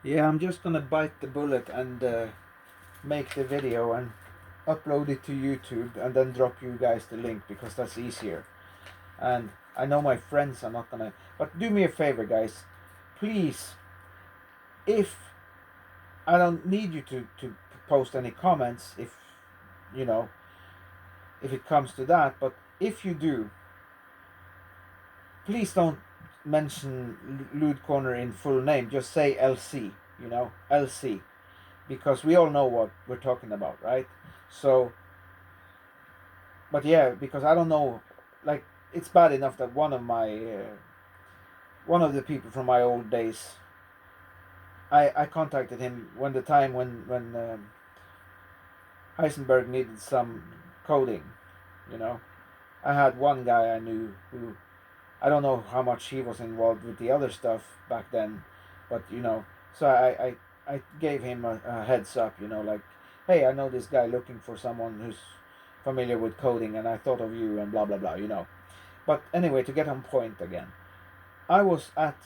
Yeah, I'm just gonna bite the bullet and make the video and upload it to YouTube and then drop you guys the link because that's easier. And I know my friends are not gonna. But do me a favor, guys. Please, if I don't need you to post any comments, if you know, if it comes to that, but if you do, please don't mention Lewd Corner in full name. Just say LC, LC, because we all know what we're talking about, right? So, but yeah, because I don't know, like it's bad enough that one of the people from my old days, I contacted him when the time when Heisenberg needed some coding, you know. I had one guy I knew who I don't know how much he was involved with the other stuff back then, but so I gave him a heads up, like, hey, I know this guy looking for someone who's familiar with coding, and I thought of you, and blah blah blah. But anyway, to get on point again, I was at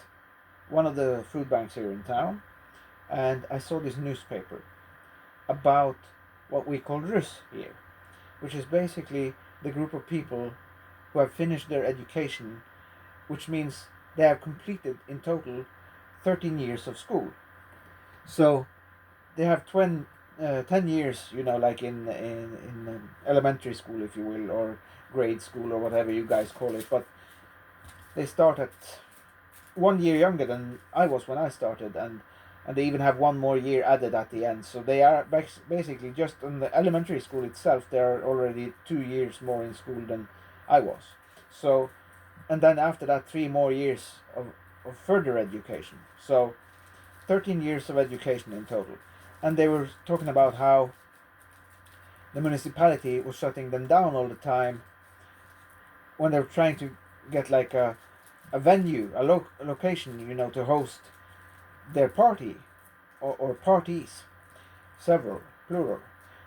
one of the food banks here in town, and I saw this newspaper about what we call Rus here, which is basically the group of people who have finished their education, which means they have completed in total 13 years of school. So they have 10 years, like in elementary school, if you will, or grade school, or whatever you guys call it. But they start at 1 year younger than I was when I started, and they even have one more year added at the end. So they are basically just in the elementary school itself. They are already 2 years more in school than I was. So, and then after that, 3 more years of further education. So, 13 years of education in total. And they were talking about how the municipality was shutting them down all the time when they were trying to get like a venue, a location, to host their party or parties, several, plural.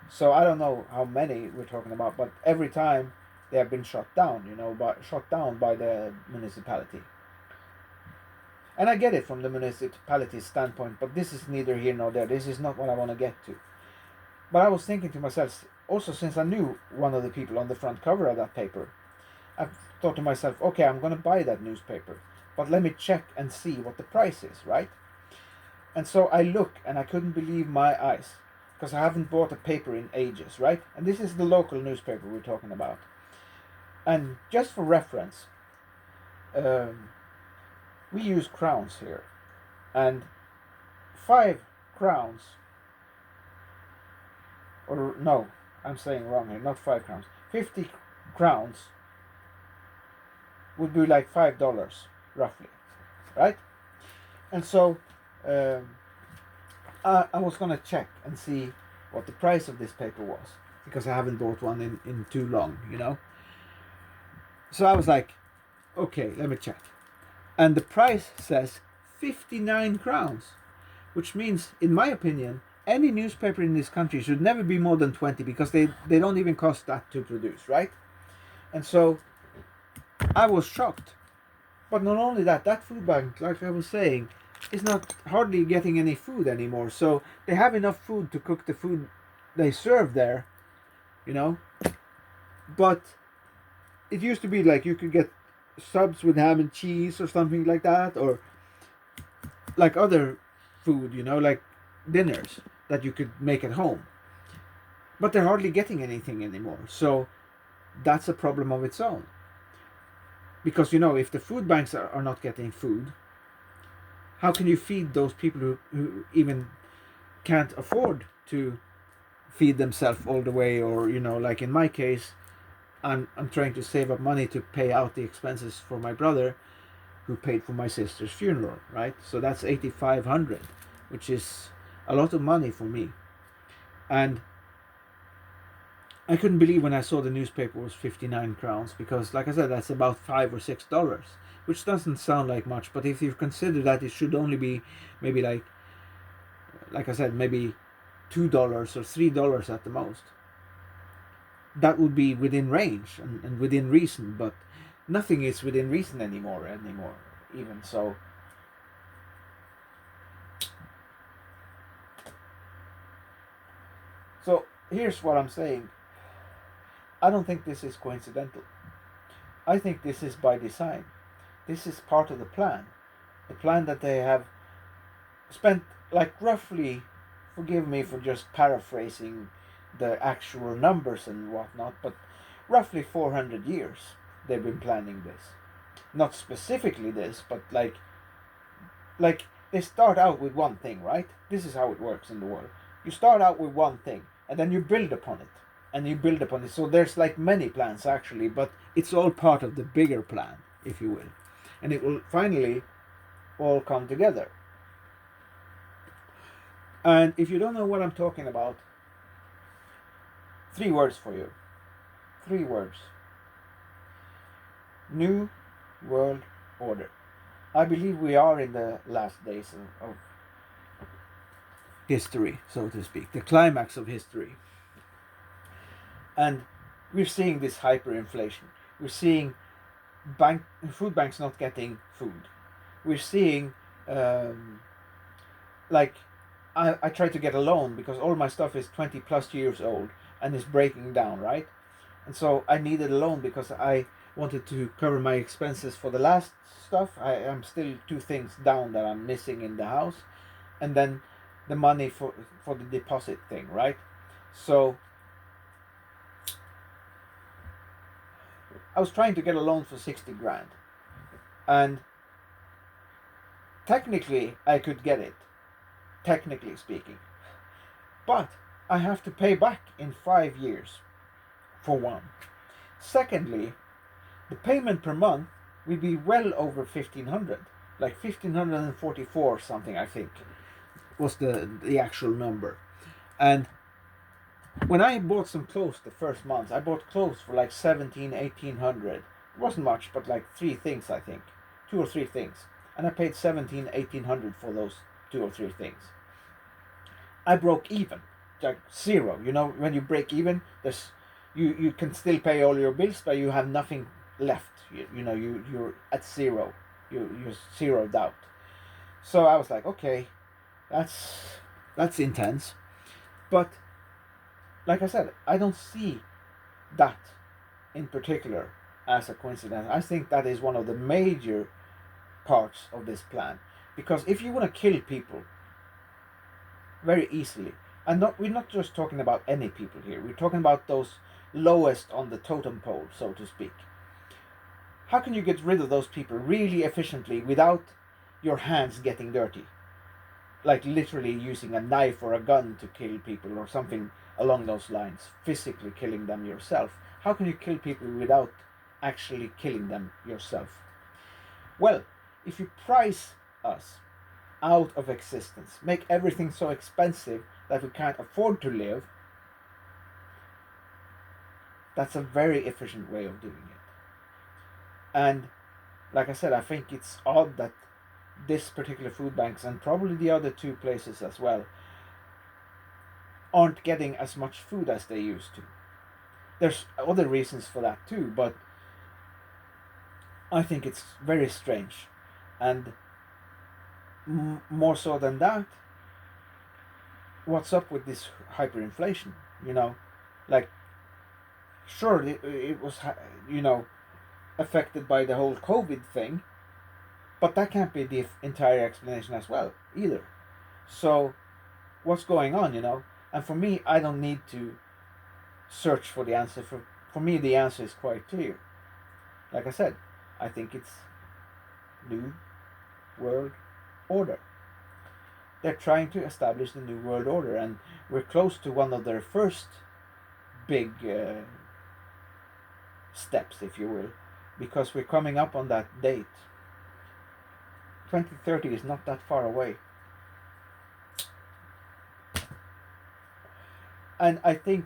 So I don't know how many we're talking about, but every time they have been shut down, shut down by the municipality. And I get it from the municipality's standpoint, but this is neither here nor there. This is not what I want to get to. But I was thinking to myself, also since I knew one of the people on the front cover of that paper, I thought to myself, okay, I'm going to buy that newspaper, but let me check and see what the price is, right? And so I look and I couldn't believe my eyes because I haven't bought a paper in ages, right? And this is the local newspaper we're talking about. And just for reference, um, we use crowns here, and 5 crowns, or no, I'm saying wrong here, not 5 crowns, 50 crowns would be like $5 roughly, right? And so I was gonna check and see what the price of this paper was because I haven't bought one in too long. So I was like, okay, let me check. And the price says 59 crowns, which means, in my opinion, any newspaper in this country should never be more than 20 because they don't even cost that to produce, right? And so I was shocked. But not only that, that food bank, like I was saying, is not hardly getting any food anymore. So they have enough food to cook the food they serve there, you know. But it used to be like you could get subs with ham and cheese or something like that, or like other food, like dinners that you could make at home. But they're hardly getting anything anymore. So that's a problem of its own. Because, if the food banks are not getting food, how can you feed those people who even can't afford to feed themselves all the way? Or, like in my case, I'm trying to save up money to pay out the expenses for my brother who paid for my sister's funeral, right? So that's 8,500, which is a lot of money for me. And I couldn't believe when I saw the newspaper was 59 crowns because, like I said, that's about $5 or $6, which doesn't sound like much. But if you consider that it should only be maybe like I said, maybe $2 or $3 at the most, that would be within range and within reason. But nothing is within reason anymore. Even so, So here's what I'm saying. I don't think this is coincidental. I think this is by design. This is part of the plan. The plan that they have spent, like, roughly, forgive me for just paraphrasing the actual numbers and whatnot, but roughly 400 years they've been planning this. Not specifically this, but like they start out with one thing, right? This is how it works in the world. You start out with one thing and then you build upon it. And you build upon it. So there's like many plans actually, but it's all part of the bigger plan, if you will. And it will finally all come together. And if you don't know what I'm talking about, 3 words for you. 3 words. New World Order. I believe we are in the last days of history, so to speak, the climax of history. And we're seeing this hyperinflation. We're seeing food banks not getting food. We're seeing, like, I tried to get a loan because all my stuff is 20 plus years old and is breaking down, right? And so I needed a loan because I wanted to cover my expenses for the last stuff. I am still 2 things down that I'm missing in the house, and then the money for the deposit thing, right? So I was trying to get a loan for 60 grand, and technically I could get it, technically speaking, but I have to pay back in 5 years, for one. Secondly, the payment per month will be well over 1,500, like 1,544 something, I think, was the actual number. And when I bought some clothes the first month, I bought clothes for like 1,700, 1,800. It wasn't much, but like 3 things, I think, 2 or 3 things, and I paid 1,700, 1,800 for those 2 or 3 things. I broke even, like zero. You know, when you break even, you can still pay all your bills, but you have nothing left. You're at zero. You're zeroed out. So I was like, okay, that's intense. But like I said, I don't see that in particular as a coincidence. I think that is one of the major parts of this plan. Because if you want to kill people very easily, and we're not just talking about any people here, we're talking about those lowest on the totem pole, so to speak. How can you get rid of those people really efficiently without your hands getting dirty? Like literally using a knife or a gun to kill people or something along those lines, physically killing them yourself. How can you kill people without actually killing them yourself? Well, if you price us out of existence, make everything so expensive that we can't afford to live, that's a very efficient way of doing it. And like I said, I think it's odd that this particular food banks, and probably the other 2 places as well, aren't getting as much food as they used to. There's other reasons for that too, but I think it's very strange. And more so than that, what's up with this hyperinflation? Like, sure, it was, affected by the whole COVID thing, but that can't be the entire explanation as well, either. So, what's going on, And for me, I don't need to search for the answer. For me, the answer is quite clear. Like I said, I think it's New World Order. They're trying to establish the New World Order, and we're close to one of their first big steps, if you will, because we're coming up on that date. 2030 is not that far away. And I think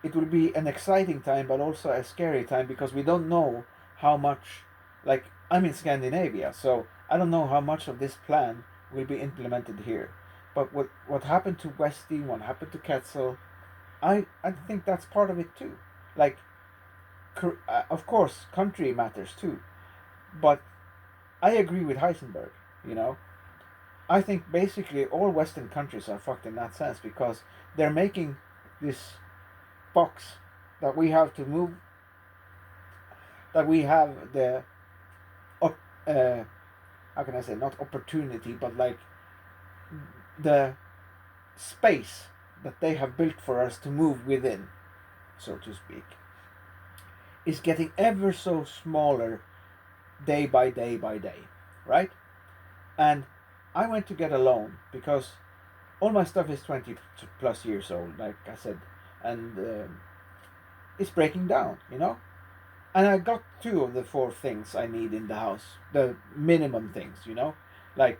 it will be an exciting time, but also a scary time, because we don't know how much, like, I'm in Scandinavia, so I don't know how much of this plan will be implemented here. But what happened to Westy, what happened to Quetzal, I think that's part of it too. Like, of course, country matters too, but I agree with Heisenberg, I think basically all Western countries are fucked in that sense, because they're making this box that we have to move, that we have the uh, how can I say, not opportunity, but like the space that they have built for us to move within, so to speak, is getting ever so smaller day by day by day, right? And I went to get a loan because all my stuff is 20 plus years old, like I said, and it's breaking down, And I got two of the four things I need in the house, the minimum things, like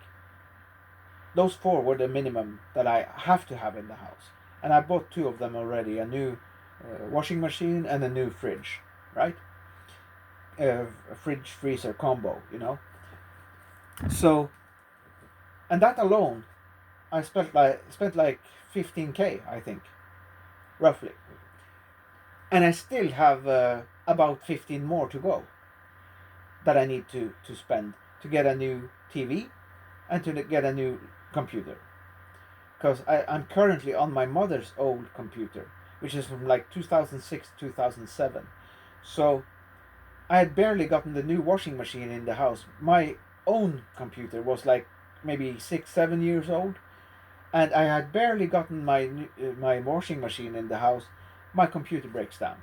those four were the minimum that I have to have in the house, and I bought two of them already: a new washing machine and a new fridge, right? A fridge freezer combo. So, and that alone, I spent like 15K, I think, roughly, and I still have about 15 more to go that I need to spend to get a new TV and to get a new computer, because I'm currently on my mother's old computer, which is from like 2006 2007. So I had barely gotten the new washing machine in the house. My own computer was like maybe 6 7 years old, and I had barely gotten my washing machine in the house. My computer breaks down,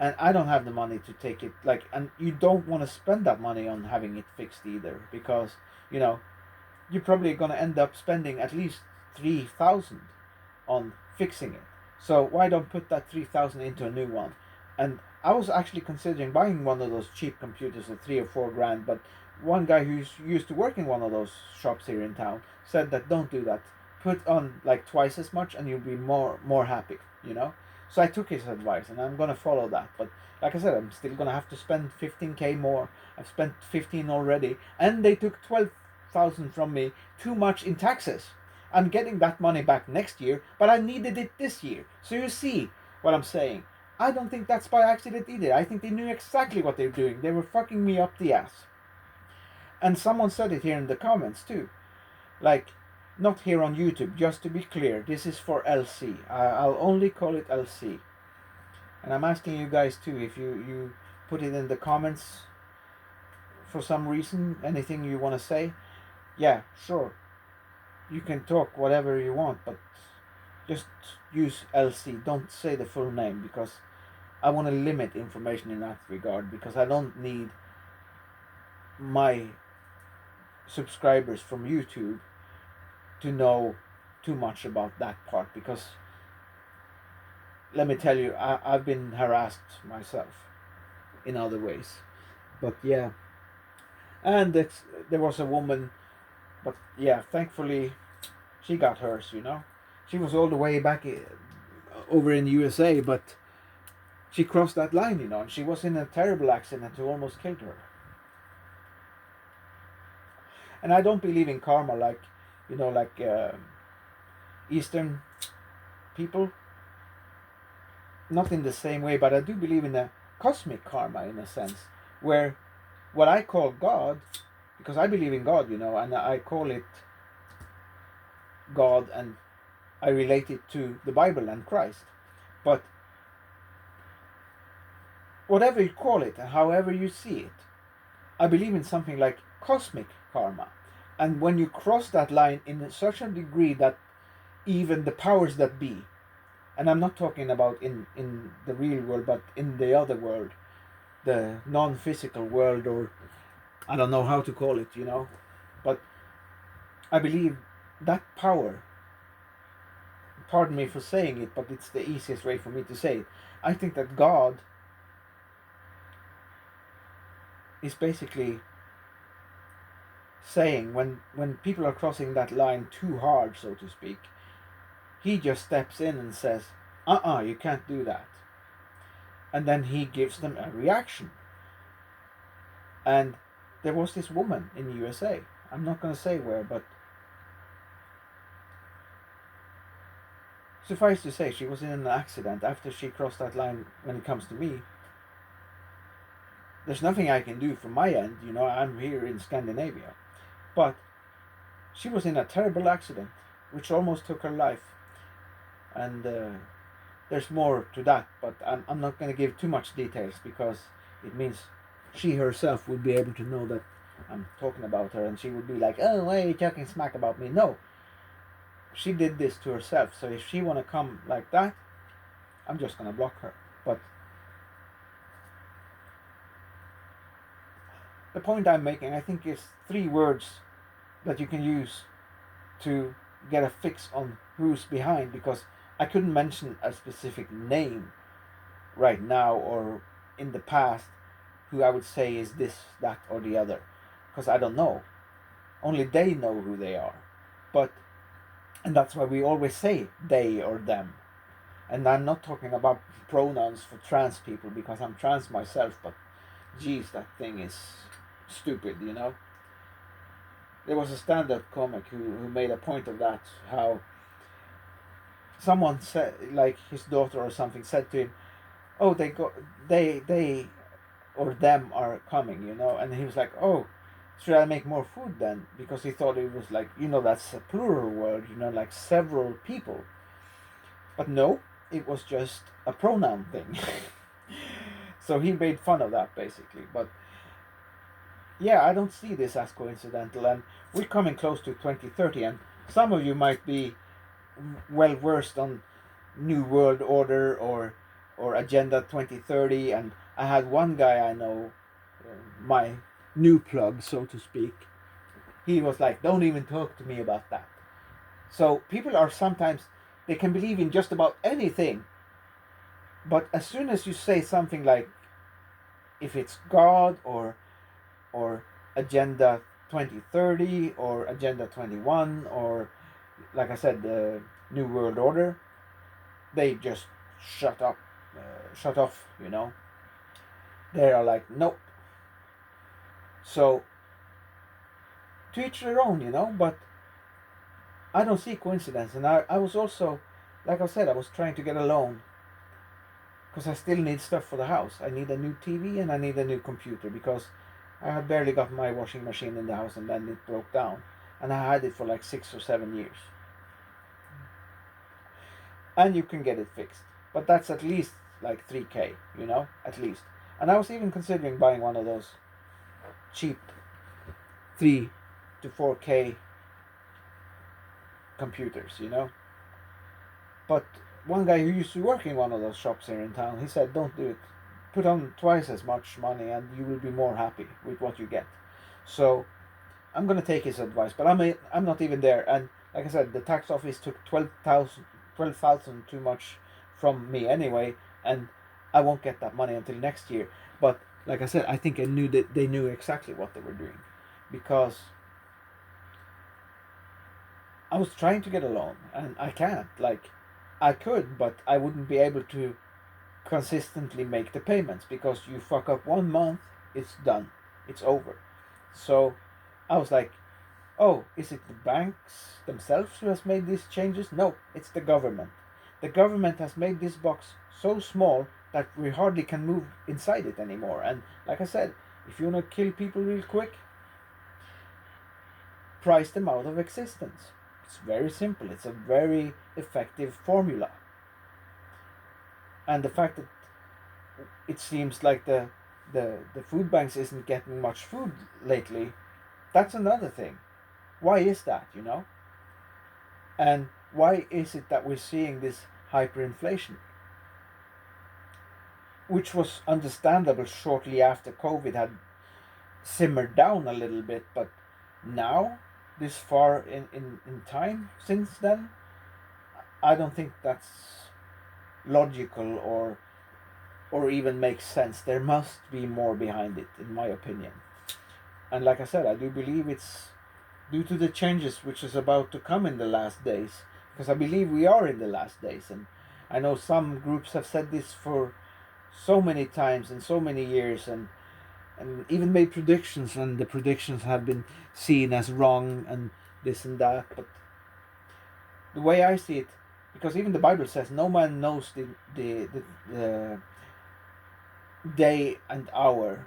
and I don't have the money to take it. And you don't want to spend that money on having it fixed either, because you know you're probably going to end up spending at least 3,000 on fixing it. So why don't put that 3,000 into a new one? And I was actually considering buying one of those cheap computers at 3 or 4 grand, but one guy who's used to work in one of those shops here in town said that don't do that. Put on like twice as much, and you'll be more happy. So I took his advice, and I'm gonna follow that. But like I said, I'm still gonna have to spend 15K more. I've spent 15 already, and they took 12,000 from me, too much in taxes. I'm getting that money back next year, but I needed it this year. So you see what I'm saying. I don't think that's by accident either. I think they knew exactly what they were doing. They were fucking me up the ass. And someone said it here in the comments too. Like, not here on YouTube, just to be clear, this is for LC. I'll only call it LC. And I'm asking you guys too, if you put it in the comments for some reason, anything you want to say, yeah, sure. You can talk whatever you want, but just use LC. Don't say the full name, because I want to limit information in that regard, because I don't need my subscribers from YouTube to know too much about that part, because let me tell you, I've been harassed myself in other ways. But yeah, and there was a woman, but yeah, thankfully she got hers. She was all the way back over in the USA, but she crossed that line, and she was in a terrible accident who almost killed her. And I don't believe in karma like Eastern people. Not in the same way, but I do believe in a cosmic karma, in a sense, where what I call God, because I believe in God, and I call it God, and I relate it to the Bible and Christ. But whatever you call it and however you see it, I believe in something like cosmic karma. And when you cross that line in such a degree that even the powers that be, and I'm not talking about in the real world, but in the other world, the non-physical world, or I don't know how to call it, but I believe that power, pardon me for saying it, but it's the easiest way for me to say it, I think that God is basically saying, when people are crossing that line too hard, so to speak, he just steps in and says, you can't do that. And then he gives them a reaction. And there was this woman in the USA, I'm not going to say where, but suffice to say, she was in an accident after she crossed that line. When it comes to me, there's nothing I can do from my end, I'm here in Scandinavia. But she was in a terrible accident, which almost took her life. And there's more to that, but I'm not going to give too much details because it means she herself would be able to know that I'm talking about her, and she would be like, "Oh, why are you talking smack about me?" No, she did this to herself. So if she want to come like that, I'm just going to block her. But the point I'm making, I think, is 3 words that you can use to get a fix on who's behind, because I couldn't mention a specific name right now or in the past who I would say is this, that, or the other, because I don't know. Only they know who they are. But, and that's why we always say they or them. And I'm not talking about pronouns for trans people because I'm trans myself, but geez, that thing is stupid, you know? There was a stand-up comic who made a point of that, how someone said, like his daughter or something, said to him, "Oh, they or them are coming," you know, and he was like, "Oh, should I make more food then?" Because he thought it was like, you know, that's a plural word, you know, like several people. But no, it was just a pronoun thing. So he made fun of that basically. But yeah, I don't see this as coincidental, and we're coming close to 2030, and some of you might be well versed on New World Order or Agenda 2030, and I had one guy I know, my new plug, so to speak. He was like, "Don't even talk to me about that." So people are sometimes, they can believe in just about anything, but as soon as you say something like, if it's God or Agenda 2030 or Agenda 21 or, like I said, the New World Order, they just shut up, shut off, you know. They are like, nope. So to each their own, you know. But I don't see coincidence, and I was also, like I said, I was trying to get a loan because I still need stuff for the house. I need a new TV and I need a new computer because I had barely got my washing machine in the house and then it broke down, and I had it for like 6 or 7 years. And you can get it fixed, but that's at least like 3K, you know, at least. And I was even considering buying one of those cheap 3 to 4K computers, you know. But one guy who used to work in one of those shops here in town, he said, "Don't do it. Put on twice as much money, and you will be more happy with what you get." So I'm gonna take his advice, but I'm not even there. And like I said, the tax office took 12,000 too much from me anyway, and I won't get that money until next year. But like I said, I think I knew that they knew exactly what they were doing, because I was trying to get a loan and I can't. Like, I could, but I wouldn't be able to consistently make the payments, because you fuck up 1 month, it's done, it's over. So I was like, "Oh, is it the banks themselves who has made these changes?" No, it's the government. The government has made this box so small that we hardly can move inside it anymore. And like I said, if you want to kill people real quick, price them out of existence. It's very simple. It's a very effective formula. And the fact that it seems like the food banks isn't getting much food lately, that's another thing. Why is that, you know? And why is it that we're seeing this hyperinflation? Which was understandable shortly after COVID had simmered down a little bit, but now, this far in time since then, I don't think that's logical or even makes sense. There must be more behind it, in my opinion. And like I said, I do believe it's due to the changes which is about to come in the last days, because I believe we are in the last days. And I know some groups have said this for so many times and so many years, and even made predictions, and the predictions have been seen as wrong and this and that. But the way I see it, because even the Bible says no man knows the day and hour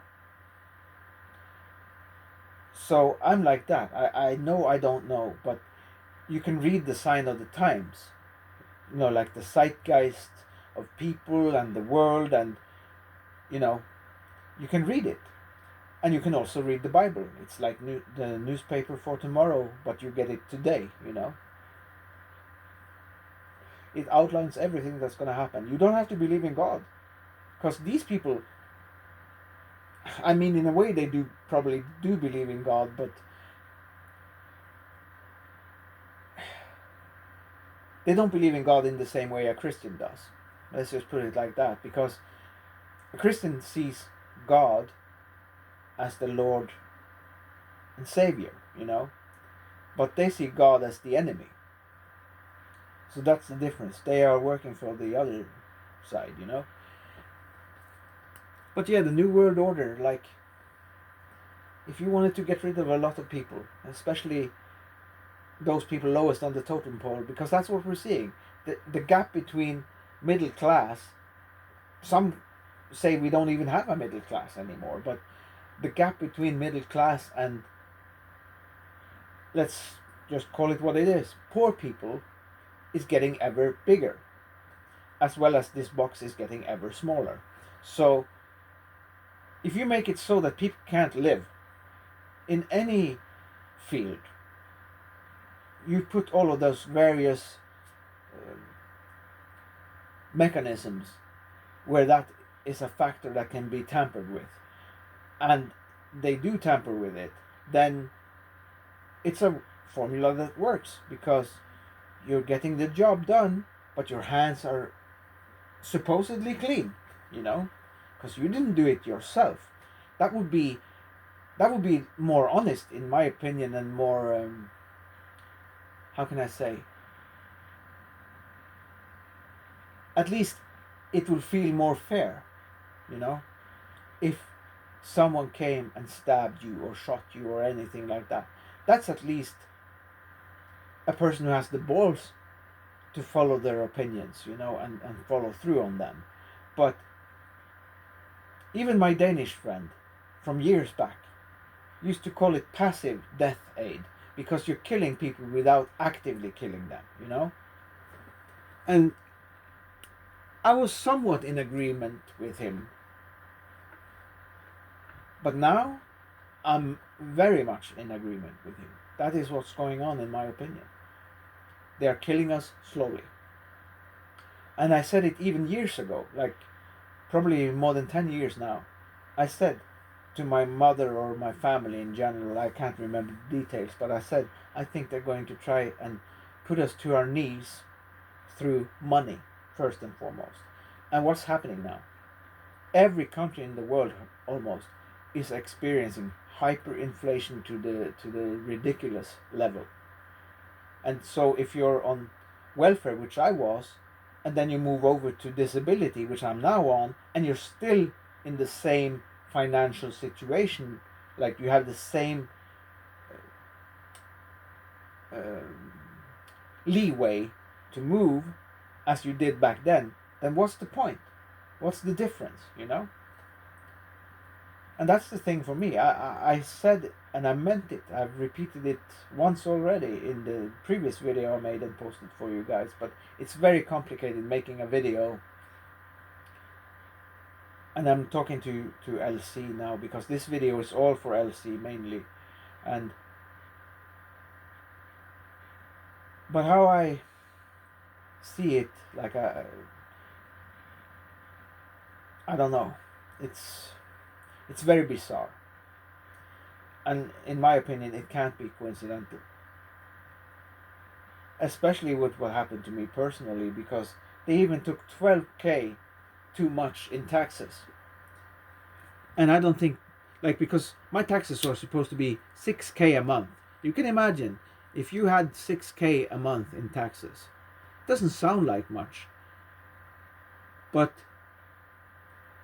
So I'm like that. I know I don't know, but you can read the sign of the times. Like the zeitgeist of people and the world, and you know, you can read it. And you can also read the Bible. It's like the newspaper for tomorrow, but you get it today. It outlines everything that's going to happen. You don't have to believe in God. Because these people, I mean, in a way, they probably do believe in God, but they don't believe in God in the same way a Christian does. Let's just put it like that. Because a Christian sees God as the Lord and Savior. But they see God as the enemy. So that's the difference. They are working for the other side. But yeah, the New World Order, like, if you wanted to get rid of a lot of people, especially those people lowest on the totem pole, because that's what we're seeing. The gap between middle class, some say we don't even have a middle class anymore, but the gap between middle class and, let's just call it what it is, poor people, is getting ever bigger, as well as this box is getting ever smaller. So if you make it so that people can't live in any field, you put all of those various uh, mechanisms where that is a factor that can be tampered with, and they do tamper with it, then it's a formula that works, because you're getting the job done, but your hands are supposedly clean, because you didn't do it yourself. That would be more honest, in my opinion, and more, how can I say, at least it will feel more fair, if someone came and stabbed you or shot you or anything like that. That's at least a person who has the balls to follow their opinions, and follow through on them. But even my Danish friend from years back used to call it passive death aid, because you're killing people without actively killing them. And I was somewhat in agreement with him, but now I'm very much in agreement with him. That is what's going on, in my opinion. They are killing us slowly. And I said it even years ago, like probably more than 10 years now. I said to my mother, or my family in general, I can't remember the details, but I said, I think they're going to try and put us to our knees through money, first and foremost. And what's happening now? Every country in the world almost is experiencing hyperinflation to the ridiculous level. And so if you're on welfare, which I was, and then you move over to disability, which I'm now on, and you're still in the same financial situation, like you have the same leeway to move as you did back then what's the point? What's the difference? And that's the thing for me. I said, and I meant it. I've repeated it once already in the previous video I made and posted for you guys, but it's very complicated making a video. And I'm talking to LC now, because this video is all for LC mainly. But how I see it, like I don't know. It's very bizarre. And in my opinion, it can't be coincidental. Especially with what happened to me personally, because they even took 12K too much in taxes. And I don't think, because my taxes are supposed to be 6K a month. You can imagine if you had 6K a month in taxes. It doesn't sound like much. But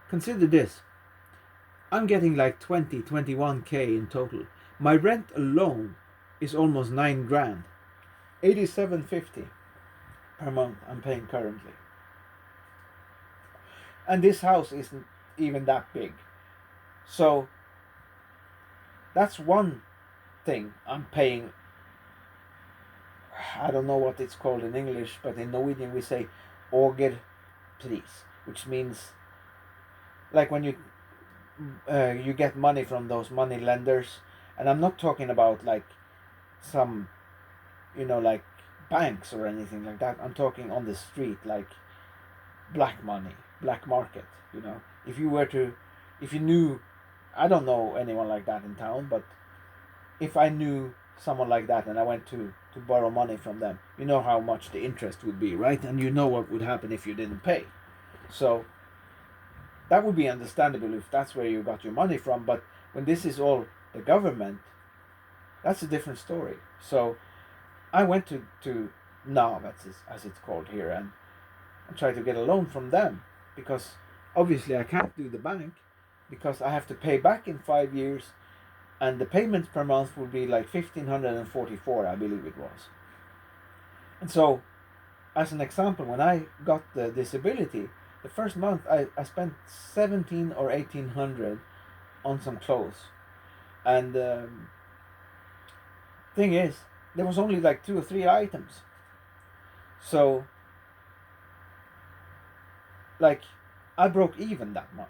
consider this. I'm getting like 21K in total. My rent alone is almost 9 grand. 87.50 per month I'm paying currently. And this house isn't even that big. So that's one thing. I'm paying, I don't know what it's called in English, but in Norwegian we say "ågerpris," which means like when you get money from those money lenders, and I'm not talking about like some, like banks or anything like that. I'm talking on the street, like black money, black market. If you were to, if you knew, I don't know anyone like that in town, but if I knew someone like that and I went to borrow money from them, you know how much the interest would be, right? And you know what would happen if you didn't pay. So that would be understandable if that's where you got your money from. But when this is all the government, that's a different story. So I went to NAV, as it's called here, and tried to get a loan from them, because obviously I can't do the bank, because I have to pay back in 5 years, and the payments per month would be like 1,544, I believe it was. And so, as an example, when I got the disability, the first month I spent 17 or 1,800 on some clothes, and thing is, there was only like 2 or 3 items. So, like, I broke even that month.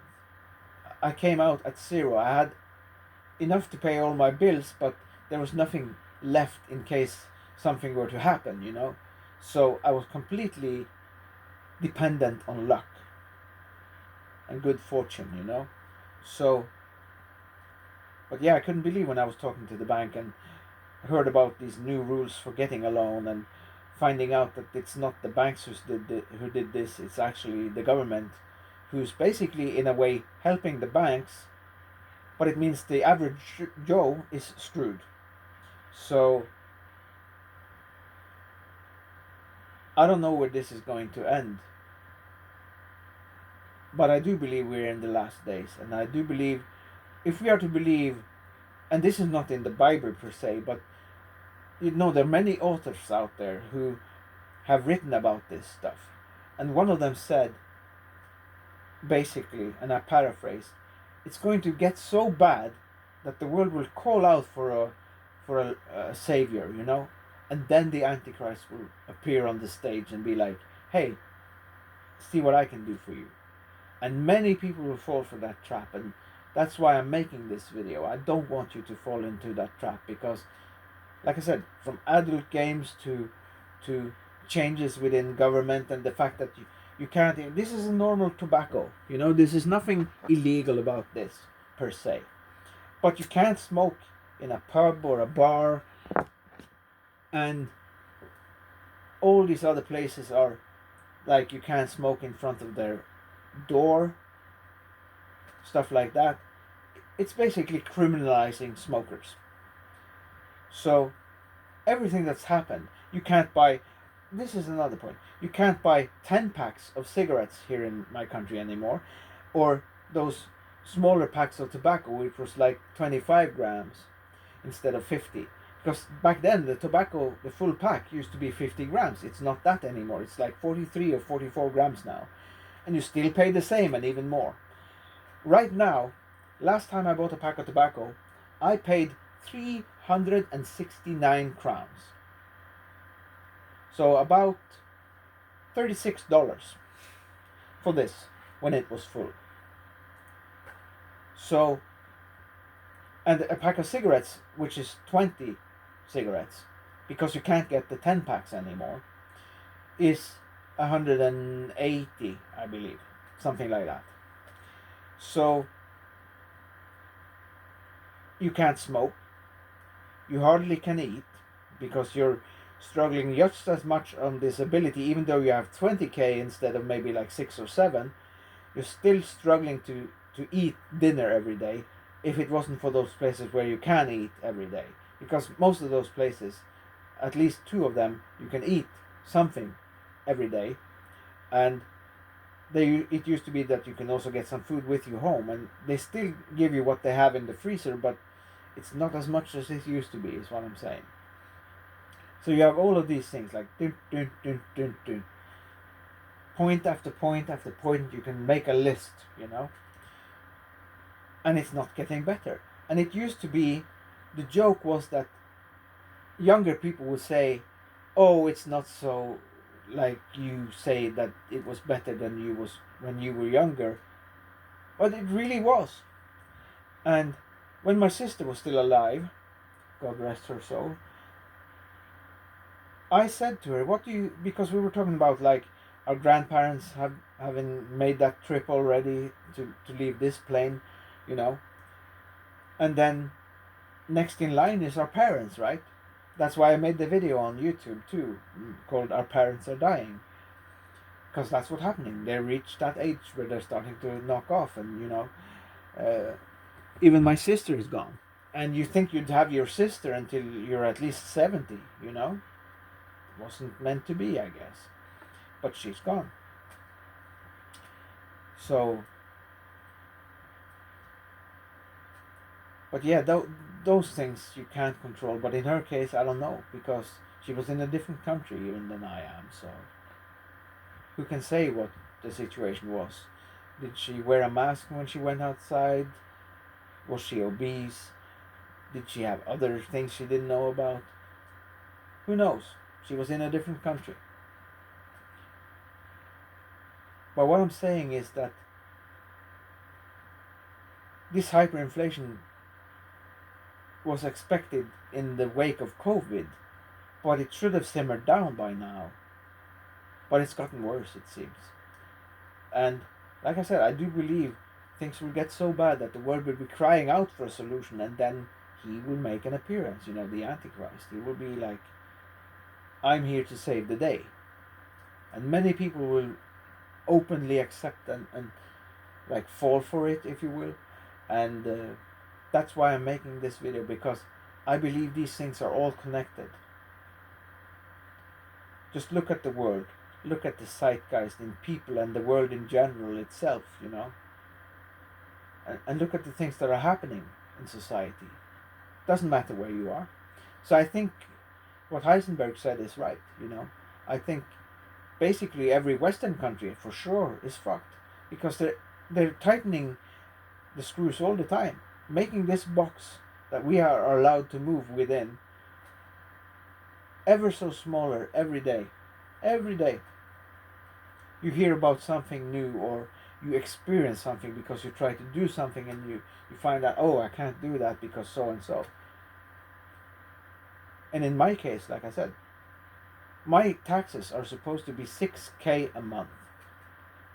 I came out at zero. I had enough to pay all my bills, but there was nothing left in case something were to happen. So I was completely dependent on luck and good fortune. So, but yeah, I couldn't believe when I was talking to the bank and heard about these new rules for getting a loan, and finding out that it's not the banks who did this, it's actually the government who's basically in a way helping the banks, but it means the average Joe is screwed. So I don't know where this is going to end, but I do believe we're in the last days, and I do believe, if we are to believe, and this is not in the Bible per se, but there are many authors out there who have written about this stuff, and one of them said, basically, and I paraphrase, it's going to get so bad that the world will call out for a savior, and then the Antichrist will appear on the stage and be like, "Hey, see what I can do for you," and many people will fall for that trap, and that's why I'm making this video. I don't want you to fall into that trap, because, like I said, from adult games to changes within government, and the fact that you can't. This is a normal tobacco. This is nothing illegal about this per se, but you can't smoke in a pub or a bar, and all these other places are like, you can't smoke in front of their door, stuff like that. It's basically criminalizing smokers. So everything that's happened, you can't buy. This is another point. You can't buy 10 packs of cigarettes here in my country anymore, or those smaller packs of tobacco, which was like 25 grams instead of 50. Because back then, the tobacco, the full pack, used to be 50 grams. It's not that anymore. It's like 43 or 44 grams now. And you still pay the same and even more. Right now, last time I bought a pack of tobacco, I paid 369 crowns. So about $36 for this when it was full. So, and a pack of cigarettes, which is 20 cigarettes, because you can't get the 10 packs anymore, is 180, I believe, something like that. So you can't smoke, you hardly can eat, because you're struggling just as much on disability, even though you have 20k instead of maybe like 6 or 7, you're still struggling to eat dinner every day, if it wasn't for those places where you can eat every day. Because most of those places, at least 2 of them, you can eat something every day, and it used to be that you can also get some food with you home, and they still give you what they have in the freezer, but it's not as much as it used to be, is what I'm saying. So you have all of these things, like dun, dun, dun, dun, dun. Point after point after point. You can make a list, and it's not getting better. And it used to be the joke was that younger people would say, "Oh, it's not so like you say that it was better than you was when you were younger," but it really was. And when my sister was still alive, God rest her soul, I said to her, "What do you?" Because we were talking about like our grandparents having made that trip already to leave this plane, you know, and then next in line is our parents, right? That's why I made the video on YouTube too, called "Our Parents Are Dying," because that's what's happening. They reach that age where they're starting to knock off, and uh, even my sister is gone. And you think you'd have your sister until you're at least 70, you know? Wasn't meant to be, I guess. But she's gone. So, but yeah, those things you can't control. But in her case, I don't know, because she was in a different country even than I am. So, who can say what the situation was? Did she wear a mask when she went outside? Was she obese? Did she have other things she didn't know about? Who knows? She was in a different country. But what I'm saying is that this hyperinflation was expected in the wake of COVID, but it should have simmered down by now. But it's gotten worse, it seems. And like I said, I do believe things will get so bad that the world will be crying out for a solution, and then he will make an appearance, the Antichrist. He will be like, "I'm here to save the day." And many people will openly accept and like fall for it, if you will. And that's why I'm making this video, because I believe these things are all connected. Just look at the world, look at the zeitgeist in people and the world in general itself, and look at the things that are happening in society. Doesn't matter where you are. So I think what Heisenberg said is right. I think basically every Western country for sure is fucked, because they're tightening the screws all the time, making this box that we are allowed to move within ever so smaller every day. Every day you hear about something new, or you experience something because you try to do something, and you find out, oh, I can't do that because so and so. And in my case, like I said, my taxes are supposed to be 6K a month.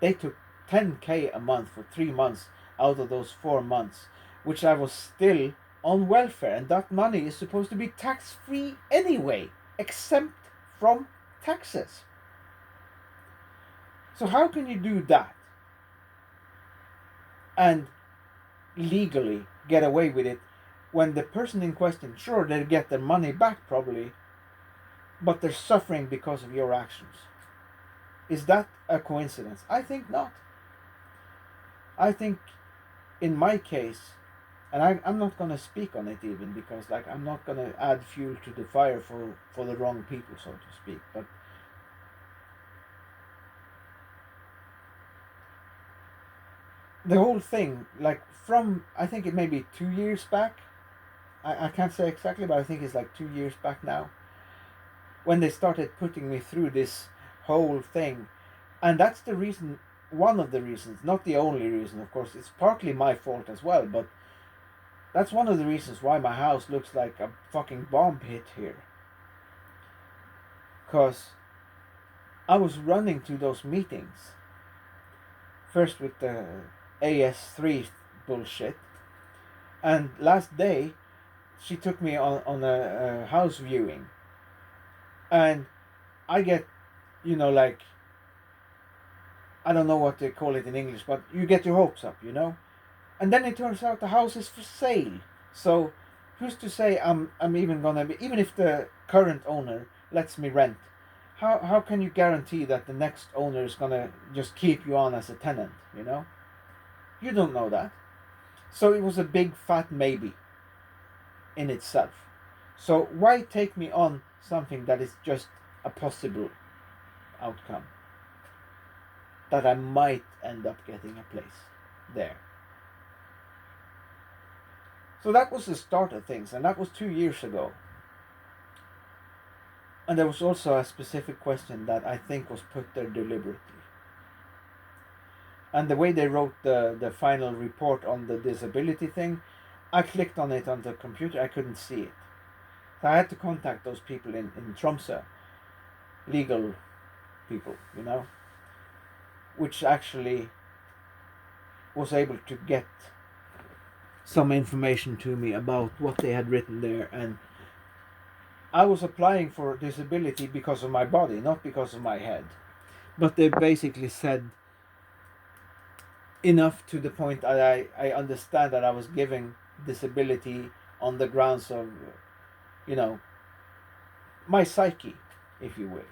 They took 10K a month for 3 months out of those 4 months, which I was still on welfare, and that money is supposed to be tax-free anyway, exempt from taxes. So how can you do that and legally get away with it when the person in question, sure, they'll get their money back probably, but they're suffering because of your actions? Is that a coincidence? I think not. I think in my case, and I'm not going to speak on it even, because I'm not going to add fuel to the fire for the wrong people, so to speak. But the whole thing, from, I think it may be 2 years back, I can't say exactly, but I think it's like 2 years back now, when they started putting me through this whole thing. And that's the reason, one of the reasons, not the only reason, of course, it's partly my fault as well, but that's one of the reasons why my house looks like a fucking bomb hit here. Because I was running to those meetings, first with the AS3 bullshit, and last day she took me on a house viewing, and I get, like, I don't know what they call it in English, but you get your hopes up, and then it turns out the house is for sale. So who's to say I'm even gonna be, even if the current owner lets me rent, how can you guarantee that the next owner is gonna just keep you on as a tenant? You don't know that. So it was a big fat maybe in itself. So why take me on something that is just a possible outcome, that I might end up getting a place there? So that was the start of things, and that was 2 years ago. And there was also a specific question that I think was put there deliberately. And the way they wrote the final report on the disability thing, I clicked on it on the computer, I couldn't see it. So I had to contact those people in Tromsø, legal people, which actually was able to get some information to me about what they had written there. And I was applying for disability because of my body, not because of my head. But they basically said enough to the point that I understand that I was giving disability on the grounds of, my psyche, if you will.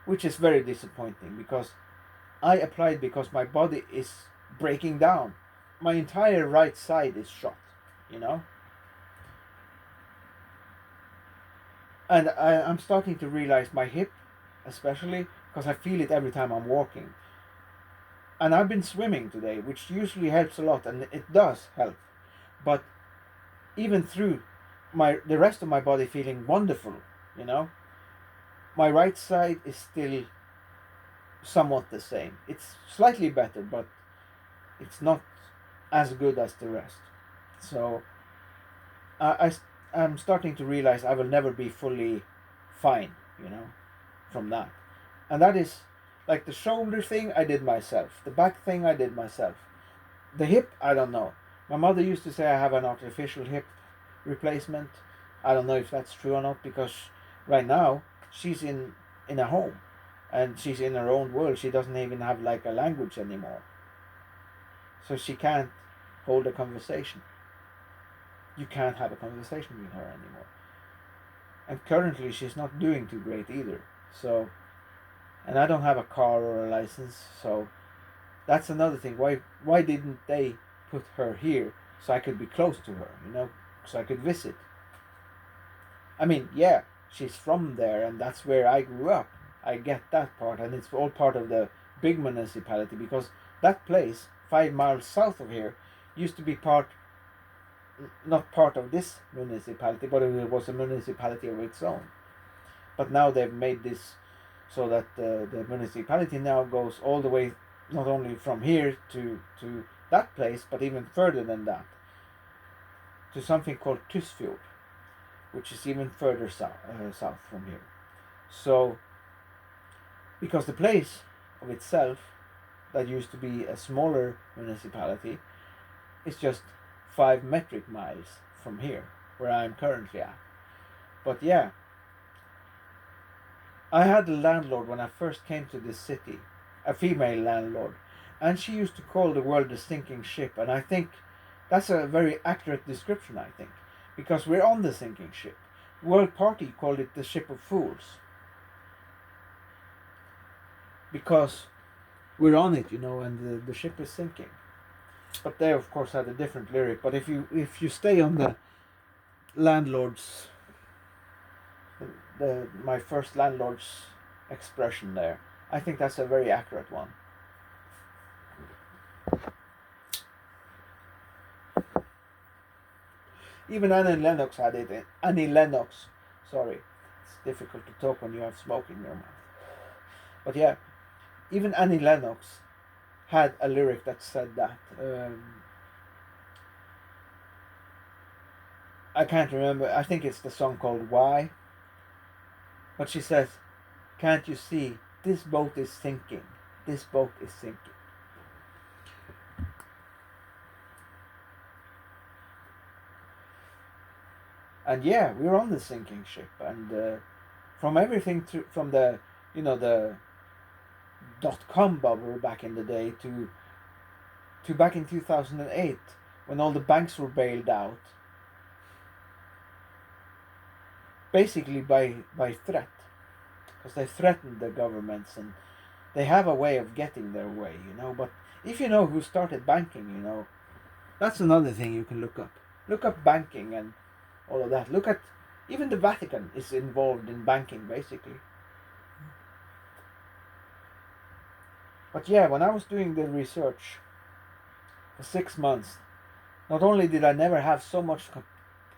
Which is very disappointing because I applied because my body is breaking down. My entire right side is shot, you know? And I'm starting to realize my hip, especially, because I feel it every time I'm walking. And I've been swimming today, which usually helps a lot, and it does help. But even through the rest of my body feeling wonderful, my right side is still somewhat the same. It's slightly better, but it's not as good as the rest. So I'm starting to realize I will never be fully fine, from that. And that is like the shoulder thing I did myself. The back thing I did myself. The hip, I don't know. My mother used to say I have an artificial hip replacement. I don't know if that's true or not, because right now she's in a home and she's in her own world. She doesn't even have like a language anymore. So she can't hold a conversation. You can't have a conversation with her anymore. And currently she's not doing too great either. So, and I don't have a car or a license, so that's another thing. Why didn't they put her here so I could be close to her, so I could visit? I mean, yeah, she's from there and that's where I grew up. I get that part, and it's all part of the big municipality, because that place 5 miles south of here used to be not part of this municipality, but it was a municipality of its own. But now they've made this so that the municipality now goes all the way, not only from here to that place, but even further than that, to something called Tysfjord, which is even further south from here. So, because the place of itself, that used to be a smaller municipality, is just 5 metric miles from here, where I'm currently at. But yeah, I had a landlord when I first came to this city, a female landlord, and she used to call the world a sinking ship, and I think that's a very accurate description, I think, because we're on the sinking ship. World Party called it the ship of fools, because we're on it, and the ship is sinking. But they of course had a different lyric. But if you stay on the landlord's, my first landlord's expression there, I think that's a very accurate one. Even Annie Lennox had it. Annie Lennox, sorry, it's difficult to talk when you have smoke in your mouth. But yeah, even Annie Lennox had a lyric that said that. I can't remember. I think it's the song called Why. But she says, "Can't you see? This boat is sinking. This boat is sinking." And yeah, we're on the sinking ship. And from everything from the the .com bubble back in the day to back in 2008 when all the banks were bailed out, basically by threat, because they threatened the governments, and they have a way of getting their way, but if you know who started banking, that's another thing you can look up banking and all of that. Look at, even the Vatican is involved in banking basically. But yeah, when I was doing the research for 6 months, Not only did I never have so much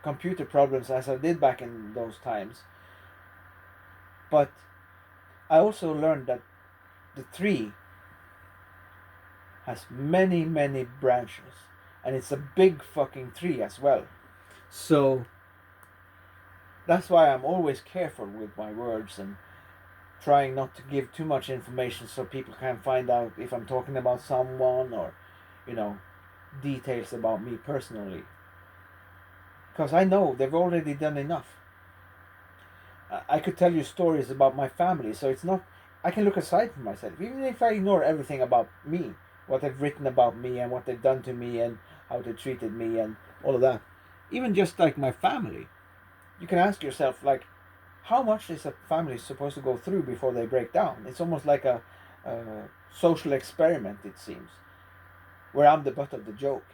computer problems as I did back in those times, but I also learned that the tree has many, many branches, and it's a big fucking tree as well. So that's why I'm always careful with my words and trying not to give too much information so people can find out if I'm talking about someone or, you know, details about me personally. Because I know they've already done enough. I could tell you stories about my family, so it's not. I can look aside from myself, even if I ignore everything about me, what they've written about me and what they've done to me and how they treated me and all of that. Even just like my family, you can ask yourself, like, how much is a family supposed to go through before they break down? It's almost like a social experiment, it seems, where I'm the butt of the joke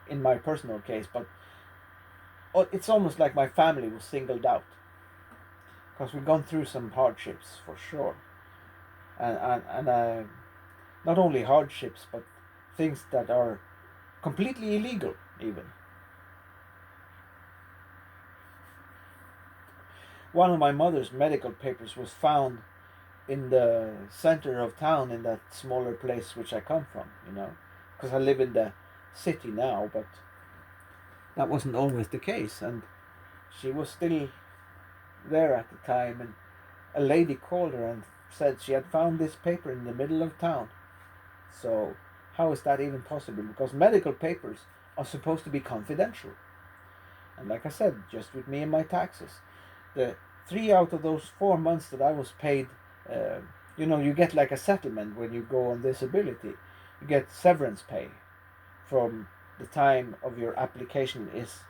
in my personal case, but it's almost like my family was singled out because we've gone through some hardships for sure, and not only hardships but things that are completely illegal even. One of my mother's medical papers was found in the center of town in that smaller place which I come from, you know, because I live in the city now, but that wasn't always the case, and she was still there at the time, and a lady called her and said she had found this paper in the middle of town. So how is that even possible? Because medical papers are supposed to be confidential. And like I said, just with me and my taxes, the 3 out of those 4 months that I was paid, uh, you get like a settlement when you go on disability. You get severance pay from the time of your application is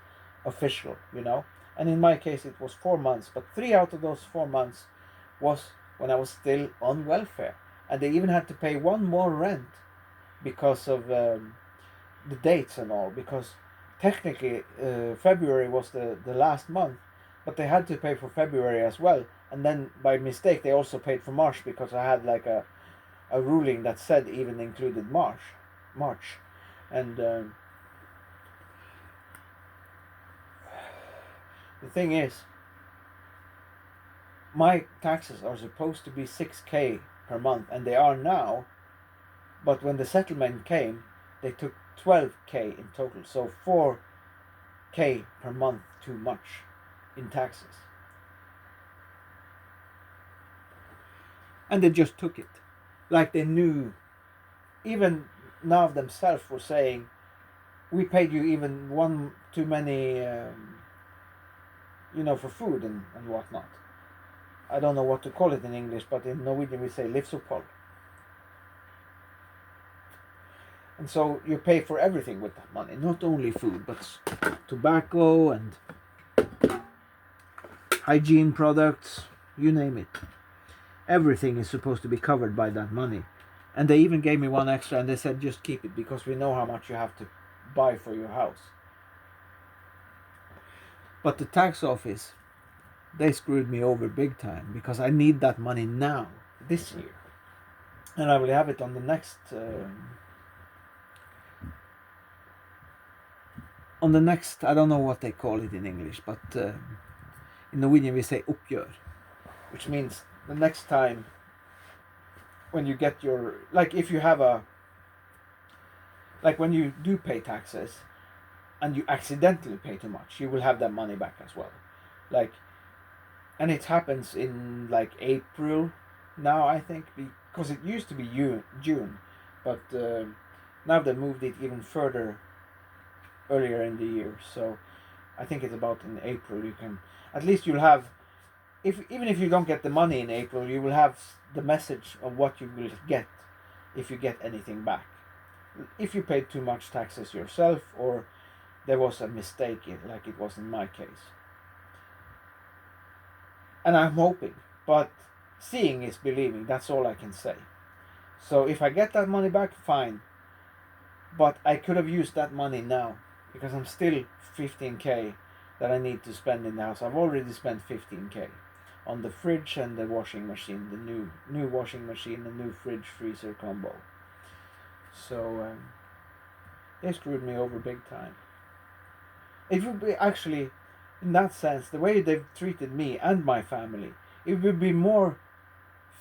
official, And in my case, it was 4 months, but 3 out of those 4 months was when I was still on welfare. And they even had to pay one more rent because of the dates and all, because technically February was the last month, but they had to pay for February as well. And then by mistake, they also paid for March because I had like a ruling that said even included March. And the thing is, my taxes are supposed to be 6K per month, and they are now. But when the settlement came, they took 12K in total, so 4K per month too much in taxes. And they just took it. Like they knew, even NAV themselves were saying, we paid you even one too many, for food and whatnot. I don't know what to call it in English, but in Norwegian we say livsopphold. And so you pay for everything with that money, not only food, but tobacco and hygiene products, you name it. Everything is supposed to be covered by that money. And they even gave me one extra and they said just keep it because we know how much you have to buy for your house. But the tax office, they screwed me over big time because I need that money now, this year. And I will have it on the next I don't know what they call it in English, but in Norwegian we say oppgjør, which means the next time when you get your, like if you have like when you do pay taxes and you accidentally pay too much, you will have that money back as well. Like, and it happens in like April now, I think, because it used to be June, but now they moved it even further earlier in the year. So I think it's about in April. You can, at least you'll have, even if you don't get the money in April, you will have the message of what you will get if you get anything back. If you paid too much taxes yourself or there was a mistake, like it was in my case. And I'm hoping, but seeing is believing, that's all I can say. So if I get that money back, fine. But I could have used that money now because I'm still 15K that I need to spend in the house. I've already spent 15K on the fridge and the washing machine, the new washing machine, the new fridge freezer combo. So They screwed me over big time. It would be actually, in that sense, the way they've treated me and my family, it would be more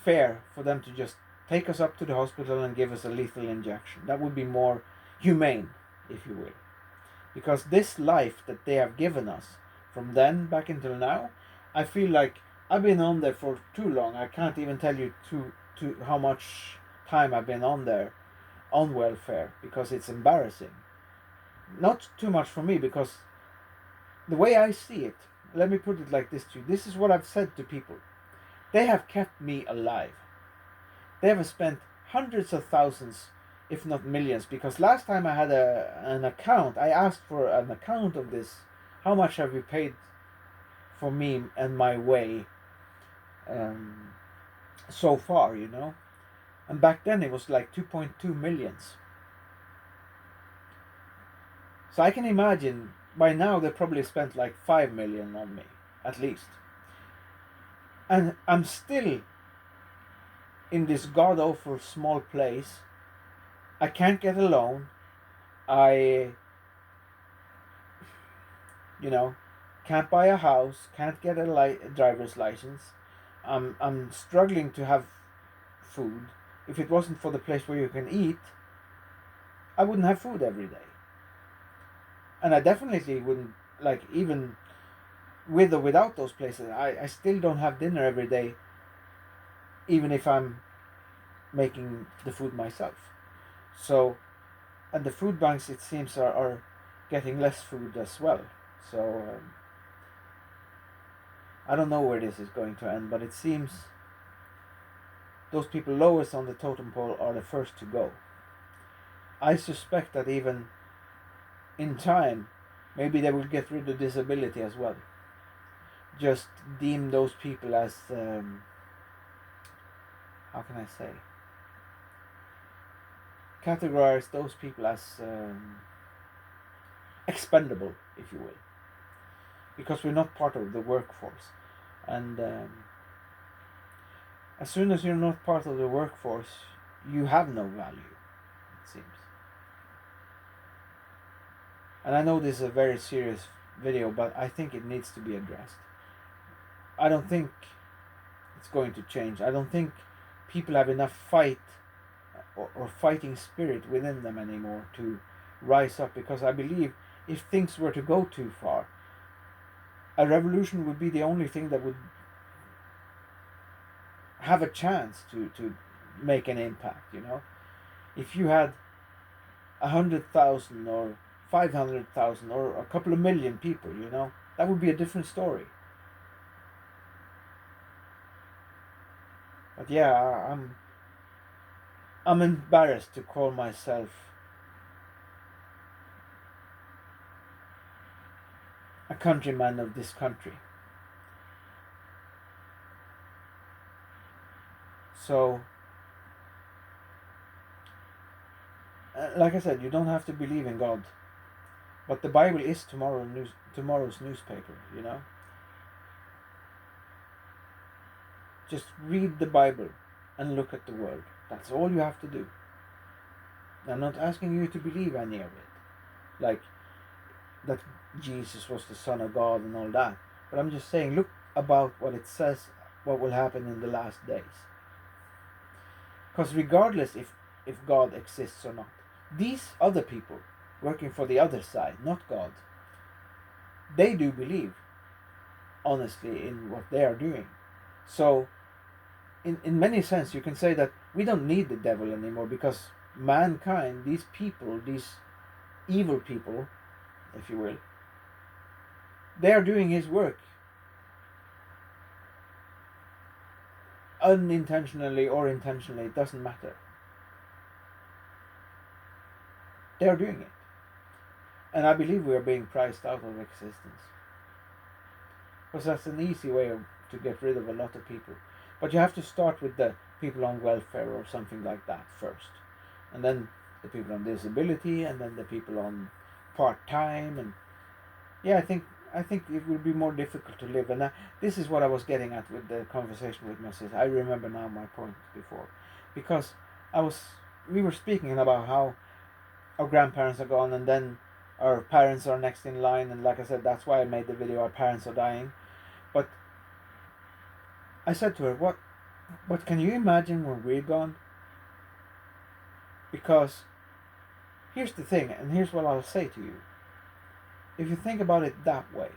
fair for them to just take us up to the hospital and give us a lethal injection. That would be more humane, if you will. Because this life that they have given us from then back until now, I feel like I've been on there for too long. I can't even tell you to how much time I've been on there on welfare, because it's embarrassing. Not too much for me, because the way I see it, let me put it like this to you. This is what I've said to people. They have kept me alive. They have spent hundreds of thousands, if not millions, because last time I had an account, I asked for an account of this. How much have you paid for me and my way so far, you know? And back then it was like 2.2 millions. So I can imagine by now they probably spent like 5 million on me, at least. And I'm still in this god awful small place. I can't get a loan. I, can't buy a house, can't get a driver's license. I'm struggling to have food. If it wasn't for the place where you can eat, I wouldn't have food every day. And I definitely wouldn't, like, even with or without those places, I still don't have dinner every day, even if I'm making the food myself. So, and the food banks, it seems, are getting less food as well. So, I don't know where this is going to end, but it seems those people lowest on the totem pole are the first to go. I suspect that even in time, maybe they will get rid of disability as well. Just deem those people as, how can I say? Categorize those people as expendable, if you will. Because we're not part of the workforce. And as soon as you're not part of the workforce, you have no value, it seems. And I know this is a very serious video, but I think it needs to be addressed. I don't think it's going to change. I don't think people have enough fight or fighting spirit within them anymore to rise up, because I believe if things were to go too far, a revolution would be the only thing that would have a chance to make an impact, If you had 100,000 or 500,000 or a couple of million people, that would be a different story. But yeah, I'm embarrassed to call myself a countryman of this country. So, like I said, you don't have to believe in God, but the Bible is tomorrow's newspaper, Just read the Bible and look at the world. That's all you have to do. I'm not asking you to believe any of it, like that Jesus was the Son of God and all that. But I'm just saying, look about what it says, what will happen in the last days. Because regardless if God exists or not, these other people working for the other side, not God, they do believe honestly in what they are doing. So in many sense you can say that we don't need the devil anymore, because mankind, these people, these evil people, if you will, they are doing his work unintentionally or intentionally, it doesn't matter. They are doing it. And I believe we are being priced out of existence. Because that's an easy way to get rid of a lot of people. But you have to start with the people on welfare or something like that first. And then the people on disability, and then the people on part-time. And yeah, I think it will be more difficult to live. And this is what I was getting at with the conversation with my sister. I remember now my point before. Because we were speaking about how our grandparents are gone, and then our parents are next in line. And like I said, that's why I made the video. Our parents are dying, but I said to her, "What can you imagine when we're gone?" Because here's the thing, and here's what I'll say to you. If you think about it that way,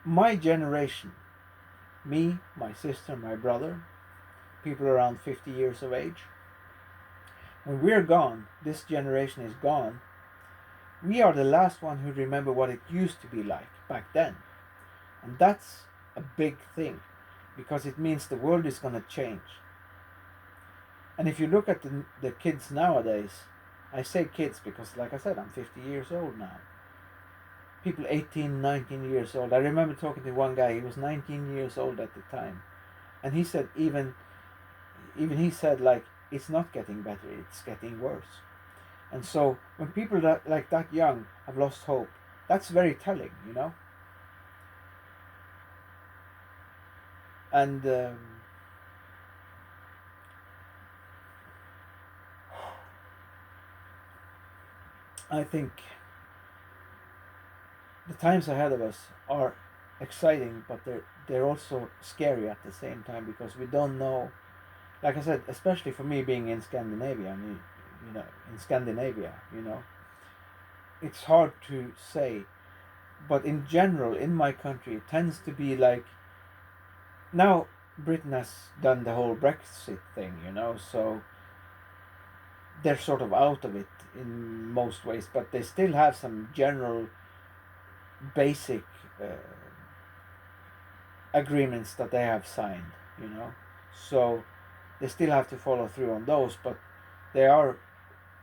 my generation, me, my sister, my brother, people around 50 years of age, when we're gone, this generation is gone, we are the last one who remember what it used to be like back then. And that's a big thing, because it means the world is going to change. And if you look at the kids nowadays, I say kids because, like I said, I'm 50 years old now. People 18, 19 years old. I remember talking to one guy, he was 19 years old at the time. And he said, even he said, like, it's not getting better, it's getting worse. And so when people like that young have lost hope, that's very telling, you know. And I think the times ahead of us are exciting, but they're also scary at the same time, because we don't know. Like I said, especially for me being in Scandinavia, in Scandinavia, it's hard to say. But in general, in my country, it tends to be like, now Britain has done the whole Brexit thing, so they're sort of out of it in most ways, but they still have some general basic uh, agreements that they have signed, so they still have to follow through on those, but they are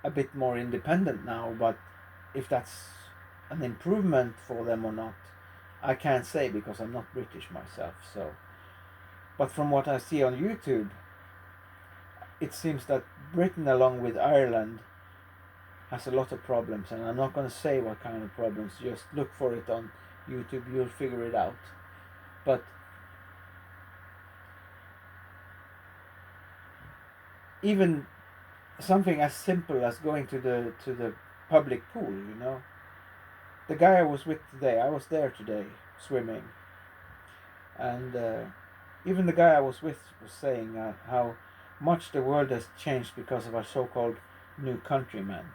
a bit more independent now. But if that's an improvement for them or not, I can't say, because I'm not British myself. So, but from what I see on YouTube, it seems that Britain, along with Ireland, has a lot of problems, and I'm not going to say what kind of problems. Just look for it on YouTube, you'll figure it out. But even something as simple as going to the public pool, the guy I was with today, I was there today swimming, and even the guy I was with was saying how much the world has changed because of our so-called new countrymen,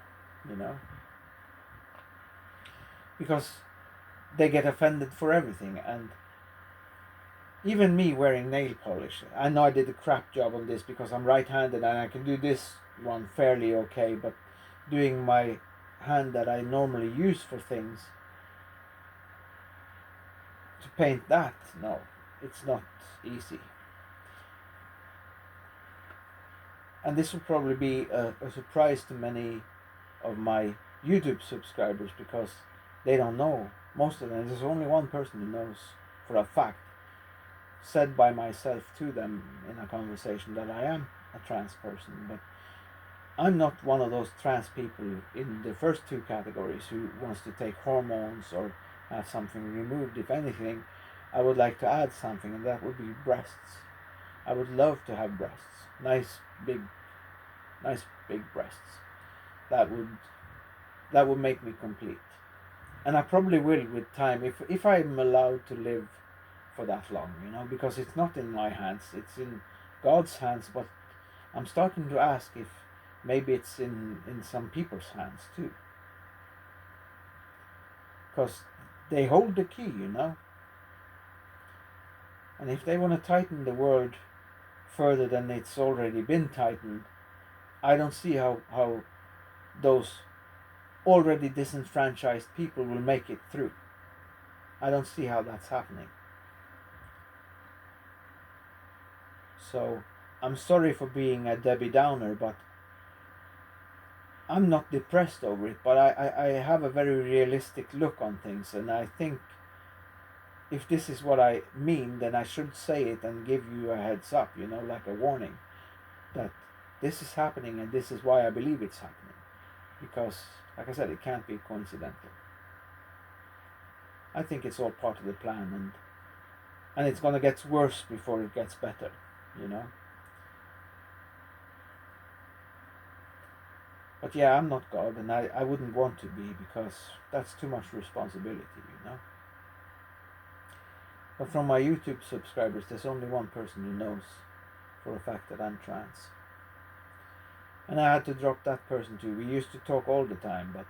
because they get offended for everything. And even me wearing nail polish, I know I did a crap job on this because I'm right-handed and I can do this one fairly okay, but doing my hand that I normally use for things, to paint that, no, it's not easy. And this will probably be a surprise to many of my YouTube subscribers, because they don't know, most of them. There's only one person who knows for a fact, said by myself to them in a conversation, that I am a trans person. But I'm not one of those trans people in the first two categories who wants to take hormones or have something removed. If anything, I would like to add something, and that would be breasts. I would love to have breasts, nice big breasts. That would make me complete, and I probably will with time, if I'm allowed to live for that long, because it's not in my hands, it's in God's hands. But I'm starting to ask if maybe it's in some people's hands too, because they hold the key, and if they want to tighten the world further than it's already been tightened, I don't see how those already disenfranchised people will make it through. I don't see how that's happening. So I'm sorry for being a Debbie Downer, but I'm not depressed over it, but I have a very realistic look on things, and I think if this is what I mean, then I should say it and give you a heads up, like a warning, that this is happening and this is why I believe it's happening. Because, like I said, it can't be coincidental. I think it's all part of the plan, and it's gonna get worse before it gets better, But yeah, I'm not God, and I wouldn't want to be, because that's too much responsibility. But from my YouTube subscribers, there's only one person who knows for a fact that I'm trans. And I had to drop that person too. We used to talk all the time, but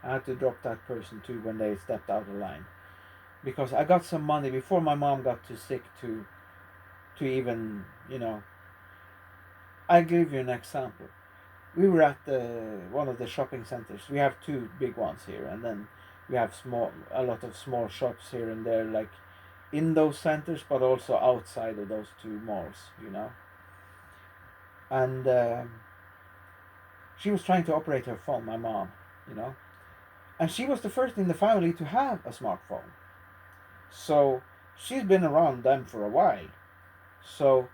I had to drop that person too when they stepped out of line. Because I got some money before my mom got too sick to even, I'll give you an example. We were at one of the shopping centers. We have two big ones here, and then we have a lot of small shops here and there, like in those centers, but also outside of those two malls. And she was trying to operate her phone, my mom, you know, and she was the first in the family to have a smartphone. So she's been around them for a while. So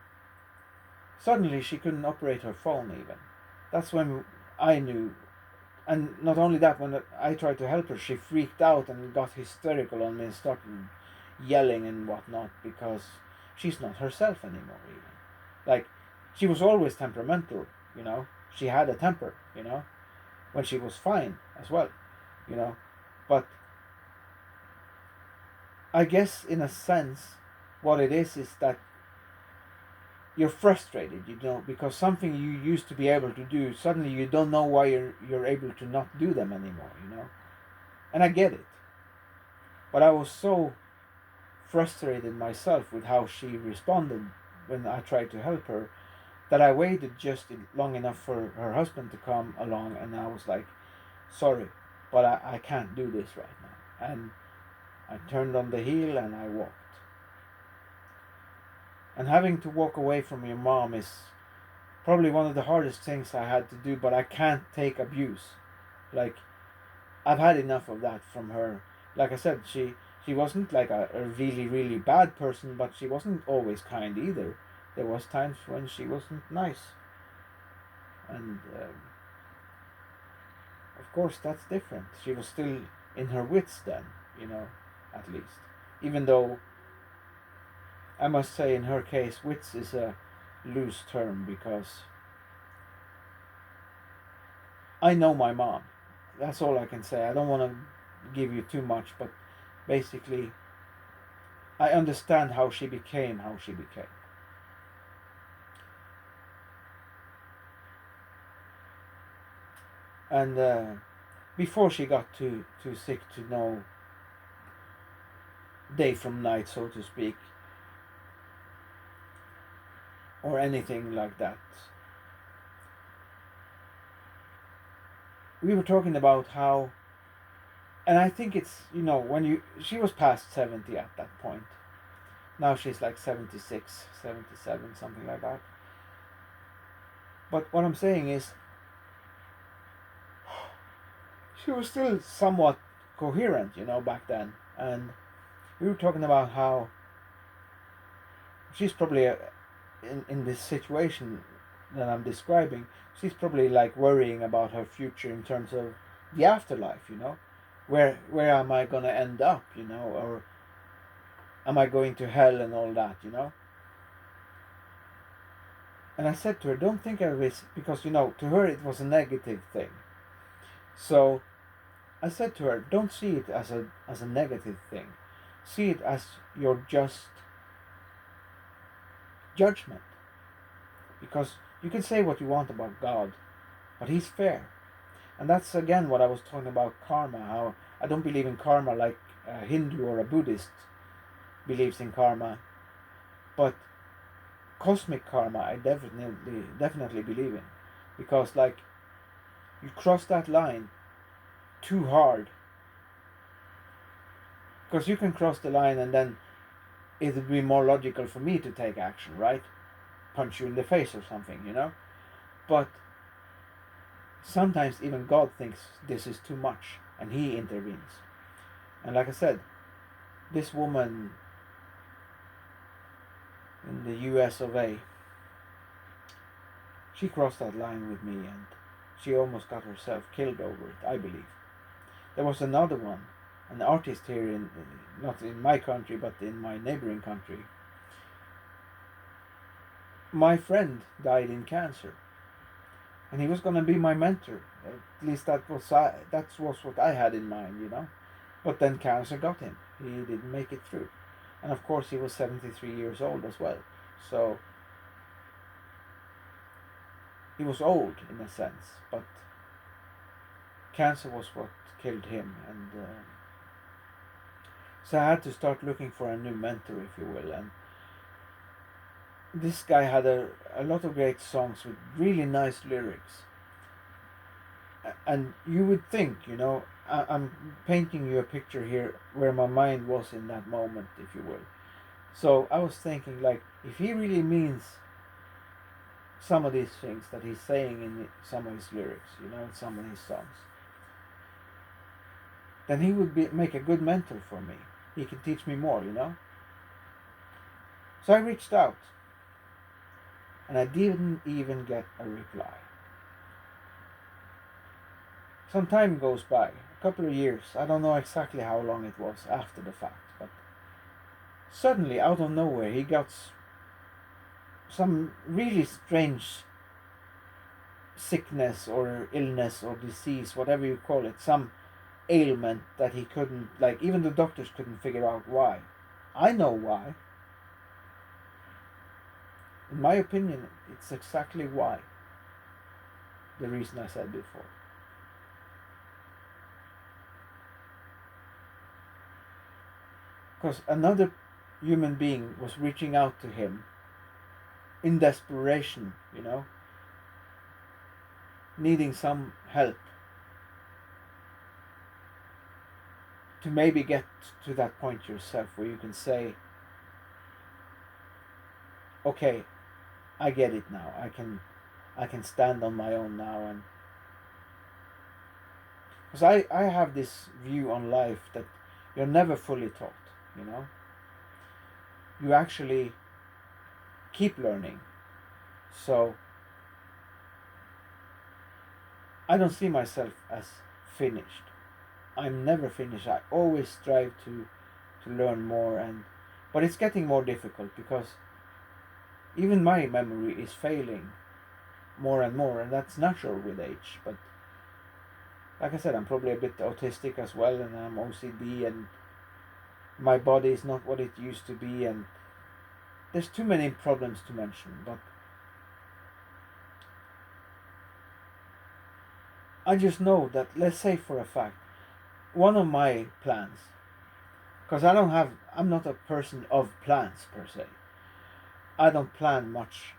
suddenly she couldn't operate her phone even. That's when I knew. And not only that, when I tried to help her, she freaked out and got hysterical on me and started yelling and whatnot, because she's not herself anymore, even. Like, she was always temperamental. She had a temper, when she was fine as well. But I guess, in a sense, what it is that you're frustrated, because something you used to be able to do, suddenly you don't know why you're able to not do them anymore. And I get it. But I was so frustrated myself with how she responded when I tried to help her, that I waited just long enough for her husband to come along, and I was like, sorry, but I can't do this right now. And I turned on the heel and I walked. And having to walk away from your mom is probably one of the hardest things I had to do, but I can't take abuse. Like, I've had enough of that from her. Like I said, she wasn't like a really, really bad person, but she wasn't always kind either. There was times when she wasn't nice. And of course that's different. She was still in her wits then, at least. Even though, I must say, in her case, wits is a loose term, because I know my mom. That's all I can say. I don't want to give you too much, but basically, I understand how she became how she became. And before she got too sick to know day from night, so to speak, or anything like that, we were talking about how, and I think it's, she was past 70 at that point. Now she's like 76, 77, something like that. But what I'm saying is, she was still somewhat coherent, back then. And we were talking about how she's probably, in this situation that I'm describing, she's probably like worrying about her future in terms of the afterlife. Where am I gonna end up, or am I going to hell and all that. And I said to her, don't think of it, because to her it was a negative thing. So I said to her, don't see it as a negative thing. See it as your just judgment. Because you can say what you want about God, but He's fair. And that's again what I was talking about karma, how I don't believe in karma like a Hindu or a Buddhist believes in karma. But cosmic karma I definitely believe in. Because like, you cross that line too hard. Because you can cross the line and then it would be more logical for me to take action, right? Punch you in the face or something. But sometimes even God thinks this is too much and He intervenes. And like I said, this woman in the US of A, she crossed that line with me and she almost got herself killed over it, I believe. There was another one, an artist here not in my country but in my neighboring country. My friend died in cancer, and he was going to be my mentor. At least that was what I had in mind, you know. But then cancer got him. He didn't make it through, and of course he was 73 years old as well. So he was old in a sense, but cancer was what killed him, and so I had to start looking for a new mentor, if you will. And this guy had a lot of great songs with really nice lyrics. And you would think, you know, I'm painting you a picture here where my mind was in that moment, if you will. So I was thinking, like, if he really means some of these things that he's saying in some of his lyrics, you know, in some of his songs, then he would make a good mentor for me. He can teach me more, you know. So I reached out, and I didn't even get a reply. Some time goes by, a couple of years. I don't know exactly how long it was after the fact, but suddenly, out of nowhere, he got some really strange sickness or illness or disease, whatever you call it, some ailment that he couldn't, like, even the doctors couldn't figure out why. I know why. In my opinion, it's exactly why. The reason I said before. Because another human being was reaching out to him in desperation, you know, needing some help to maybe get to that point yourself where you can say, okay, I get it now. I can stand on my own now. And because I have this view on life that you're never fully taught, you know. You actually keep learning. So I don't see myself as finished. I'm never finished. I always strive to learn more, and but it's getting more difficult because even my memory is failing more and more, and that's natural with age. But like I said, I'm probably a bit autistic as well, and I'm OCD, and my body is not what it used to be, and there's too many problems to mention. But I just know that, let's say for a fact, one of my plans, because I'm not a person of plans per se. I don't plan much,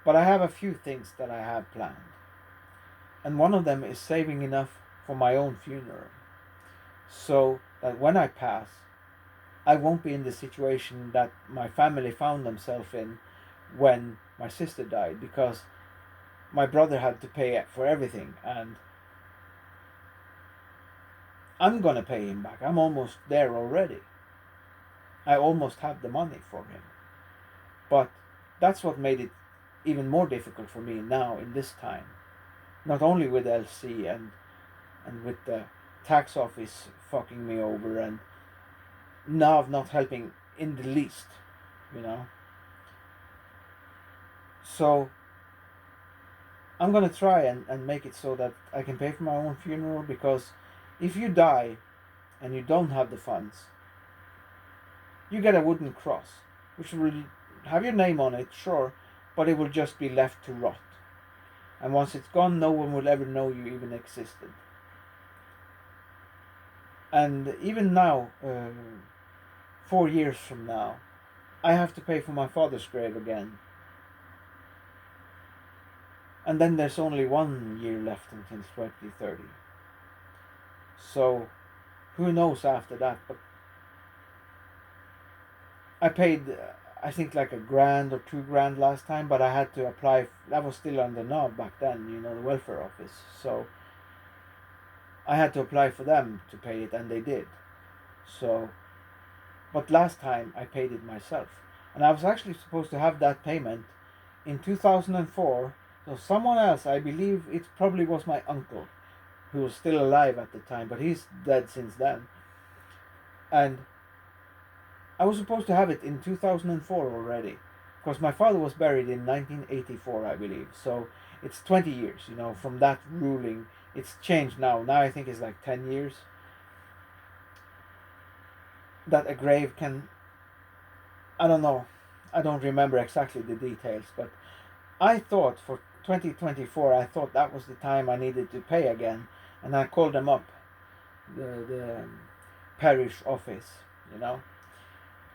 but I have a few things that I have planned. And one of them is saving enough for my own funeral, so that when I pass, I won't be in the situation that my family found themselves in when my sister died, because my brother had to pay for everything, and I'm gonna pay him back. I'm almost there already. I almost have the money for him. But that's what made it even more difficult for me now in this time. Not only with LC and with the tax office fucking me over, and NAV not helping in the least, you know. So I'm gonna try and make it so that I can pay for my own funeral, because if you die and you don't have the funds, you get a wooden cross, which will have your name on it, sure, but it will just be left to rot. And once it's gone, no one will ever know you even existed. And even now, 4 years from now, I have to pay for my father's grave again. And then there's only 1 year left until 2030. So, who knows after that, but I paid, I think, like $1,000 or $2,000 last time, but I had to apply. That was still under NAV back then, you know, the welfare office. So I had to apply for them to pay it, and they did. So, but last time I paid it myself, and I was actually supposed to have that payment in 2004. So someone else, I believe it probably was my uncle, who was still alive at the time, but he's dead since then. And I was supposed to have it in 2004 already. because my father was buried in 1984, I believe. So it's 20 years, from that ruling. It's changed now. Now I think it's like 10 years that a grave can. I don't know. I don't remember exactly the details, but I thought for 2024, I thought that was the time I needed to pay again, and I called them up, the parish office, you know,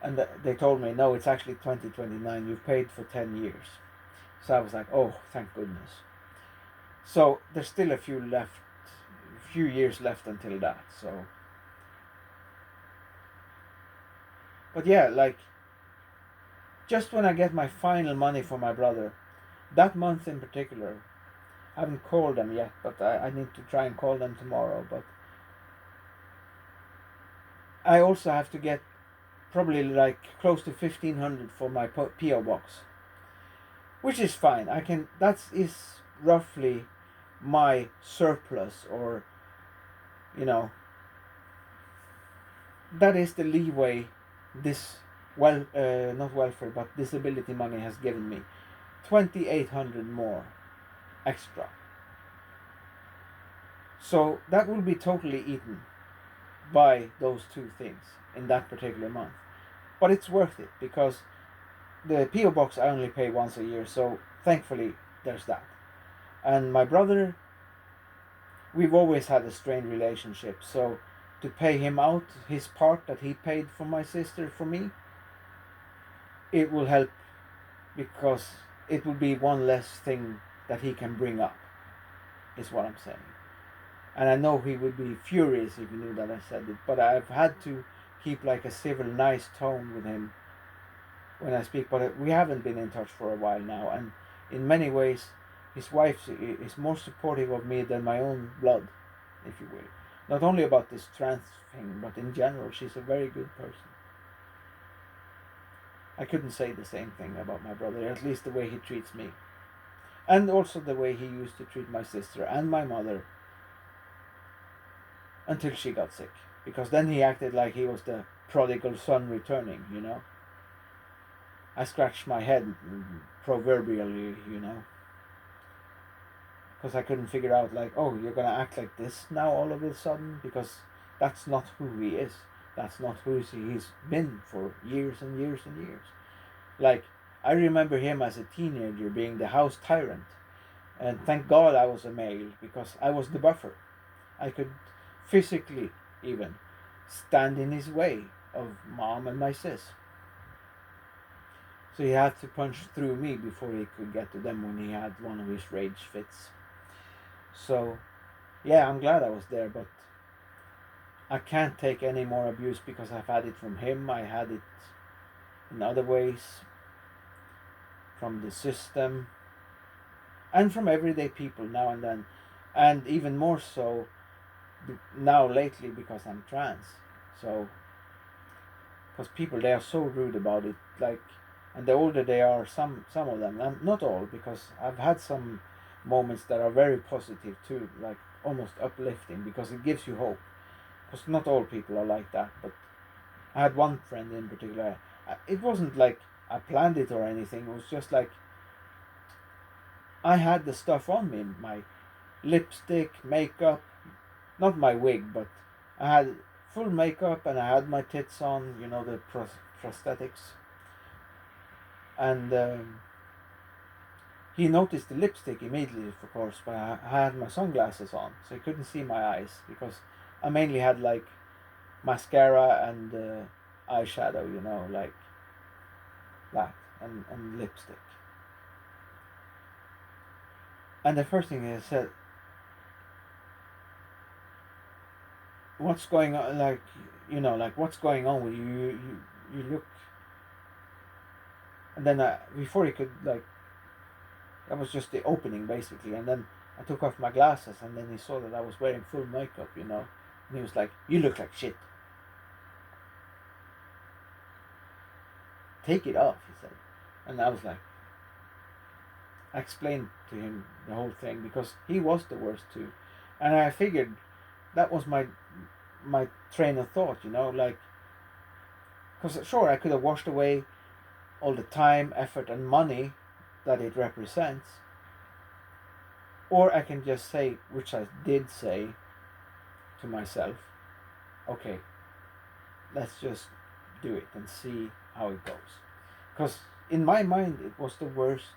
and they told me no, it's actually 2029. You've paid for 10 years. So I was like, oh, thank goodness. So there's still a few years left until that. So, but yeah, like just when I get my final money for my brother, that month in particular, I haven't called them yet, but I need to try and call them tomorrow. But I also have to get probably like close to 1,500 for my PO box, which is fine. That is roughly my surplus, or you know, that is the leeway this not welfare but disability money has given me. 2,800 more extra. So that will be totally eaten by those two things in that particular month. But it's worth it because the PO box I only pay once a year, so thankfully there's that. And my brother, we've always had a strained relationship, so to pay him out his part that he paid for my sister for me, it will help because it will be one less thing that he can bring up, is what I'm saying. And I know he would be furious if he knew that I said it, but I've had to keep like a civil, nice tone with him when I speak. But we haven't been in touch for a while now, and in many ways, his wife is more supportive of me than my own blood, if you will. Not only about this trans thing, but in general, she's a very good person. I couldn't say the same thing about my brother, at least the way he treats me. And also the way he used to treat my sister and my mother until she got sick. Because then he acted like he was the prodigal son returning, I scratched my head proverbially, because I couldn't figure out, like, oh, you're going to act like this now all of a sudden? Because that's not who he is. That's not who he's been for years and years and years. Like, I remember him as a teenager being the house tyrant. And thank God I was a male, because I was the buffer. I could physically even stand in his way of mom and my sis. So he had to punch through me before he could get to them when he had one of his rage fits. So, yeah, I'm glad I was there, but I can't take any more abuse because I've had it from him. I had it in other ways, from the system, and from everyday people now and then. And even more so now lately because I'm trans. So, because people, they are so rude about it, like, and the older they are, some of them, not all, because I've had some moments that are very positive too, like almost uplifting, because it gives you hope. Because not all people are like that, but I had one friend in particular. It wasn't like I planned it or anything. It was just like I had the stuff on me, my lipstick, makeup, not my wig, but I had full makeup and I had my tits on, the prosthetics. And he noticed the lipstick immediately, of course, but I had my sunglasses on, so he couldn't see my eyes because I mainly had like mascara and eyeshadow, like that, and lipstick. And the first thing he said, what's going on, like, what's going on with you? You look. And then before he could, like, that was just the opening basically, and then I took off my glasses, and then he saw that I was wearing full makeup, and he was like, you look like shit. Take it off, he said. And I was like, I explained to him the whole thing because he was the worst too. And I figured that was my train of thought, like, because sure, I could have washed away all the time, effort, and money that it represents. Or I can just say, which I did say to myself, okay, let's just do it and see how it goes. Because in my mind, it was the worst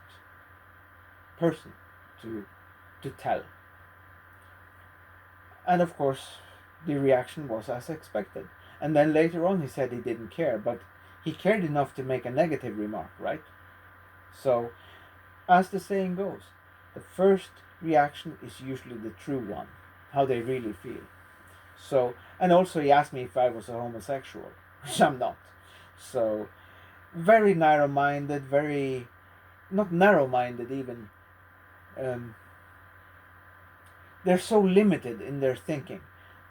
person to tell. And of course, the reaction was as expected. And then later on, he said he didn't care, but he cared enough to make a negative remark, right? So, as the saying goes, the first reaction is usually the true one, how they really feel. So, and also he asked me if I was a homosexual, which I'm not. So, very narrow-minded, very not narrow-minded even. Um, they're so limited in their thinking.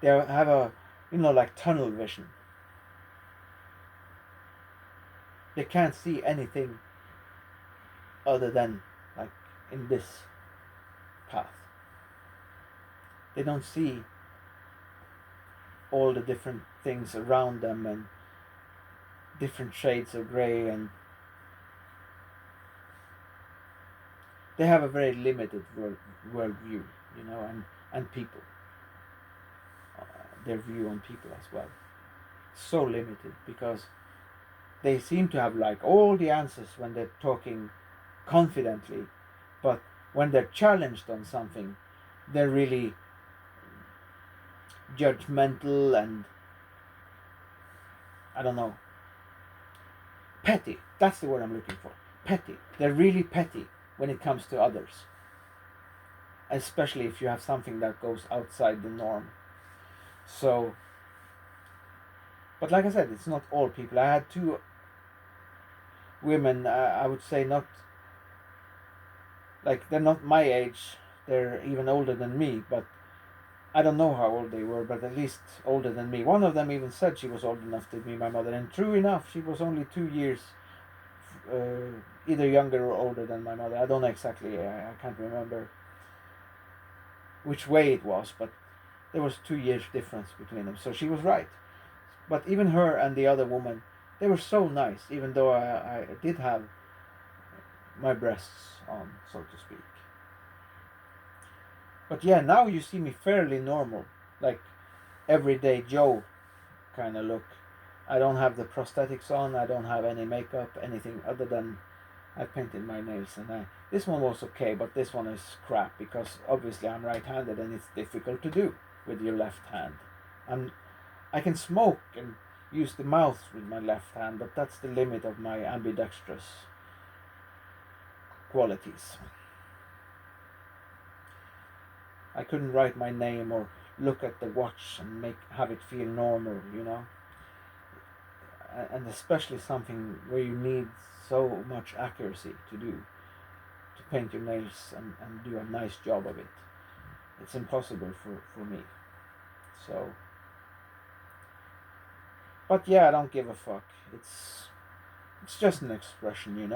They have a, like tunnel vision. They can't see anything other than like in this path. They don't see all the different things around them and different shades of grey, and they have a very limited worldview, and people, their view on people as well. So limited because they seem to have like all the answers when they're talking confidently, but when they're challenged on something, they're really judgmental and, I don't know, petty. That's the word I'm looking for. Petty. They're really petty when it comes to others, especially if you have something that goes outside the norm. So, but like I said, it's not all people. I had two women, I would say not, like they're not my age, they're even older than me, but I don't know how old they were, but at least older than me. One of them even said she was old enough to be my mother, and true enough, she was only 2 years either younger or older than my mother. I don't know exactly, I can't remember which way it was, but there was 2 years difference between them, so she was right. But even her and the other woman, they were so nice, even though I did have my breasts on, so to speak. But yeah, now you see me fairly normal, like everyday Joe kind of look. I don't have the prosthetics on, I don't have any makeup, anything other than I painted my nails, and this one was okay, but this one is crap because obviously I'm right-handed and it's difficult to do with your left hand. I can smoke and use the mouth with my left hand, but that's the limit of my ambidextrous qualities. I couldn't write my name or look at the watch and have it feel normal, and especially something where you need so much accuracy to paint your nails and do a nice job of it. It's impossible for me. So, but yeah, I don't give a fuck. It's just an expression,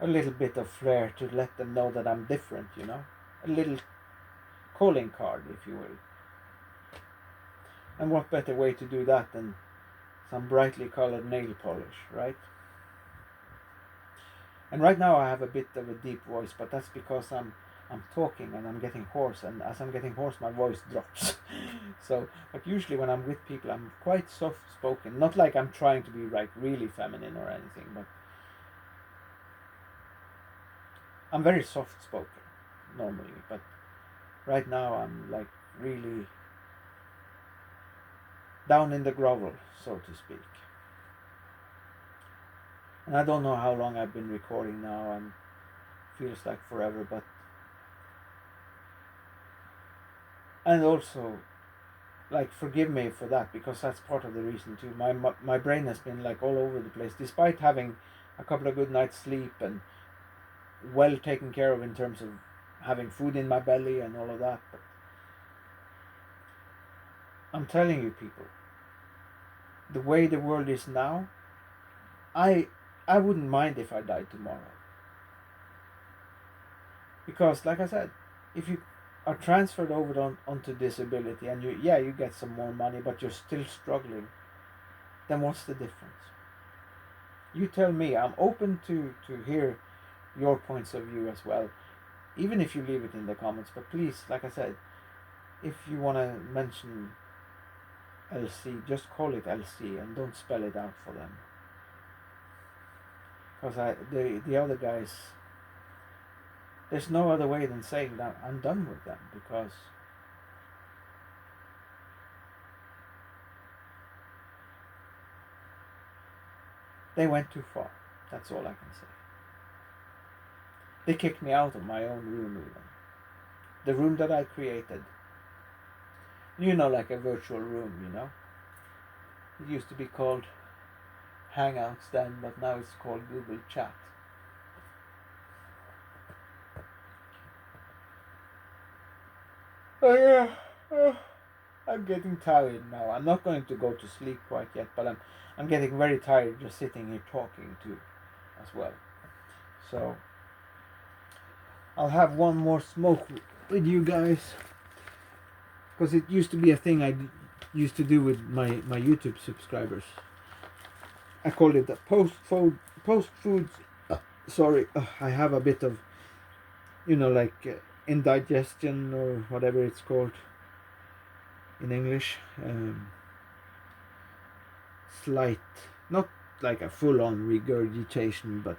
a little bit of flair to let them know that I'm different, a little calling card, if you will. And what better way to do that than some brightly colored nail polish, right? And right now I have a bit of a deep voice, but that's because I'm talking and I'm getting hoarse, and as I'm getting hoarse my voice drops. So, but usually when I'm with people I'm quite soft spoken, not like I'm trying to be like really feminine or anything, but I'm very soft spoken normally, but right now I'm like really down in the grovel, so to speak. And I don't know how long I've been recording now, and feels like forever, but and also like forgive me for that, because that's part of the reason too. My brain has been like all over the place, despite having a couple of good nights sleep and well taken care of in terms of having food in my belly and all of that. But I'm telling you, people, the way the world is now, I wouldn't mind if I died tomorrow. Because like I said, if you are transferred over onto disability and you get some more money but you're still struggling, then what's the difference? You tell me. I'm open to hear your points of view as well, even if you leave it in the comments. But please, like I said, if you want to mention LC, just call it LC and don't spell it out for them. Because the other guys, there's no other way than saying that I'm done with them, because they went too far. That's all I can say. They kicked me out of my own room even. The room that I created. You know, like a virtual room, you know. It used to be called Hangouts then, but now it's called Google Chat. Oh yeah, I'm getting tired now. I'm not going to go to sleep quite yet, but I'm getting very tired just sitting here talking too, as well. So I'll have one more smoke with you guys, because it used to be a thing I used to do with my YouTube subscribers. I called it the post foods. Sorry, I have a bit of, like indigestion or whatever it's called in English. Slight, not like a full-on regurgitation, but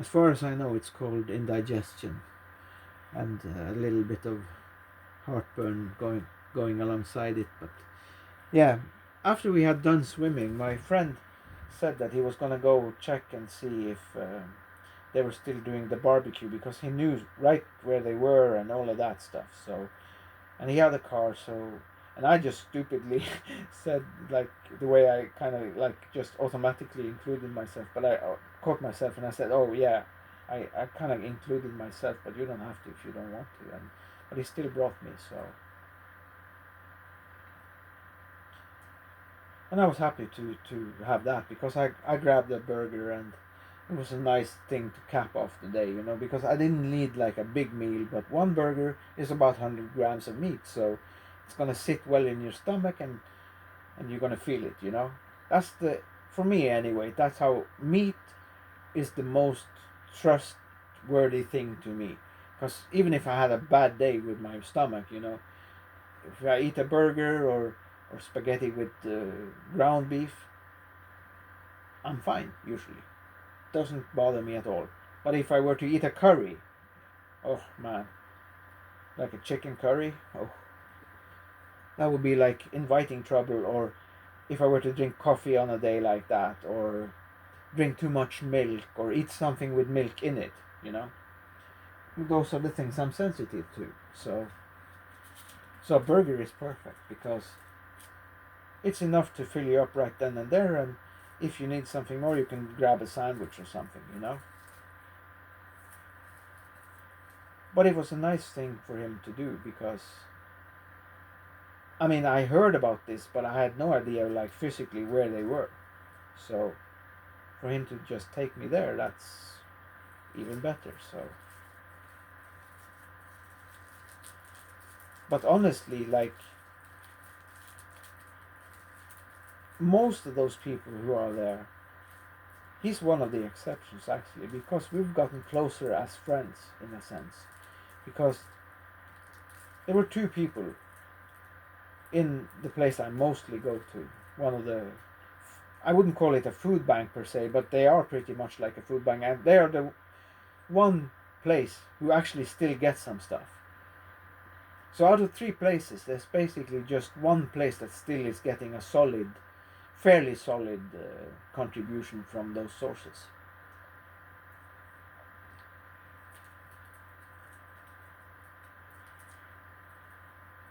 as far as I know, it's called indigestion, and a little bit of heartburn going alongside it. But yeah, after we had done swimming, my friend said that he was gonna go check and see if they were still doing the barbecue, because he knew right where they were and all of that stuff. So, and he had a car, so, and I just stupidly said, like, the way I kind of like just automatically included myself, but I caught myself and I said, oh yeah, I kind of included myself, but you don't have to if you don't want to. And but he still brought me, so. And I was happy to have that, because I grabbed a burger, and it was a nice thing to cap off the day, because I didn't need like a big meal, but one burger is about 100 grams of meat, so it's gonna sit well in your stomach, and you're gonna feel it, That's for me anyway, that's how meat is the most trustworthy thing to me. Because even if I had a bad day with my stomach, if I eat a burger or spaghetti with ground beef, I'm fine usually. Doesn't bother me at all. But if I were to eat a curry, oh man, like a chicken curry, oh, that would be like inviting trouble. Or if I were to drink coffee on a day like that, or drink too much milk, or eat something with milk in it, those are the things I'm sensitive to. So a burger is perfect, because it's enough to fill you up right then and there, and if you need something more, you can grab a sandwich or something, But it was a nice thing for him to do, because I mean, I heard about this, but I had no idea, like, physically where they were. So for him to just take me there, that's even better. So, but honestly, like, most of those people who are there, he's one of the exceptions, actually, because we've gotten closer as friends, in a sense. Because there were two people in the place I mostly go to. One of the, I wouldn't call it a food bank per se, but they are pretty much like a food bank, and they are the one place who actually still gets some stuff. So out of three places, there's basically just one place that still is getting a fairly solid contribution from those sources.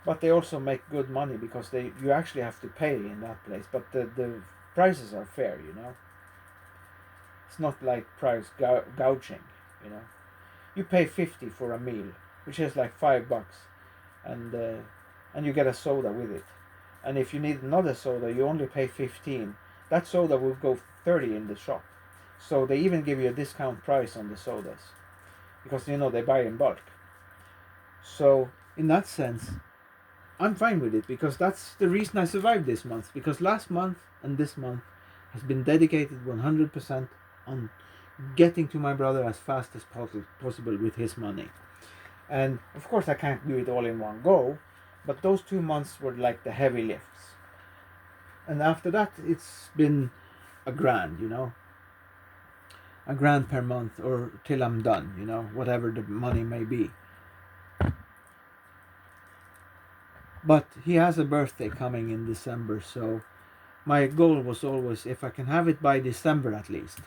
But they also make good money, because you actually have to pay in that place, but the prices are fair, It's not like price gouging, You pay 50 for a meal, which is like $5, and you get a soda with it. And if you need another soda, you only pay 15. That soda will go 30 in the shop. So they even give you a discount price on the sodas, because they buy in bulk. So in that sense, I'm fine with it, because that's the reason I survived this month. Because last month and this month has been dedicated 100% on getting to my brother as fast as possible with his money. And of course, I can't do it all in one go, but those 2 months were like the heavy lifts. And after that, it's been a grand, a grand per month, or till I'm done, whatever the money may be. But he has a birthday coming in December, so my goal was always, if I can have it by December at least.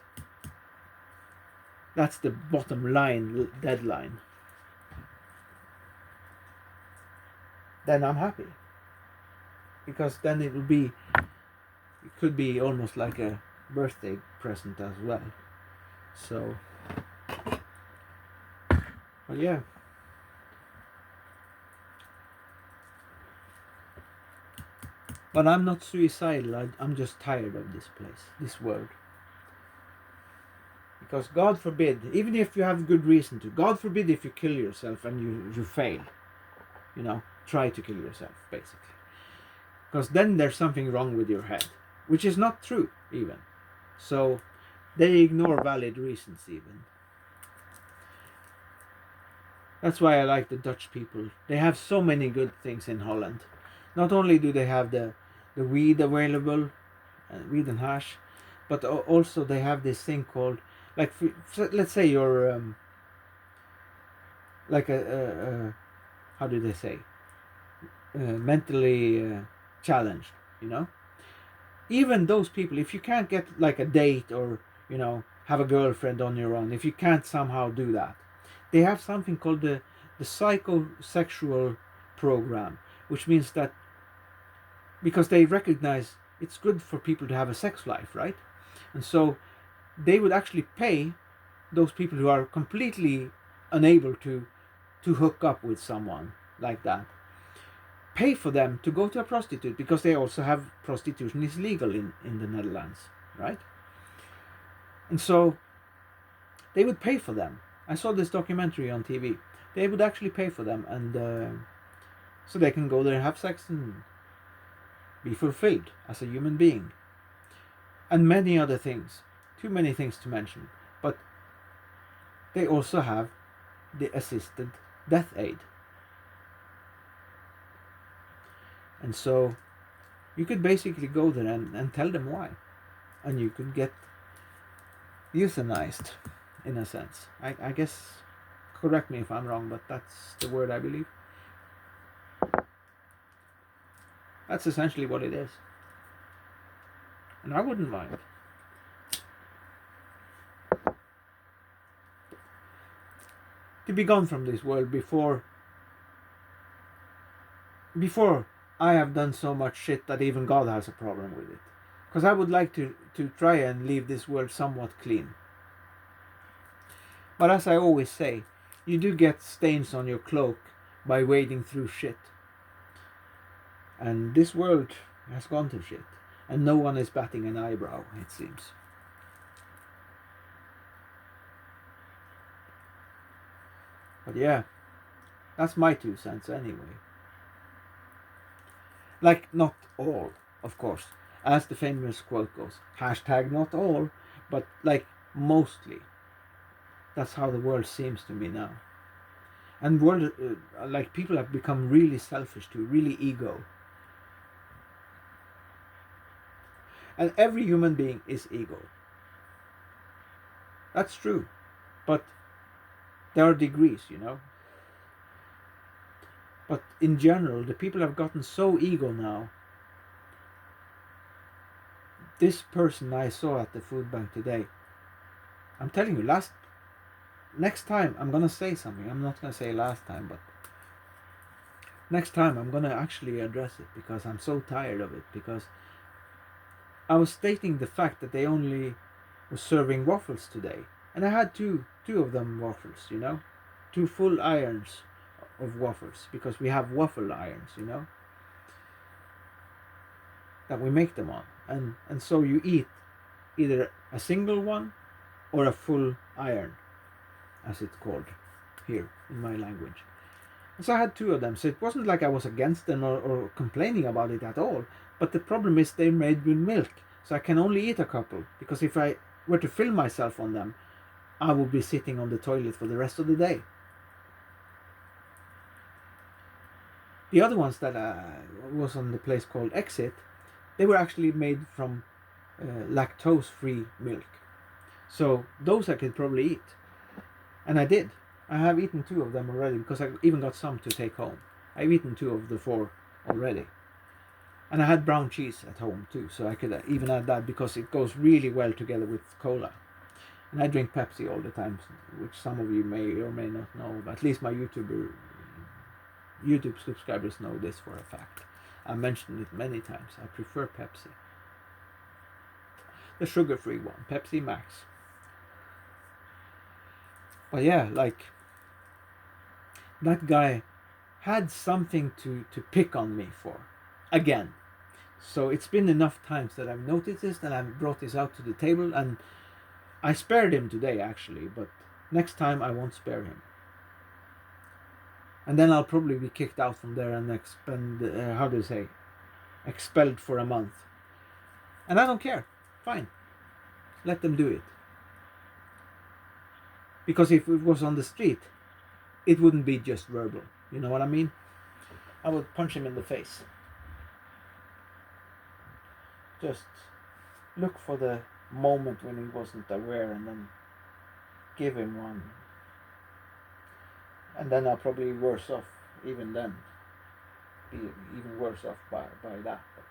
That's the bottom line deadline. Then I'm happy. Because then it could be almost like a birthday present as well. So, but yeah. But I'm not suicidal, I'm just tired of this place, this world. Because God forbid, even if you have good reason to, God forbid if you kill yourself and you fail. Try to kill yourself, basically. Because then there's something wrong with your head, which is not true, even. So, they ignore valid reasons, even. That's why I like the Dutch people. They have so many good things in Holland. Not only do they have the weed available, weed and hash, but also they have this thing called, like, let's say you're like how do they say, mentally challenged, even those people, if you can't get like a date, or have a girlfriend on your own, if you can't somehow do that, they have something called the psychosexual program, which means that, because they recognize it's good for people to have a sex life, right? And so they would actually pay those people who are completely unable to hook up with someone like that, pay for them to go to a prostitute, because they also have prostitution is legal in the Netherlands, right? And so they would pay for them. I saw this documentary on TV. They would actually pay for them, and so they can go there and have sex and be fulfilled as a human being. And many other things. Too many things to mention. But they also have the assisted death aid. And so you could basically go there and tell them why. And you could get euthanized, in a sense. I guess, correct me if I'm wrong, but that's the word I believe. That's essentially what it is. And I wouldn't mind. To be gone from this world before I have done so much shit that even God has a problem with it. Because I would like to try and leave this world somewhat clean. But as I always say, you do get stains on your cloak by wading through shit. And this world has gone to shit. And no one is batting an eyebrow, it seems. But yeah, that's my 2 cents anyway. Like, not all, of course. As the famous quote goes, hashtag not all, but like mostly. That's how the world seems to me now. And like, people have become really selfish too, really ego. And every human being is ego. That's true. But there are degrees, But in general, the people have gotten so ego now. This person I saw at the food bank today, I'm telling you, next time I'm gonna say something. I'm not gonna say last time, but next time I'm gonna actually address it, because I'm so tired of it. Because I was stating the fact that they only were serving waffles today, and I had two of them waffles, 2 full irons of waffles, because we have waffle irons, that we make them on, and so you eat either a single one or a full iron, as it's called here in my language. So I had two of them. So it wasn't like I was against them or complaining about it at all. But the problem is they're made with milk. So I can only eat a couple. Because if I were to fill myself on them, I would be sitting on the toilet for the rest of the day. The other ones that was on the place called Exit, they were actually made from lactose-free milk. So those I could probably eat. And I did. I have eaten two of them already because I even got some to take home. I've eaten two of the four already. And I had brown cheese at home too, so I could even add that because it goes really well together with cola. And I drink Pepsi all the time, which some of you may or may not know, but at least my YouTube subscribers know this for a fact. I mentioned it many times. I prefer Pepsi. The sugar-free one, Pepsi Max. But yeah, like that guy had something to pick on me for. Again. So it's been enough times that I've noticed this and I've brought this out to the table, and I spared him today actually, but next time I won't spare him. And then I'll probably be kicked out from there and expelled for a month. And I don't care. Fine. Let them do it. Because if it was on the street, it wouldn't be just verbal. You know what I mean? I would punch him in the face. Just look for the moment when he wasn't aware and then give him one. And then I'll probably be worse off even then. Be even worse off by that. But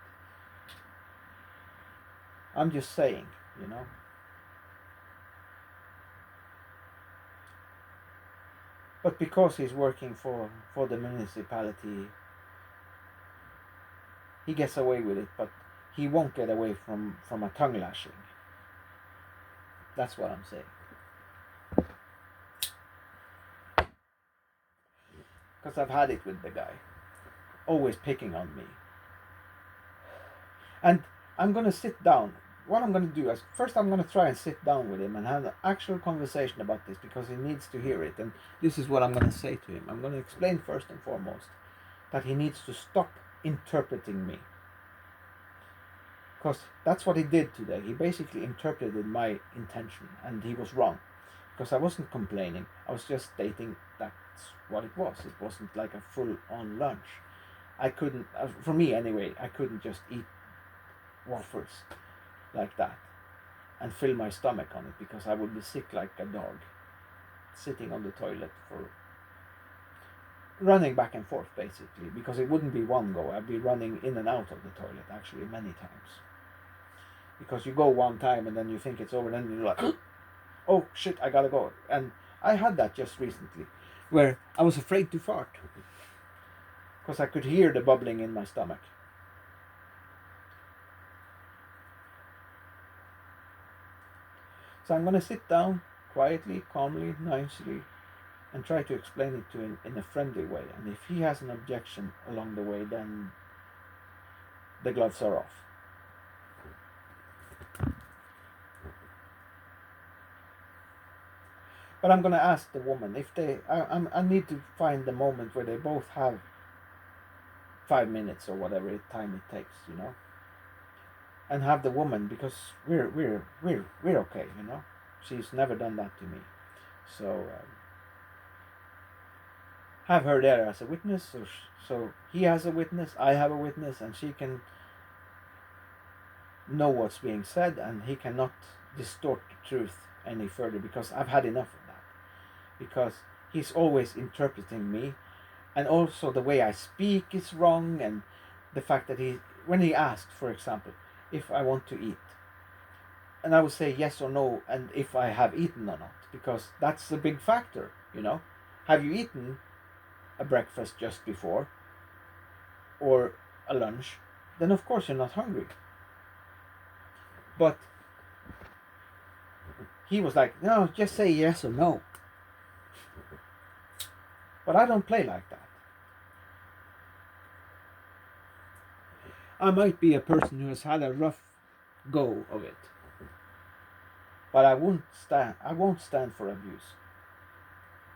I'm just saying, you know. But because he's working for the municipality, he gets away with it, but he won't get away from a tongue lashing. That's what I'm saying. Because I've had it with the guy. Always picking on me. And I'm going to sit down. What I'm going to do is, first I'm going to try and sit down with him and have an actual conversation about this because he needs to hear it. And this is what I'm going to say to him. I'm going to explain first and foremost that he needs to stop interpreting me. Because that's what he did today. He basically interpreted my intention and he was wrong. Because I wasn't complaining. I was just stating that's what it was. It wasn't like a full-on lunch. I couldn't, for me anyway, I couldn't just eat waffles like that and fill my stomach on it because I would be sick like a dog sitting on the toilet for running back and forth basically, because it wouldn't be one go. I'd be running in and out of the toilet actually many times, because you go one time and then you think it's over, and then you're like oh shit, I gotta go. And I had that just recently where I was afraid to fart because I could hear the bubbling in my stomach. So I'm going to sit down quietly, calmly, nicely, and try to explain it to him in a friendly way. And if he has an objection along the way, then the gloves are off. But I'm going to ask the woman if I need to find the moment where they both have 5 minutes or whatever time it takes, you know. And have the woman, because we're okay, you know. She's never done that to me, so have her there as a witness. So he has a witness, I have a witness, and she can know what's being said, and he cannot distort the truth any further, because I've had enough of that. Because he's always interpreting me, and also the way I speak is wrong, and the fact that when he asked, for example, if I want to eat, and I would say yes or no, and if I have eaten or not, because that's the big factor, you know. Have you eaten a breakfast just before or a lunch? Then of course you're not hungry. But he was like, no, just say yes or no. But I don't play like that. I might be a person who has had a rough go of it, but I won't stand for abuse.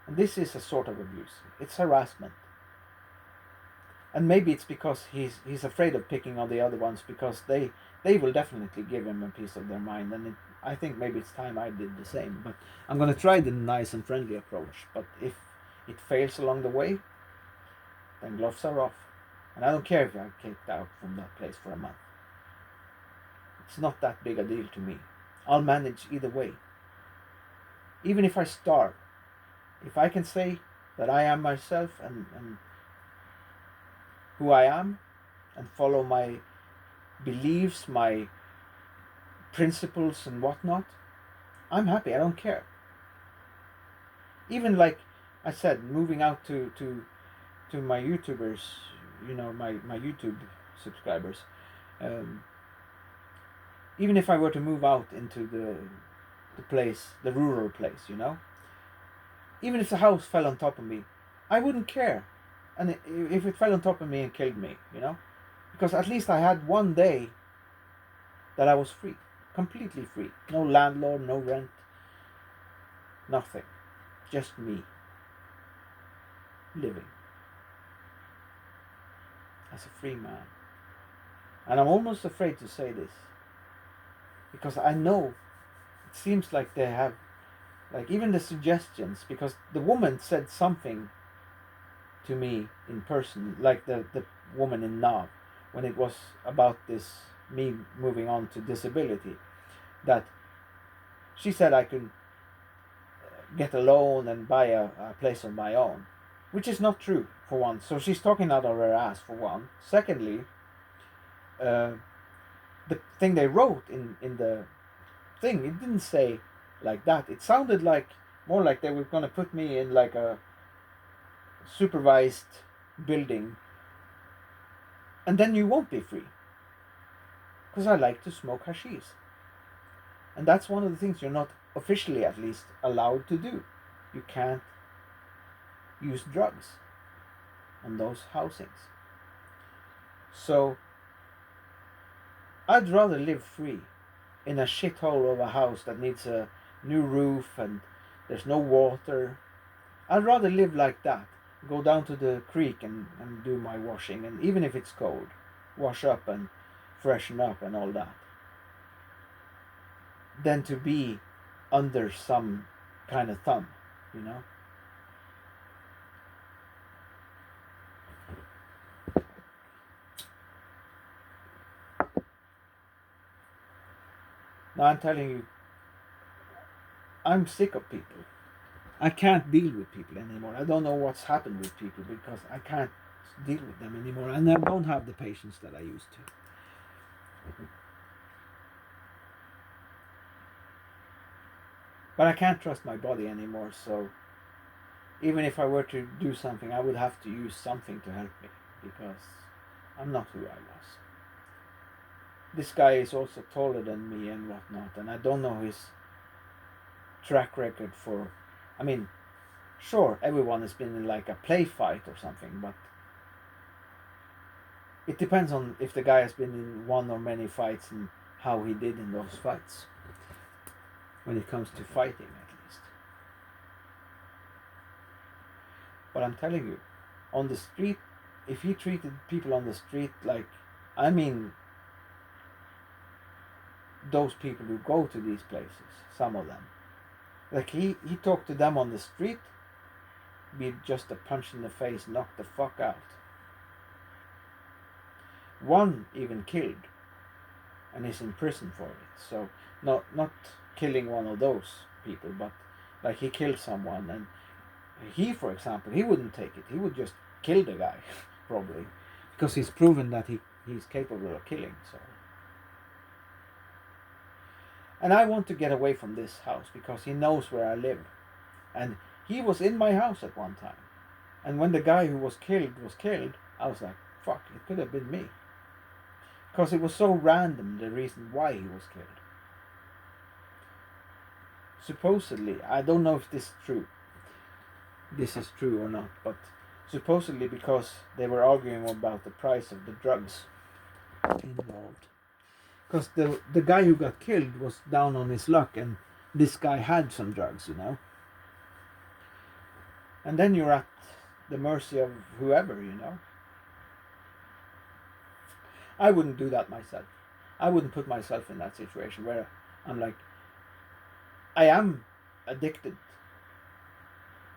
And this is a sort of abuse. It's harassment. And maybe it's because he's afraid of picking on the other ones, because they will definitely give him a piece of their mind, and I think maybe it's time I did the same. But I'm gonna try the nice and friendly approach. But if it fails along the way, then gloves are off, and I don't care if I'm kicked out from that place for a month. It's not that big a deal to me. I'll manage either way. Even if I starve, if I can say that I am myself and who I am, and follow my beliefs, my principles and whatnot, I'm happy. I don't care. Even like I said, moving out to my YouTubers, my YouTube subscribers, um, even if I were to move out into the place, the rural place, even if the house fell on top of me, I wouldn't care. And if it fell on top of me and killed me, because at least I had one day that I was free, completely free. No landlord, no rent, nothing. Just me living as a free man. And I'm almost afraid to say this, because I know it seems like they have, like, even the suggestions, because the woman said something to me in person, like the woman in Nav, when it was about this, me moving on to disability, that she said I could get a loan and buy a place on my own, which is not true, for one. So she's talking out of her ass, for one. Secondly, the thing they wrote in the thing, it didn't say like that. It sounded like more like they were going to put me in like a supervised building, and then you won't be free, because I like to smoke hashish, and that's one of the things you're not officially, at least, allowed to do. You can't use drugs on those housings. So I'd rather live free in a shithole of a house that needs a new roof and there's no water. I'd rather live like that, go down to the creek and do my washing, and even if it's cold, wash up and freshen up and all that, than to be under some kind of thumb, Now I'm telling you, I'm sick of people. I can't deal with people anymore. I don't know what's happened with people, because I can't deal with them anymore, and I don't have the patience that I used to. But I can't trust my body anymore, so even if I were to do something, I would have to use something to help me, because I'm not who I was. This guy is also taller than me and whatnot, and I don't know his track record for, I mean, sure, everyone has been in like a play fight or something, but it depends on if the guy has been in one or many fights and how he did in those fights, when it comes to fighting, at least. But I'm telling you, on the street, if he treated people on the street like, I mean, those people who go to these places, some of them, like he talked to them on the street, be just a punch in the face, knock the fuck out. One even killed, and is in prison for it. So not killing one of those people, but like he killed someone, and he, for example, he wouldn't take it. He would just kill the guy, probably, because he's proven that he's capable of killing. So, and I want to get away from this house, because he knows where I live, and he was in my house at one time. And when the guy who was killed, I was like, fuck, it could have been me. Because it was so random, the reason why he was killed. Supposedly, I don't know if this is true or not, but supposedly because they were arguing about the price of the drugs involved. Because the guy who got killed was down on his luck, and this guy had some drugs, And then you're at the mercy of whoever, I wouldn't do that myself. I wouldn't put myself in that situation where I'm like, I am addicted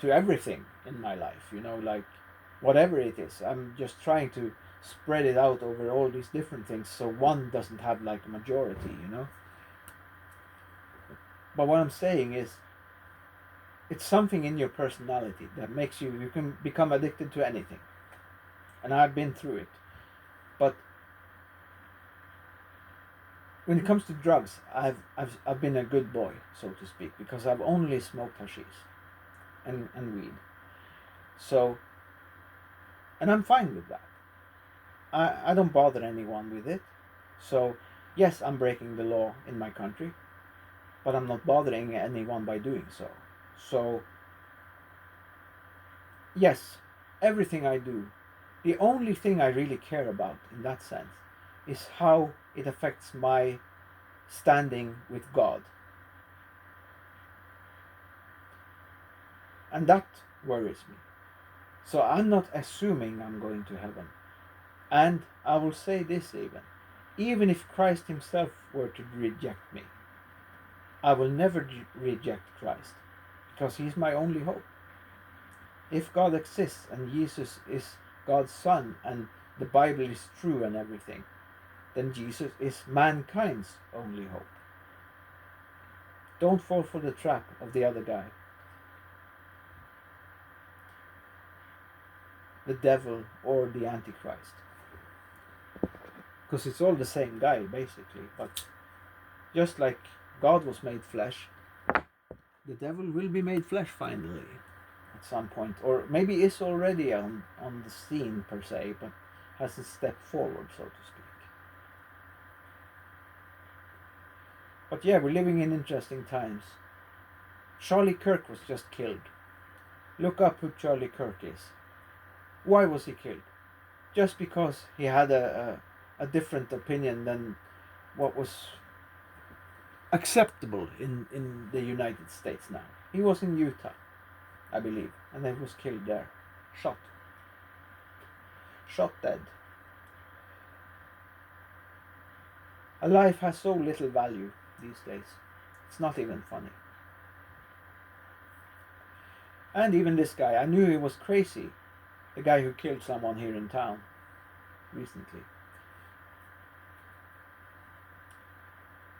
to everything in my life, like whatever it is. I'm just trying to spread it out over all these different things so one doesn't have like a majority. But what I'm saying is, it's something in your personality that makes you can become addicted to anything. And I've been through it. But when it comes to drugs, I've been a good boy, so to speak, because I've only smoked hashish and weed. So, and I'm fine with that. I don't bother anyone with it. So, yes, I'm breaking the law in my country, but I'm not bothering anyone by doing so. So, yes, everything I do, the only thing I really care about in that sense is how it affects my standing with God. And that worries me. So I'm not assuming I'm going to heaven. And I will say this even if Christ himself were to reject me, I will never reject Christ, because he's my only hope. If God exists and Jesus is God's son and the Bible is true and everything, then Jesus is mankind's only hope. Don't fall for the trap of the other guy, the devil or the Antichrist. Because it's all the same guy, basically. But just like God was made flesh, the devil will be made flesh finally at some point. Or maybe is already on the scene per se, but hasn't stepped forward, so to speak. But yeah, we're living in interesting times. Charlie Kirk was just killed. Look up who Charlie Kirk is. Why was he killed? Just because he had a different opinion than what was acceptable in the United States now. He was in Utah, I believe, and then was killed there. Shot dead. A life has so little value these days. It's not even funny. And even this guy, I knew he was crazy. The guy who killed someone here in town recently.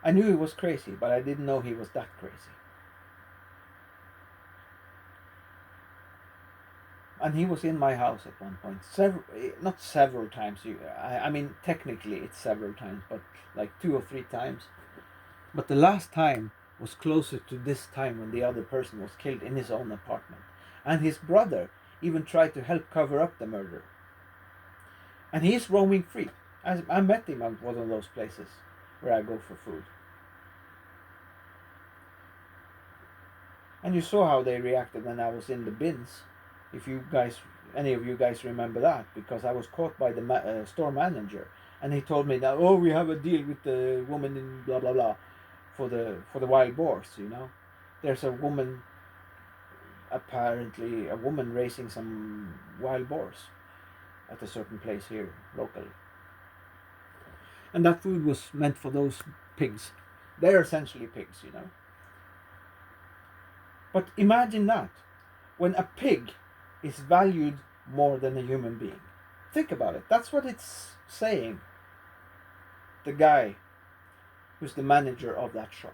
I knew he was crazy, but I didn't know he was that crazy. And he was in my house at one point. Not several times. I mean, technically it's several times, but like 2 or 3 times. But the last time was closer to this time when the other person was killed in his own apartment. And his brother even tried to help cover up the murder. And he's roaming free. I met him at one of those places where I go for food. And you saw how they reacted when I was in the bins. If any of you guys remember that, because I was caught by the store manager, and he told me that, oh, we have a deal with the woman in blah blah blah for the wild boars. There's a woman, apparently a woman raising some wild boars at a certain place here locally, and that food was meant for those pigs. They're essentially pigs. But imagine that, when a pig is valued more than a human being. Think about it. That's what it's saying. The guy who's the manager of that shop.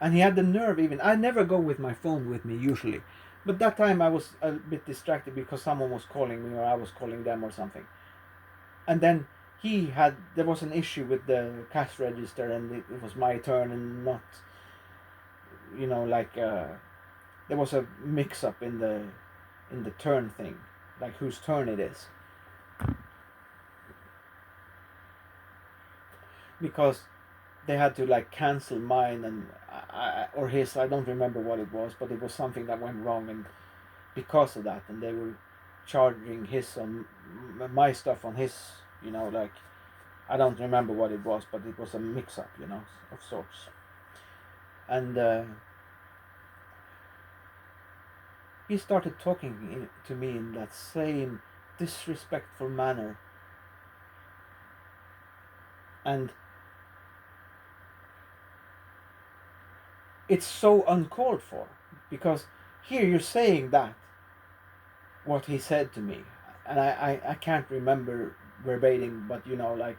And he had the nerve even. I never go with my phone with me usually. But that time I was a bit distracted because someone was calling me or I was calling them or something. And then there was an issue with the cash register and it was my turn and not, there was a mix up in the turn thing, like whose turn it is, because they had to like cancel mine and or his. I don't remember what it was, but it was something that went wrong, and because of that, and they were charging his on my stuff on his. I don't remember what it was, but it was a mix-up, of sorts, and. He started talking to me in that same disrespectful manner And it's so uncalled for, because here you're saying that what he said to me, and I can't remember verbatim, but like,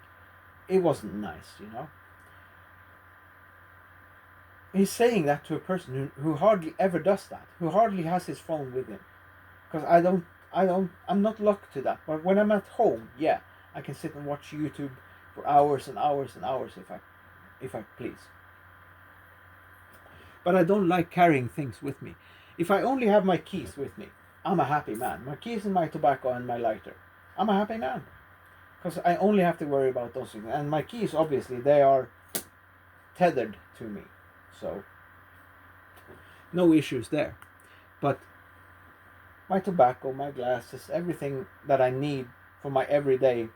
it wasn't nice, He's saying that to a person who hardly ever does that, who hardly has his phone with him. Because I'm not locked to that. But when I'm at home, yeah, I can sit and watch YouTube for hours and hours and hours if I please. But I don't like carrying things with me. If I only have my keys with me, I'm a happy man. My keys and my tobacco and my lighter, I'm a happy man. Because I only have to worry about those things. And my keys, obviously, they are tethered to me. So, no issues there. But my tobacco, my glasses, everything that I need for my everyday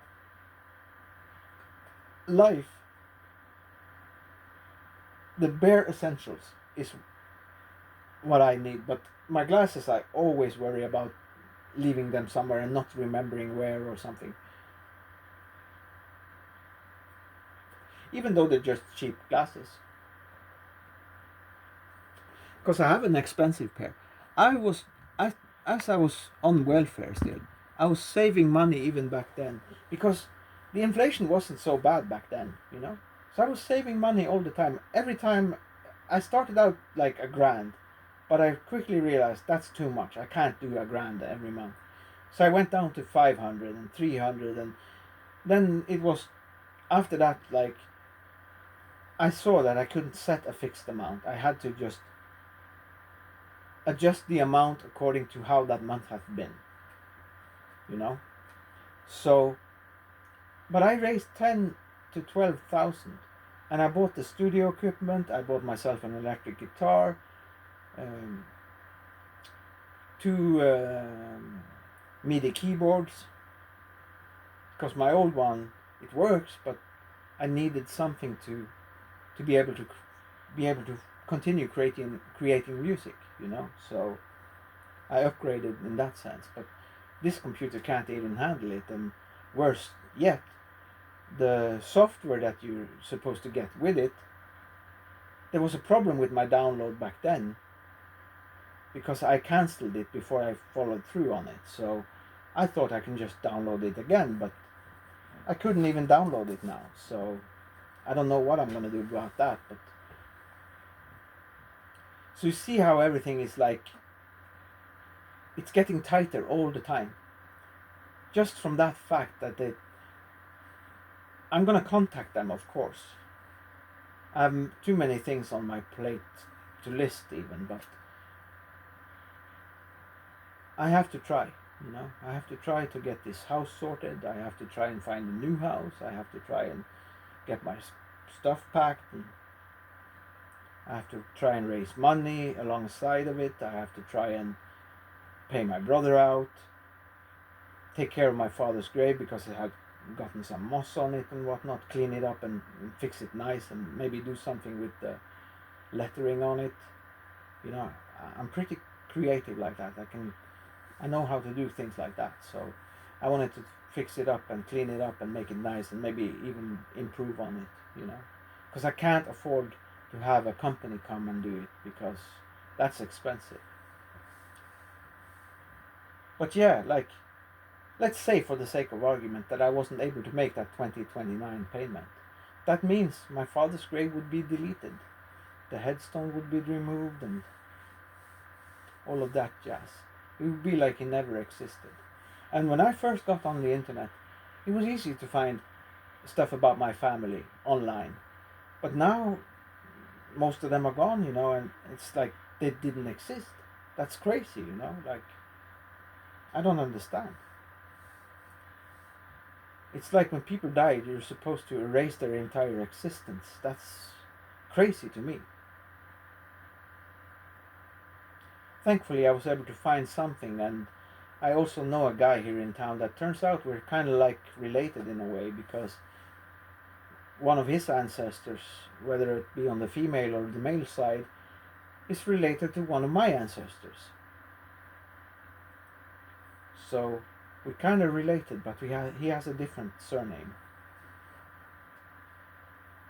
life, the bare essentials is what I need. But my glasses, I always worry about leaving them somewhere and not remembering where or something. Even though they're just cheap glasses. Because I have an expensive pair. As I was on welfare still, I was saving money even back then, because the inflation wasn't so bad back then. So I was saving money all the time. Every time I started out like $1,000, but I quickly realized that's too much. I can't do $1,000 every month. So I went down to 500 and 300, and then it was after that, like, I saw that I couldn't set a fixed amount. I had to just adjust the amount according to how that month has been. So, but I raised 10 to 12,000, and I bought the studio equipment. I bought myself an electric guitar, two MIDI keyboards, because my old one, it works, but I needed something to be able to continue creating music. So I upgraded in that sense, but this computer can't even handle it. And worse yet, the software that you're supposed to get with it, there was a problem with my download back then, because I cancelled it before I followed through on it. So I thought I can just download it again, but I couldn't even download it now. So I don't know what I'm gonna do about that. But so you see how everything is like, it's getting tighter all the time. Just from that fact that I'm gonna contact them, of course. I have too many things on my plate to list even, but I have to try. I have to try to get this house sorted. I have to try and find a new house. I have to try and get my stuff packed, and I have to try and raise money alongside of it. I have to try and pay my brother out, take care of my father's grave because it had gotten some moss on it and whatnot, clean it up and fix it nice, and maybe do something with the lettering on it. I'm pretty creative like that. I know how to do things like that. So I wanted to fix it up and clean it up and make it nice, and maybe even improve on it, because I can't afford to have a company come and do it, because that's expensive. But yeah, like, let's say for the sake of argument that I wasn't able to make that 2029 payment. That means my father's grave would be deleted. The headstone would be removed and all of that jazz. It would be like he never existed. And when I first got on the internet, it was easy to find stuff about my family online. But now, most of them are gone, and it's like they didn't exist. That's crazy, like, I don't understand. It's like when people die, you're supposed to erase their entire existence. That's crazy to me. Thankfully, I was able to find something, and I also know a guy here in town that turns out we're kind of like related in a way, because one of his ancestors, whether it be on the female or the male side, is related to one of my ancestors. So we're kind of related, but he has a different surname.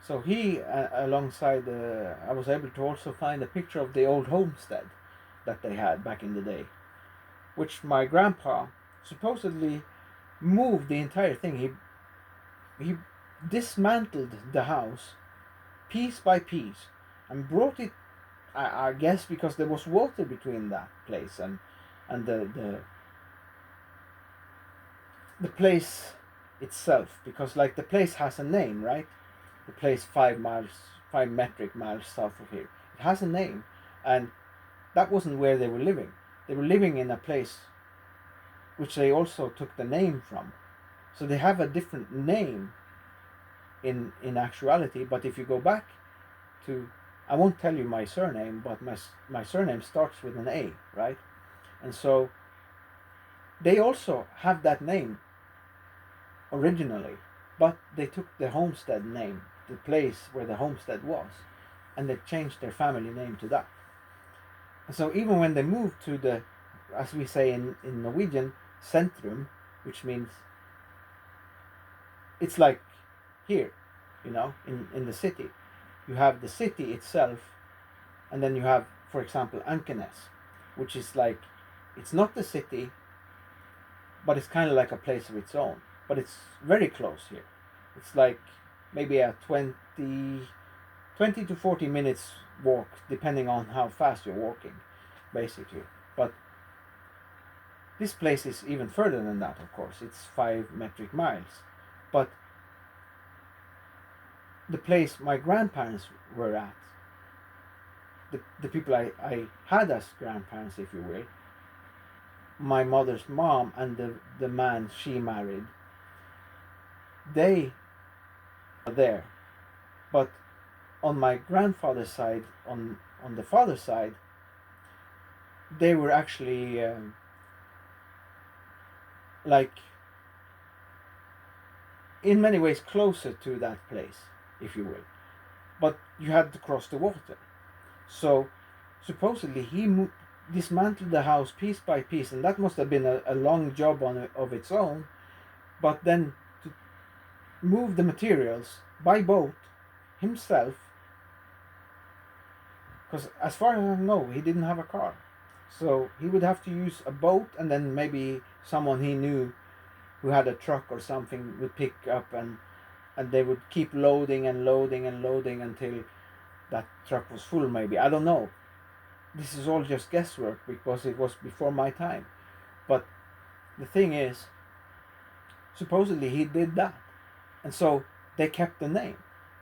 So he, alongside, I was able to also find a picture of the old homestead that they had back in the day, which my grandpa supposedly moved the entire thing. He dismantled the house piece by piece and brought it. I guess because there was water between that place and the place itself, because like the place has a name, right? The place 5 miles, 5 metric miles south of here. It has a name, and that wasn't where they were living. They were living in a place which they also took the name from. So they have a different name in actuality. But if you go back to, I won't tell you my surname, but my surname starts with an A, right? And so they also have that name originally, but they took the homestead name, the place where the homestead was, and they changed their family name to that. And so even when they moved to the, as we say in Norwegian, centrum, which means it's like here, in the city. You have the city itself, and then you have, for example, Ankenes, which is like, it's not the city, but it's kind of like a place of its own. But it's very close here. It's like maybe a 20 to 40 minutes walk, depending on how fast you're walking, basically. But this place is even further than that, of course. It's 5 metric miles. But the place my grandparents were at, the people I had as grandparents, if you will, my mother's mom and the man she married, they are there. But on my grandfather's side, on the father's side, they were actually like in many ways closer to that place, if you will. But you had to cross the water. So supposedly he dismantled the house piece by piece, and that must have been a long job of its own. But then to move the materials by boat himself, because as far as I know, he didn't have a car. So he would have to use a boat, and then maybe someone he knew who had a truck or something would pick up, and they would keep loading and loading and loading until that truck was full, maybe. I don't know. This is all just guesswork because it was before my time. But the thing is, supposedly he did that. And so they kept the name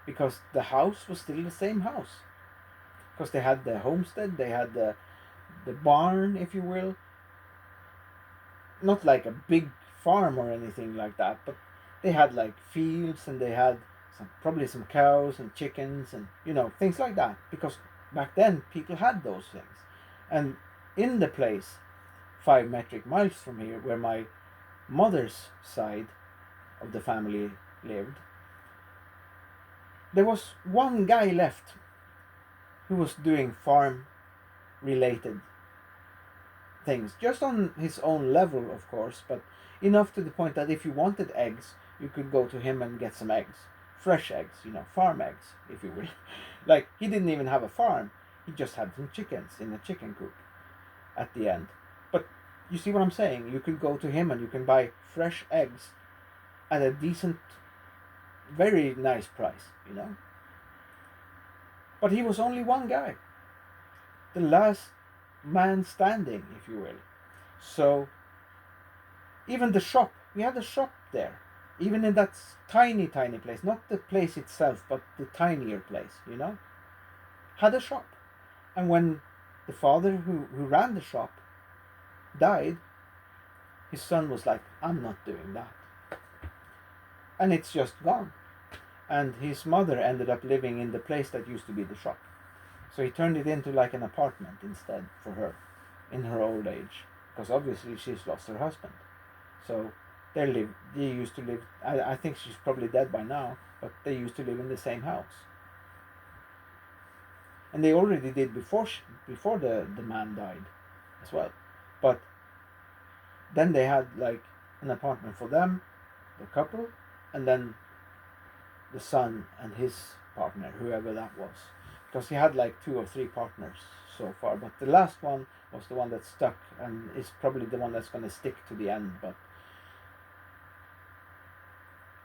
because the house was still the same house. Because they had the homestead, they had the barn, if you will. Not like a big farm or anything like that, but they had like fields, and they had probably some cows and chickens and things like that, because back then people had those things. And in the place 5 metric miles from here, where my mother's side of the family lived, there was one guy left who was doing farm related things, just on his own level, of course, but enough to the point that if you wanted eggs, you could go to him and get some eggs, fresh eggs, farm eggs, if you will. Like, he didn't even have a farm, he just had some chickens in a chicken coop at the end. But you see what I'm saying? You could go to him and you can buy fresh eggs at a decent, very nice price, But he was only one guy, the last man standing, if you will. So even the shop, we had a shop there, even in that tiny place, not the place itself, but the tinier place, had a shop. And when the father who ran the shop died, his son was like, I'm not doing that. And it's just gone. And his mother ended up living in the place that used to be the shop. So he turned it into like an apartment instead for her in her old age, because obviously she's lost her husband. So they used to live, I think she's probably dead by now, but they used to live in the same house. And they already did before the man died as well. But then they had like an apartment for them, the couple, and then the son and his partner, whoever that was, because he had like 2 or 3 partners so far, but the last one was the one that stuck and is probably the one that's going to stick to the end. But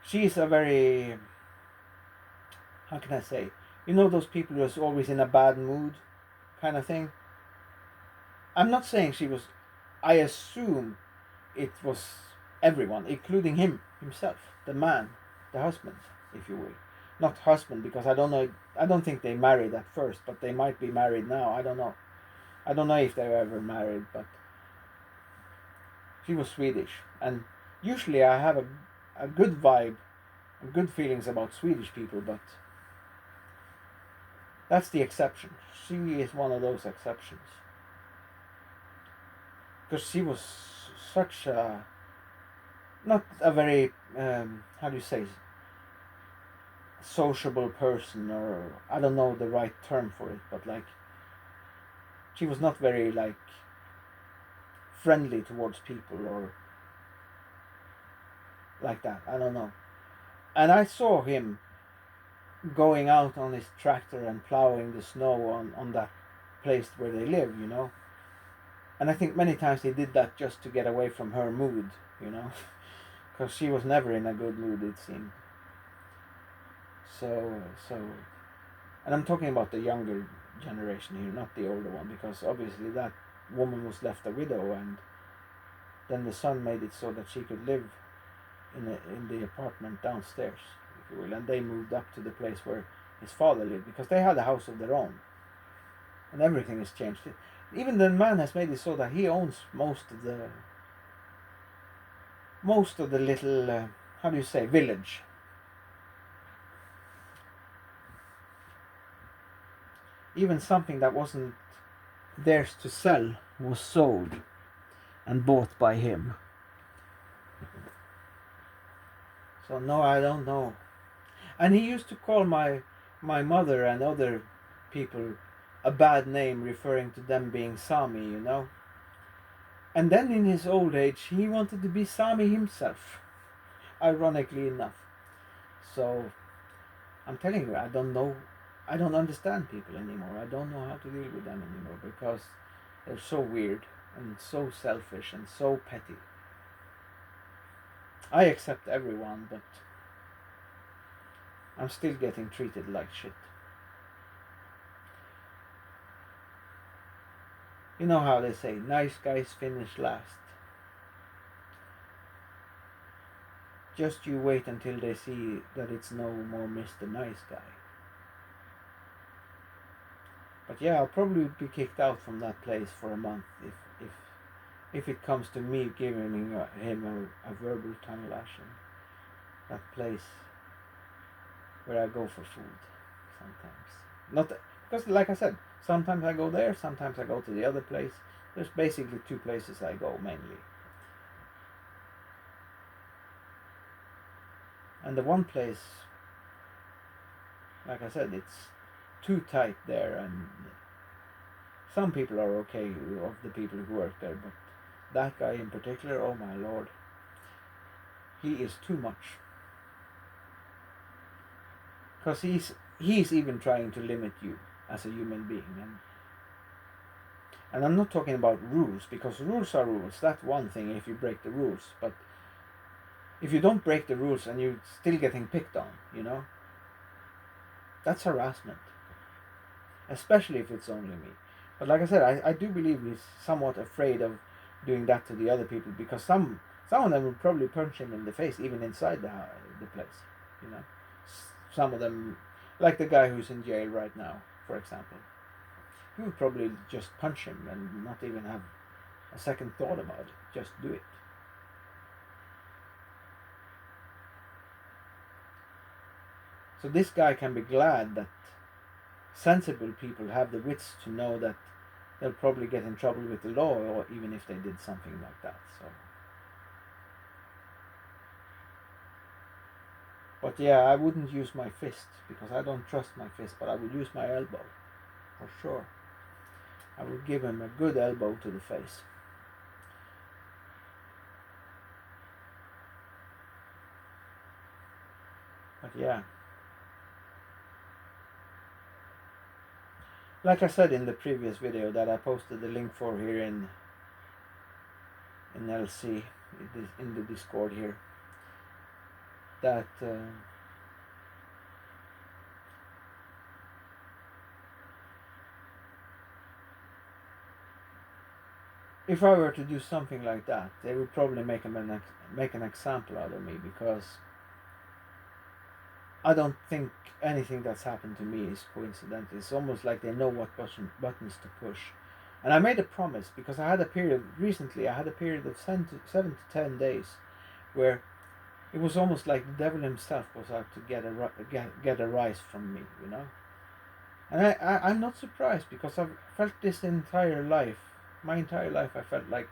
she's a very, how can I say, you know, those people who's always in a bad mood kind of thing. I'm not saying she was, I assume it was everyone, including himself, the man, the husband, if you will. Not husband, because I don't know, I don't think they married at first, but they might be married now, I don't know. I don't know if they were ever married, but she was Swedish. And usually I have a good vibe and good feelings about Swedish people, but that's the exception. She is one of those exceptions. Because she was such a, not a very, how do you say, sociable person, or I don't know the right term for it, but like, she was not very like friendly towards people or like that. I don't know. And I saw him going out on his tractor and plowing the snow on that place where they live, you know. And I think many times he did that just to get away from her mood, you know, because she was never in a good mood, it seemed. So, and I'm talking about the younger generation here, not the older one, because obviously that woman was left a widow, and then the son made it so that she could live in the apartment downstairs, if you will, and they moved up to the place where his father lived, because they had a house of their own, and everything has changed. Even the man has made it so that he owns most of the little, how do you say, village. Even something that wasn't theirs to sell was sold and bought by him. So no, I don't know. And he used to call my mother and other people a bad name, referring to them being Sami, you know. And then in his old age, he wanted to be Sami himself, ironically enough. So I'm telling you, I don't know, I don't understand people anymore. I don't know how to deal with them anymore, because they're so weird and so selfish and so petty. I accept everyone, but I'm still getting treated like shit. You know how they say, nice guys finish last. Just you wait until they see that it's no more Mr. Nice Guy. But yeah, I'll probably be kicked out from that place for a month if it comes to me giving him a verbal tongue lashing. That place where I go for food sometimes. Not because, like I said, sometimes I go there, sometimes I go to the other place. There's basically 2 places I go mainly. And the one place, like I said, it's too tight there, and some people are okay of the people who work there, but that guy in particular, oh my lord, he is too much. Because he's even trying to limit you as a human being, and I'm not talking about rules, because rules are rules. That's one thing if you break the rules, but if you don't break the rules and you're still getting picked on, you know, that's harassment. Especially if it's only me. But like I said, I do believe he's somewhat afraid of doing that to the other people, because some of them would probably punch him in the face even inside the place, you know. Some of them, like the guy who's in jail right now, for example, he would probably just punch him and not even have a second thought about it. Just do it. So this guy can be glad that sensible people have the wits to know that they'll probably get in trouble with the law, or even if they did something like that. So, but yeah, I wouldn't use my fist, because I don't trust my fist, but I would use my elbow for sure. I would give him a good elbow to the face. But yeah, like I said in the previous video that I posted the link for here in LC, in the Discord here, that if I were to do something like that, they would probably make an example out of me, because I don't think anything that's happened to me is coincidental. It's almost like they know what buttons to push. And I made a promise, because I had a period recently. I had a period of 7 to 10 days where it was almost like the devil himself was out to get a rise from me, you know. And I'm not surprised, because I've felt this entire life. My entire life, I felt like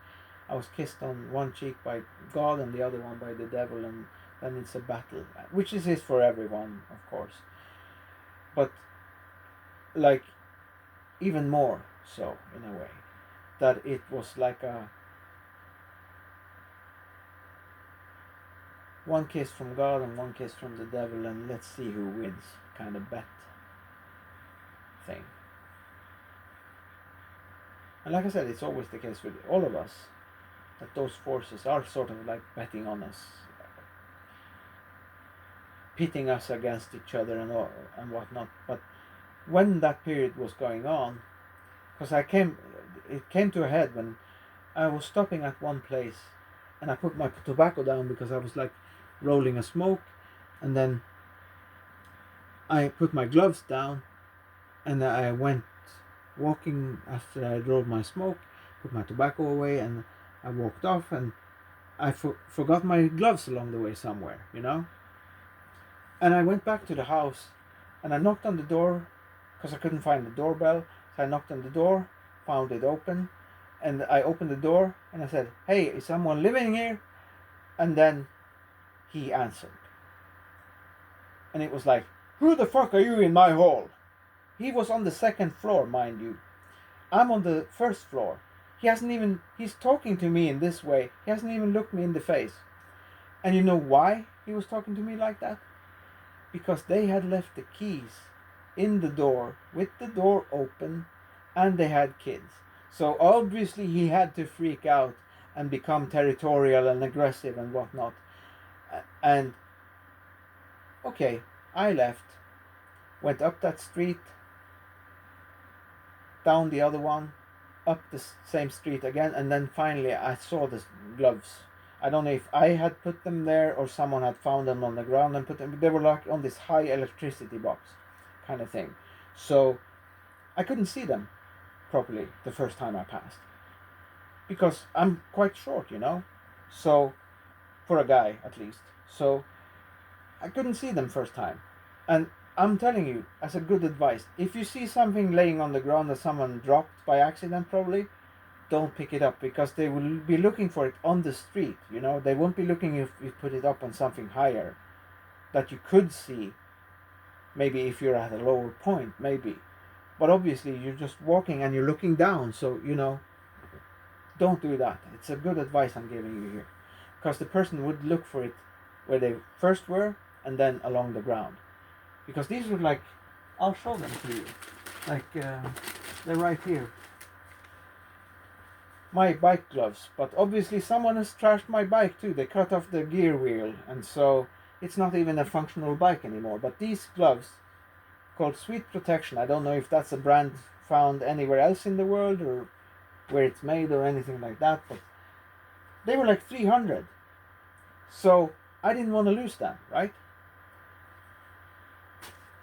I was kissed on one cheek by God and the other one by the devil, and then it's a battle, which is for everyone, of course. But like even more so, in a way, that it was like a one kiss from God and one kiss from the devil, and let's see who wins kind of bet thing. And like I said, it's always the case with all of us, that those forces are sort of like betting on us, pitting us against each other and whatnot. But when that period was going on, because it came to a head when I was stopping at one place, and I put my tobacco down because I was like rolling a smoke, and then I put my gloves down, and I went walking after I rolled my smoke, put my tobacco away, and I walked off, and I forgot my gloves along the way somewhere, you know. And I went back to the house, and I knocked on the door, because I couldn't find the doorbell. So I knocked on the door, found it open, and I opened the door, and I said, "Hey, is someone living here?" And then he answered. And it was like, "Who the fuck are you in my hall?" He was on the second floor, mind you. I'm on the first floor. He's talking to me in this way. He hasn't even looked me in the face. And you know why he was talking to me like that? Because they had left the keys in the door with the door open, and they had kids. So obviously he had to freak out and become territorial and aggressive and whatnot. And okay, I left, went up that street, down the other one, up the same street again, and then finally I saw the gloves. I don't know if I had put them there or someone had found them on the ground and put them. They were like on this high electricity box kind of thing. So I couldn't see them properly the first time I passed, because I'm quite short, you know. So for a guy at least. So I couldn't see them first time. And I'm telling you, as a good advice, if you see something laying on the ground that someone dropped by accident, probably don't pick it up, because they will be looking for it on the street, you know. They won't be looking if you put it up on something higher that you could see, maybe if you're at a lower point, maybe. But obviously you're just walking and you're looking down, so you know, don't do that. It's a good advice I'm giving you here, because the person would look for it where they first were and then along the ground, because these were like, I'll show them to you, like they're right here, my bike gloves. But obviously someone has trashed my bike too. They cut off the gear wheel, and so it's not even a functional bike anymore. But these gloves, called Sweet Protection, I don't know if that's a brand found anywhere else in the world or where it's made or anything like that, but they were like 300. So I didn't want to lose them, right?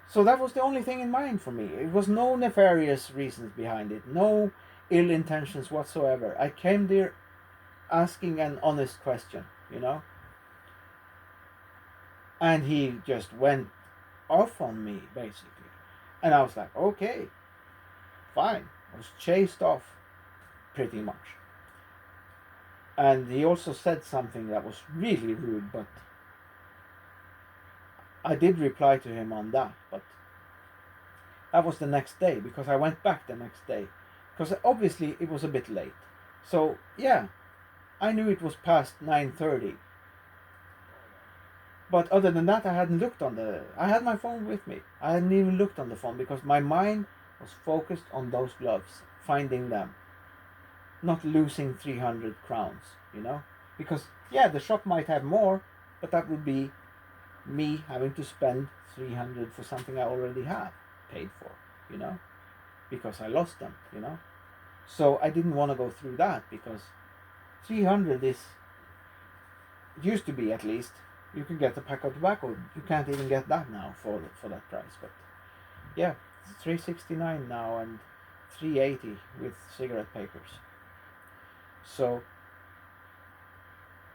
So that was the only thing in mind for me. It was no nefarious reasons behind it, no ill intentions whatsoever. I came there asking an honest question, you know. And he just went off on me, basically. And I was like, okay, fine. I was chased off, pretty much. And he also said something that was really rude, but I did reply to him on that. But that was the next day, because I went back the next day, because obviously it was a bit late. So yeah, I knew it was past 9:30. But other than that, I hadn't looked on the. I had my phone with me. I hadn't even looked on the phone, because my mind was focused on those gloves, finding them, not losing 300 crowns, you know? Because, yeah, the shop might have more, but that would be me having to spend 300 for something I already have paid for, you know? Because I lost them, you know? So I didn't want to go through that because 300 is, it used to be at least, you could get a pack of tobacco. You can't even get that now for that price. But yeah, it's 369 now and 380 with cigarette papers. So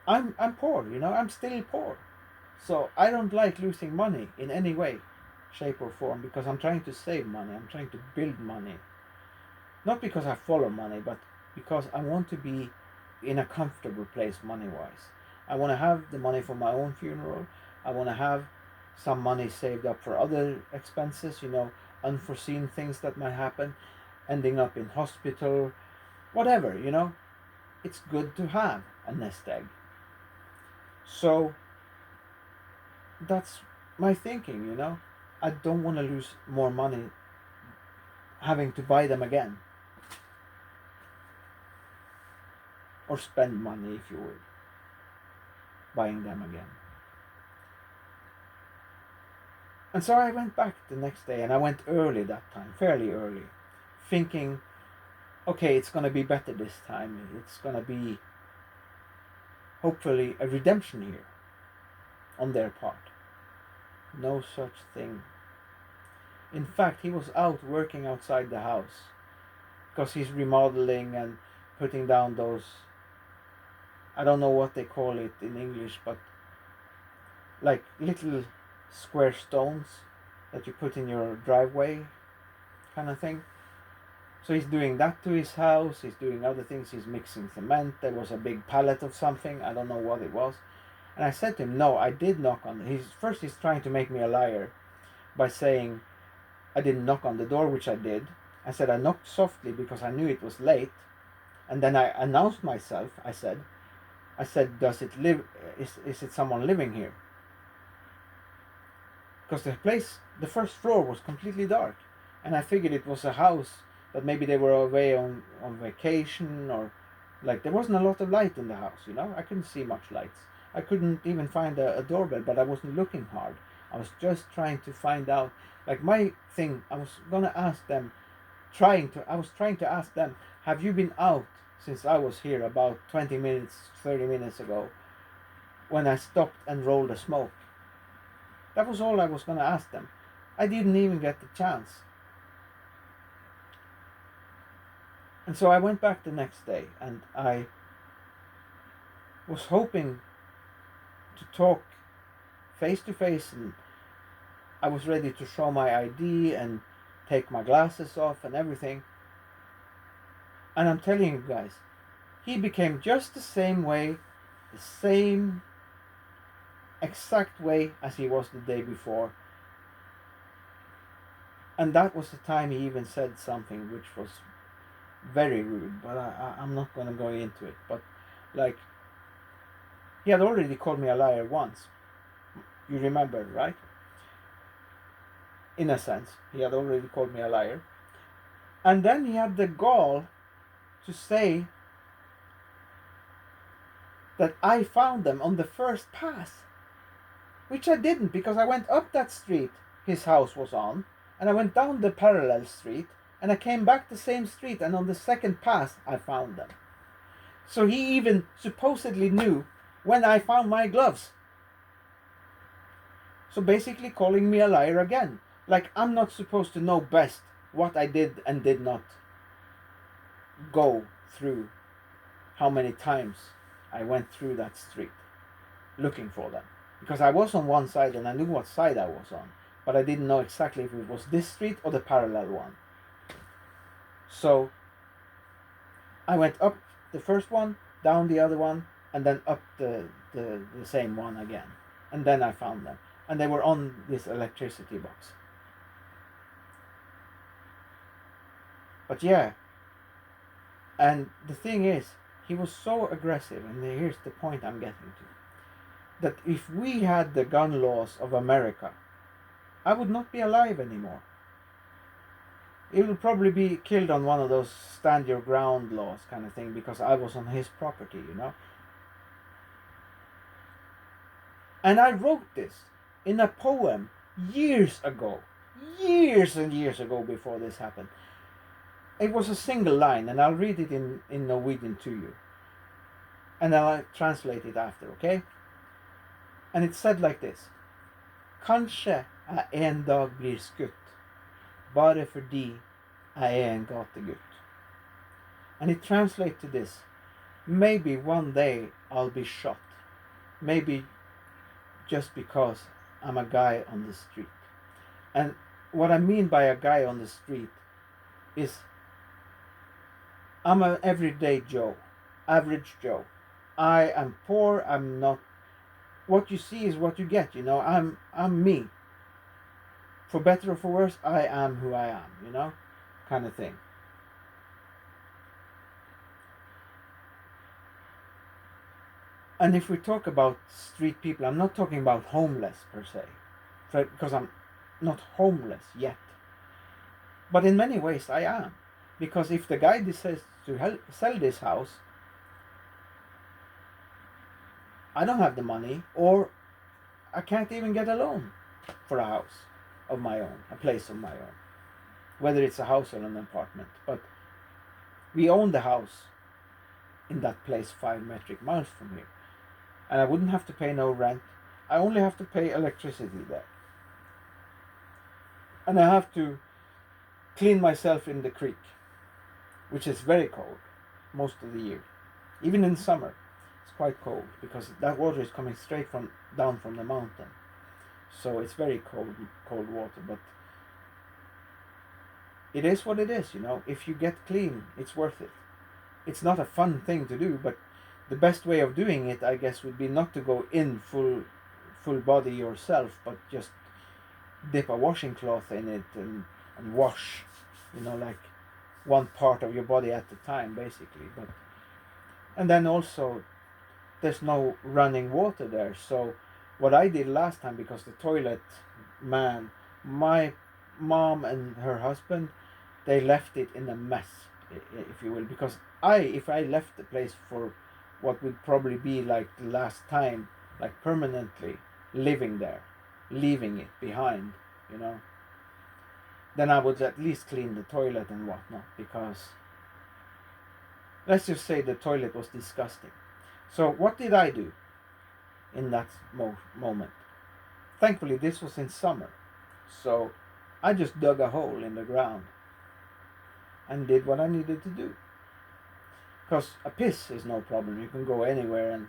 I'm poor, you know, I'm still poor. So I don't like losing money in any way, shape or form, because I'm trying to save money. I'm trying to build money. Not because I follow money, but because I want to be in a comfortable place money wise. I want to have the money for my own funeral. I want to have some money saved up for other expenses, you know, unforeseen things that might happen, ending up in hospital, whatever, you know. It's good to have a nest egg. So that's my thinking, you know. I don't want to lose more money having to buy them again. Or spend money, if you would, buying them again. And so I went back the next day, and I went early that time, fairly early, thinking, okay, it's going to be better this time. It's going to be, hopefully, a redemption here on their part. No such thing. In fact, he was out working outside the house because he's remodeling and putting down those, I don't know what they call it in English, but like little square stones that you put in your driveway kind of thing. So he's doing that to his house. He's doing other things. He's mixing cement. There was a big pallet of something. I don't know what it was. And I said to him, no, I did knock on. He's trying to make me a liar by saying I didn't knock on the door, which I did. I said I knocked softly because I knew it was late. And then I announced myself. I said, does it live? Is it someone living here? Because the first floor was completely dark, and I figured it was a house that maybe they were away on vacation, or like there wasn't a lot of light in the house, you know. I couldn't see much lights. I couldn't even find a doorbell, but I wasn't looking hard. I was just trying to find out, like my thing, I was trying to ask them, have you been out since I was here about 20 minutes, 30 minutes ago, when I stopped and rolled a smoke? That was all I was going to ask them. I didn't even get the chance. And so I went back the next day, and I was hoping to talk face to face, and I was ready to show my ID and take my glasses off and everything. And I'm telling you guys, he became just the same way, the same exact way as he was the day before. And that was the time he even said something which was very rude, but I'm not going to go into it. But like, he had already called me a liar once. You remember, right? In a sense, he had already called me a liar. And then he had the gall to say that I found them on the first pass, which I didn't, because I went up that street his house was on, and I went down the parallel street, and I came back the same street, and on the second pass I found them. So he even supposedly knew when I found my gloves. So basically calling me a liar again. Like I'm not supposed to know best what I did and did not go through, how many times I went through that street looking for them. Because I was on one side and I knew what side I was on, but I didn't know exactly if it was this street or the parallel one. So I went up the first one, down the other one, and then up the same one again. And then I found them. And they were on this electricity box. But yeah. And the thing is, he was so aggressive, and here's the point I'm getting to. That if we had the gun laws of America, I would not be alive anymore. he will probably be killed on one of those stand your ground laws kind of thing, because I was on his property, you know. And I wrote this in a poem years ago, years and years ago, before this happened. It was a single line, and I'll read it in Norwegian to you. And I'll translate it after, okay? And it said like this. Kanskje jeg en dag blir skutt, bare fordi jeg en gategutt. And it translates to this. Maybe one day I'll be shot. Maybe just because I'm a guy on the street. And what I mean by a guy on the street is I'm an everyday Joe, average Joe. I am poor, I'm not. What you see is what you get, you know. I'm me. For better or for worse, I am who I am, you know, kind of thing. And if we talk about street people, I'm not talking about homeless per se, because I'm not homeless yet. But in many ways I am. Because if the guy decides to sell this house, I don't have the money, or I can't even get a loan for a house of my own, a place of my own, whether it's a house or an apartment. But we own the house in that place 5 metric miles from here, and I wouldn't have to pay no rent. I only have to pay electricity there, and I have to clean myself in the creek, which is very cold most of the year. Even in summer it's quite cold, because that water is coming straight down from the mountain, so it's very cold water. But it is what it is, you know. If you get clean, it's worth it. It's not a fun thing to do, but the best way of doing it, I guess, would be not to go in full body yourself, but just dip a washing cloth in it and wash, you know, like one part of your body at a time, basically. But and then also there's no running water there. So what I did last time, because the toilet man, my mom and her husband, they left it in a mess, if you will, because if I left the place for what would probably be like the last time, like permanently living there, leaving it behind, you know, then I would at least clean the toilet and whatnot, because let's just say the toilet was disgusting. So what did I do in that moment? Thankfully this was in summer, so I just dug a hole in the ground and did what I needed to do. Because a piss is no problem. You can go anywhere, and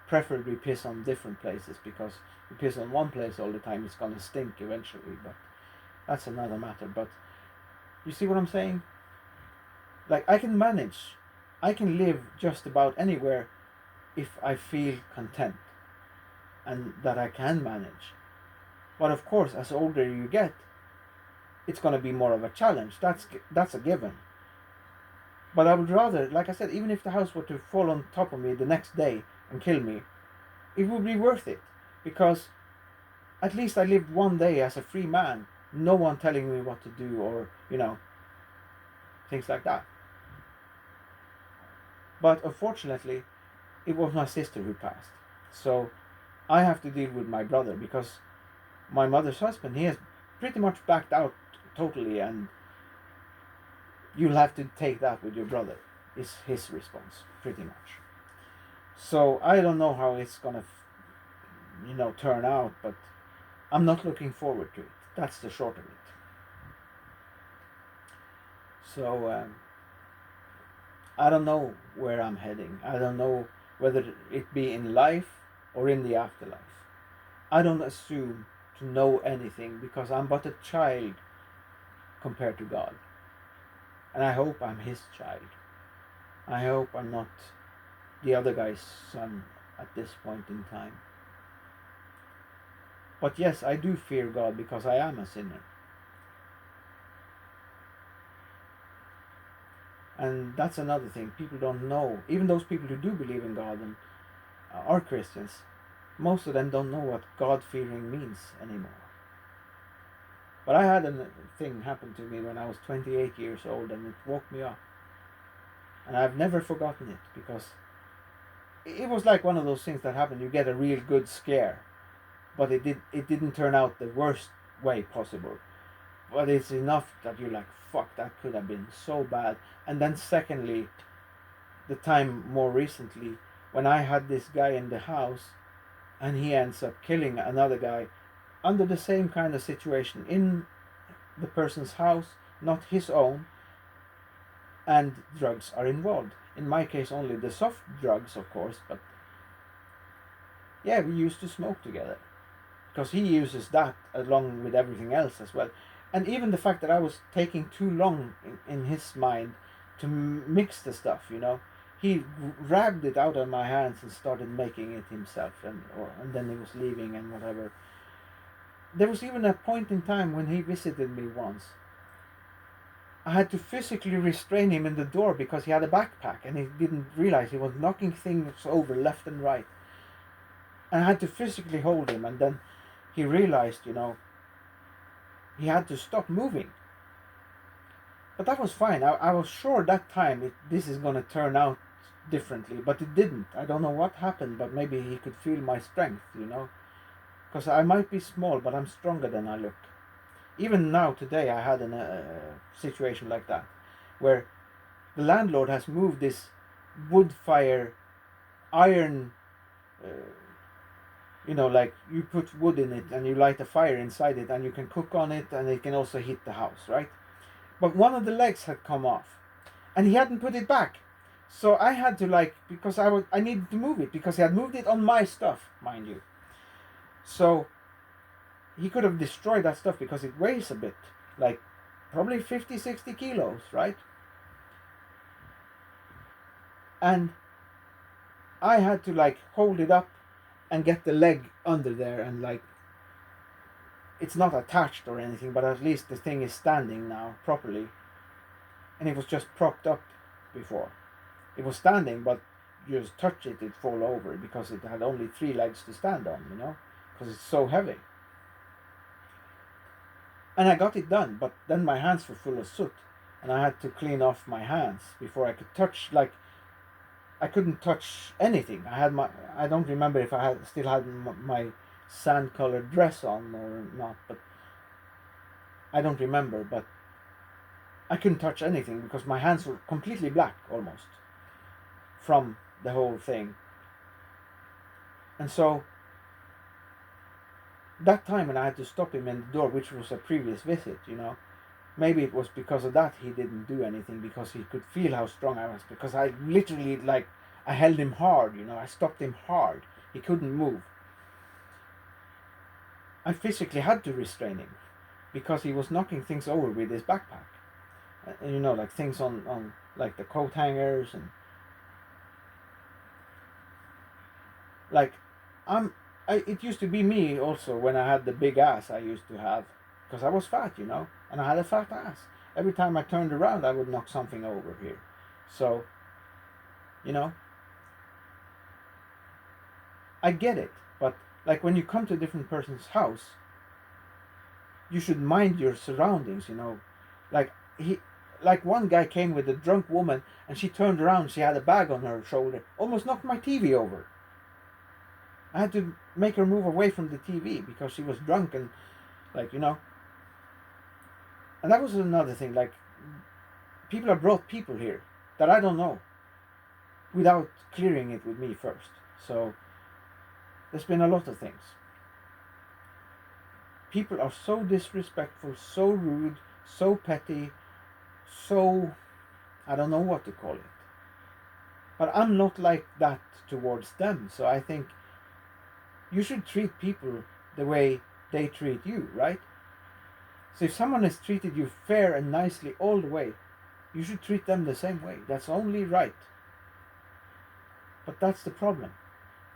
preferably piss on different places, because if you piss on one place all the time, it's going to stink eventually, but that's another matter. But you see what I'm saying? Like, I can manage. I can live just about anywhere if I feel content and that I can manage. But of course, as older you get, it's going to be more of a challenge. That's a given. But I would rather, like I said, even if the house were to fall on top of me the next day and kill me, it would be worth it. Because at least I lived one day as a free man. No one telling me what to do, or, you know, things like that. But unfortunately, it was my sister who passed. So I have to deal with my brother, because my mother's husband, he has pretty much backed out totally, and you'll have to take that with your brother, is his response, pretty much. So I don't know how it's gonna, turn out, but I'm not looking forward to it. That's the short of it. So I don't know where I'm heading. I don't know whether it be in life or in the afterlife. I don't assume to know anything, because I'm but a child compared to God. And I hope I'm his child. I hope I'm not the other guy's son at this point in time. But yes, I do fear God, because I am a sinner. And that's another thing. People don't know. Even those people who do believe in God and are Christians, most of them don't know what God-fearing means anymore. But I had a thing happen to me when I was 28 years old, and it woke me up. And I've never forgotten it, because it was like one of those things that happen. You get a real good scare, but it didn't turn out the worst way possible. But it's enough that you're like, fuck, that could have been so bad. And then secondly, the time more recently when I had this guy in the house, and he ends up killing another guy under the same kind of situation in the person's house, not his own, and drugs are involved. In my case, only the soft drugs, of course, but yeah, we used to smoke together because he uses that along with everything else as well. And even the fact that I was taking too long in his mind to mix the stuff, he grabbed it out of my hands and started making it himself, and then he was leaving and whatever. There was even a point in time when he visited me once. I had to physically restrain him in the door because he had a backpack and he didn't realize he was knocking things over left and right. And I had to physically hold him, and then he realized, he had to stop moving. But that was fine. I was sure that time this is going to turn out differently, but it didn't. I don't know what happened, but maybe he could feel my strength, because I might be small, but I'm stronger than I look. Even now, today, I had a situation like that, where the landlord has moved this wood fire iron, like you put wood in it and you light a fire inside it and you can cook on it and it can also heat the house, right? But one of the legs had come off and he hadn't put it back. So I had to, because I needed to move it because he had moved it on my stuff, mind you. So he could have destroyed that stuff because it weighs a bit, like probably 50, 60 kilos, right? And I had to hold it up and get the leg under there, and it's not attached or anything, but at least the thing is standing now properly. And it was just propped up before. It was standing, but you just touch it, it'd fall over because it had only 3 legs to stand on, because it's so heavy. And I got it done, but then my hands were full of soot, and I had to clean off my hands before I could touch. I couldn't touch anything. I don't remember if I still had my sand-colored dress on or not, but I don't remember. But I couldn't touch anything because my hands were completely black almost from the whole thing. And so that time when I had to stop him in the door, which was a previous visit, maybe it was because of that he didn't do anything, because he could feel how strong I was, because I literally I held him hard, I stopped him hard. He couldn't move. I physically had to restrain him because he was knocking things over with his backpack. Like things on like the coat hangers, and it used to be me also when I had the big ass I used to have, because I was fat, and I had a fat ass. Every time I turned around, I would knock something over here. So, I get it, but when you come to a different person's house, you should mind your surroundings, one guy came with a drunk woman and she turned around, she had a bag on her shoulder, almost knocked my TV over. I had to make her move away from the TV because she was drunk and and that was another thing, people have brought people here that I don't know without clearing it with me first. So there's been a lot of things. People are so disrespectful, so rude, so petty, so I don't know what to call it. But I'm not like that towards them. So I think you should treat people the way they treat you, right? So if someone has treated you fair and nicely all the way, you should treat them the same way. That's only right. But that's the problem.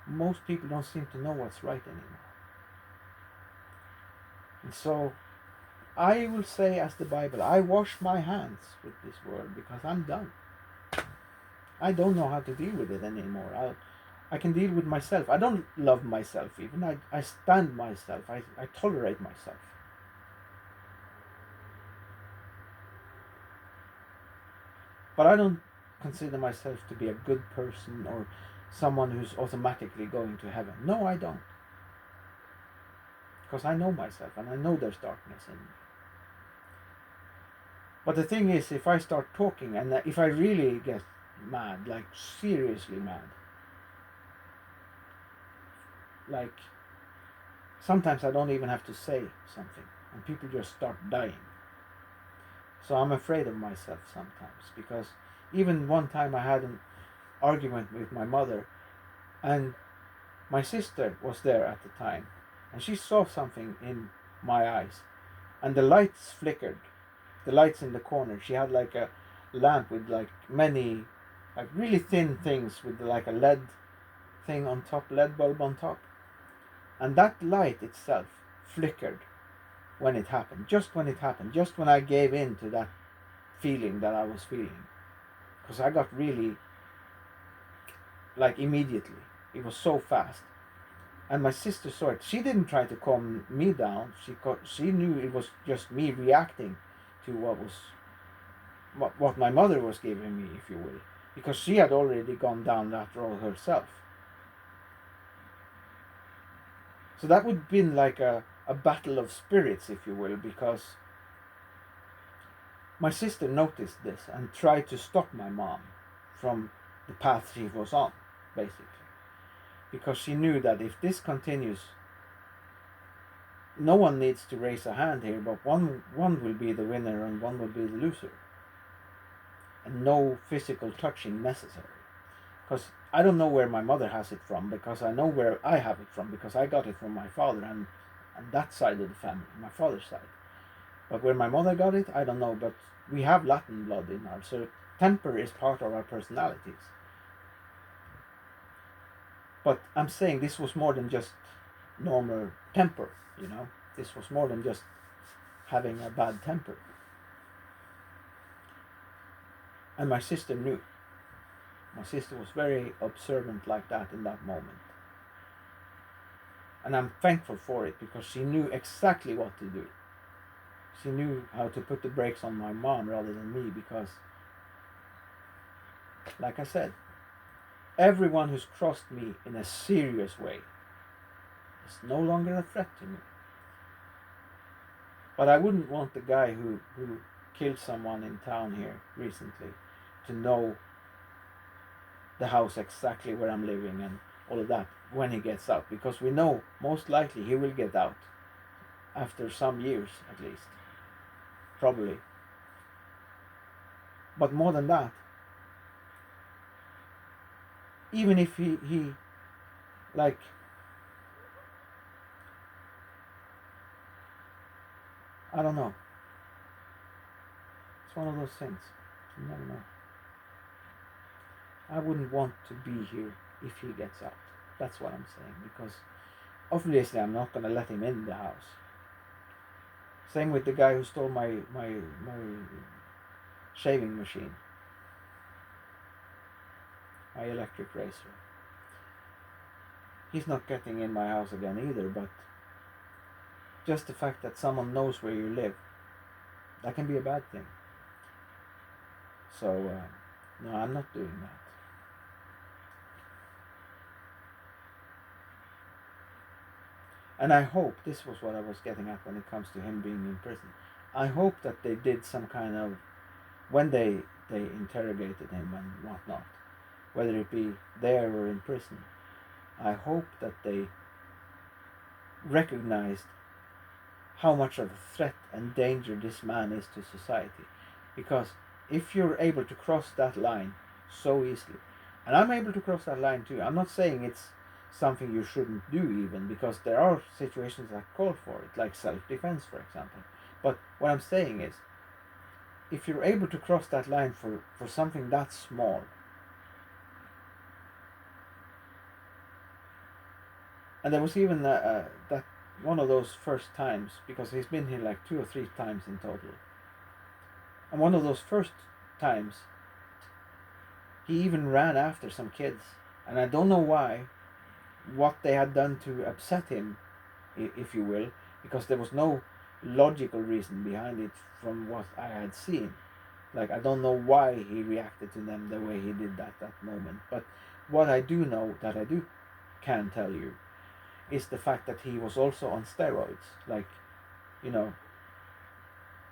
Most people don't seem to know what's right anymore. And so I will say, as the Bible, I wash my hands with this world because I'm done. I don't know how to deal with it anymore. I can deal with myself. I don't love myself even. I stand myself. I tolerate myself. But I don't consider myself to be a good person or someone who's automatically going to heaven. No, I don't. Because I know myself and I know there's darkness in me. But the thing is, if I start talking and if I really get mad, like seriously mad, like sometimes I don't even have to say something and people just start dying. So I'm afraid of myself sometimes, because even one time I had an argument with my mother, and my sister was there at the time, and she saw something in my eyes, and the lights flickered, the lights in the corner. She had like a lamp with like many, like really thin things with like a LED thing on top, LED bulb on top, and that light itself flickered when it happened, just when it happened, just when I gave in to that feeling that I was feeling, because I got really, like, immediately. It was so fast, and my sister saw it. She didn't try to calm me down. She knew it was just me reacting to what my mother was giving me, if you will, because she had already gone down that road herself. So that would have been like a battle of spirits, if you will, because my sister noticed this and tried to stop my mom from the path she was on, basically. Because she knew that if this continues, no one needs to raise a hand here, but one will be the winner and one will be the loser. And no physical touching necessary. Because I don't know where my mother has it from, because I know where I have it from, because I got it from my father and that side of the family, my father's side. But where my mother got it, I don't know, but we have Latin blood in our, so temper is part of our personalities. But I'm saying this was more than just normal temper, you know. This was more than just having a bad temper. And my sister knew. My sister was very observant like that in that moment. And I'm thankful for it, because she knew exactly what to do. She knew how to put the brakes on my mom rather than me, because, like I said, everyone who's crossed me in a serious way is no longer a threat to me. But I wouldn't want the guy who killed someone in town here recently to know the house exactly where I'm living and all of that when he gets out, because we know most likely he will get out after some years at least, probably. But more than that, even if he like, I don't know, it's one of those things, you never know. I wouldn't want to be here if he gets out. That's what I'm saying, because obviously I'm not going to let him in the house. Same with the guy who stole my shaving machine, my electric razor. He's not getting in my house again either, but just the fact that someone knows where you live, that can be a bad thing. So, no, I'm not doing that. And I hope, this was what I was getting at when it comes to him being in prison. I hope that they did some kind of, when they interrogated him and whatnot, whether it be there or in prison, I hope that they recognized how much of a threat and danger this man is to society. Because if you're able to cross that line so easily, and I'm able to cross that line too, I'm not saying it's something you shouldn't do even, because there are situations that call for it, like self-defense, for example. But what I'm saying is, if you're able to cross that line for something that small, and there was even that one of those first times, because he's been here like 2 or 3 times in total, and one of those first times he even ran after some kids, and I don't know why, what they had done to upset him, if you will, because there was no logical reason behind it from what I had seen. Like, I don't know why he reacted to them the way he did that moment. But what I do know, that I do can tell you, is the fact that he was also on steroids. Like, you know,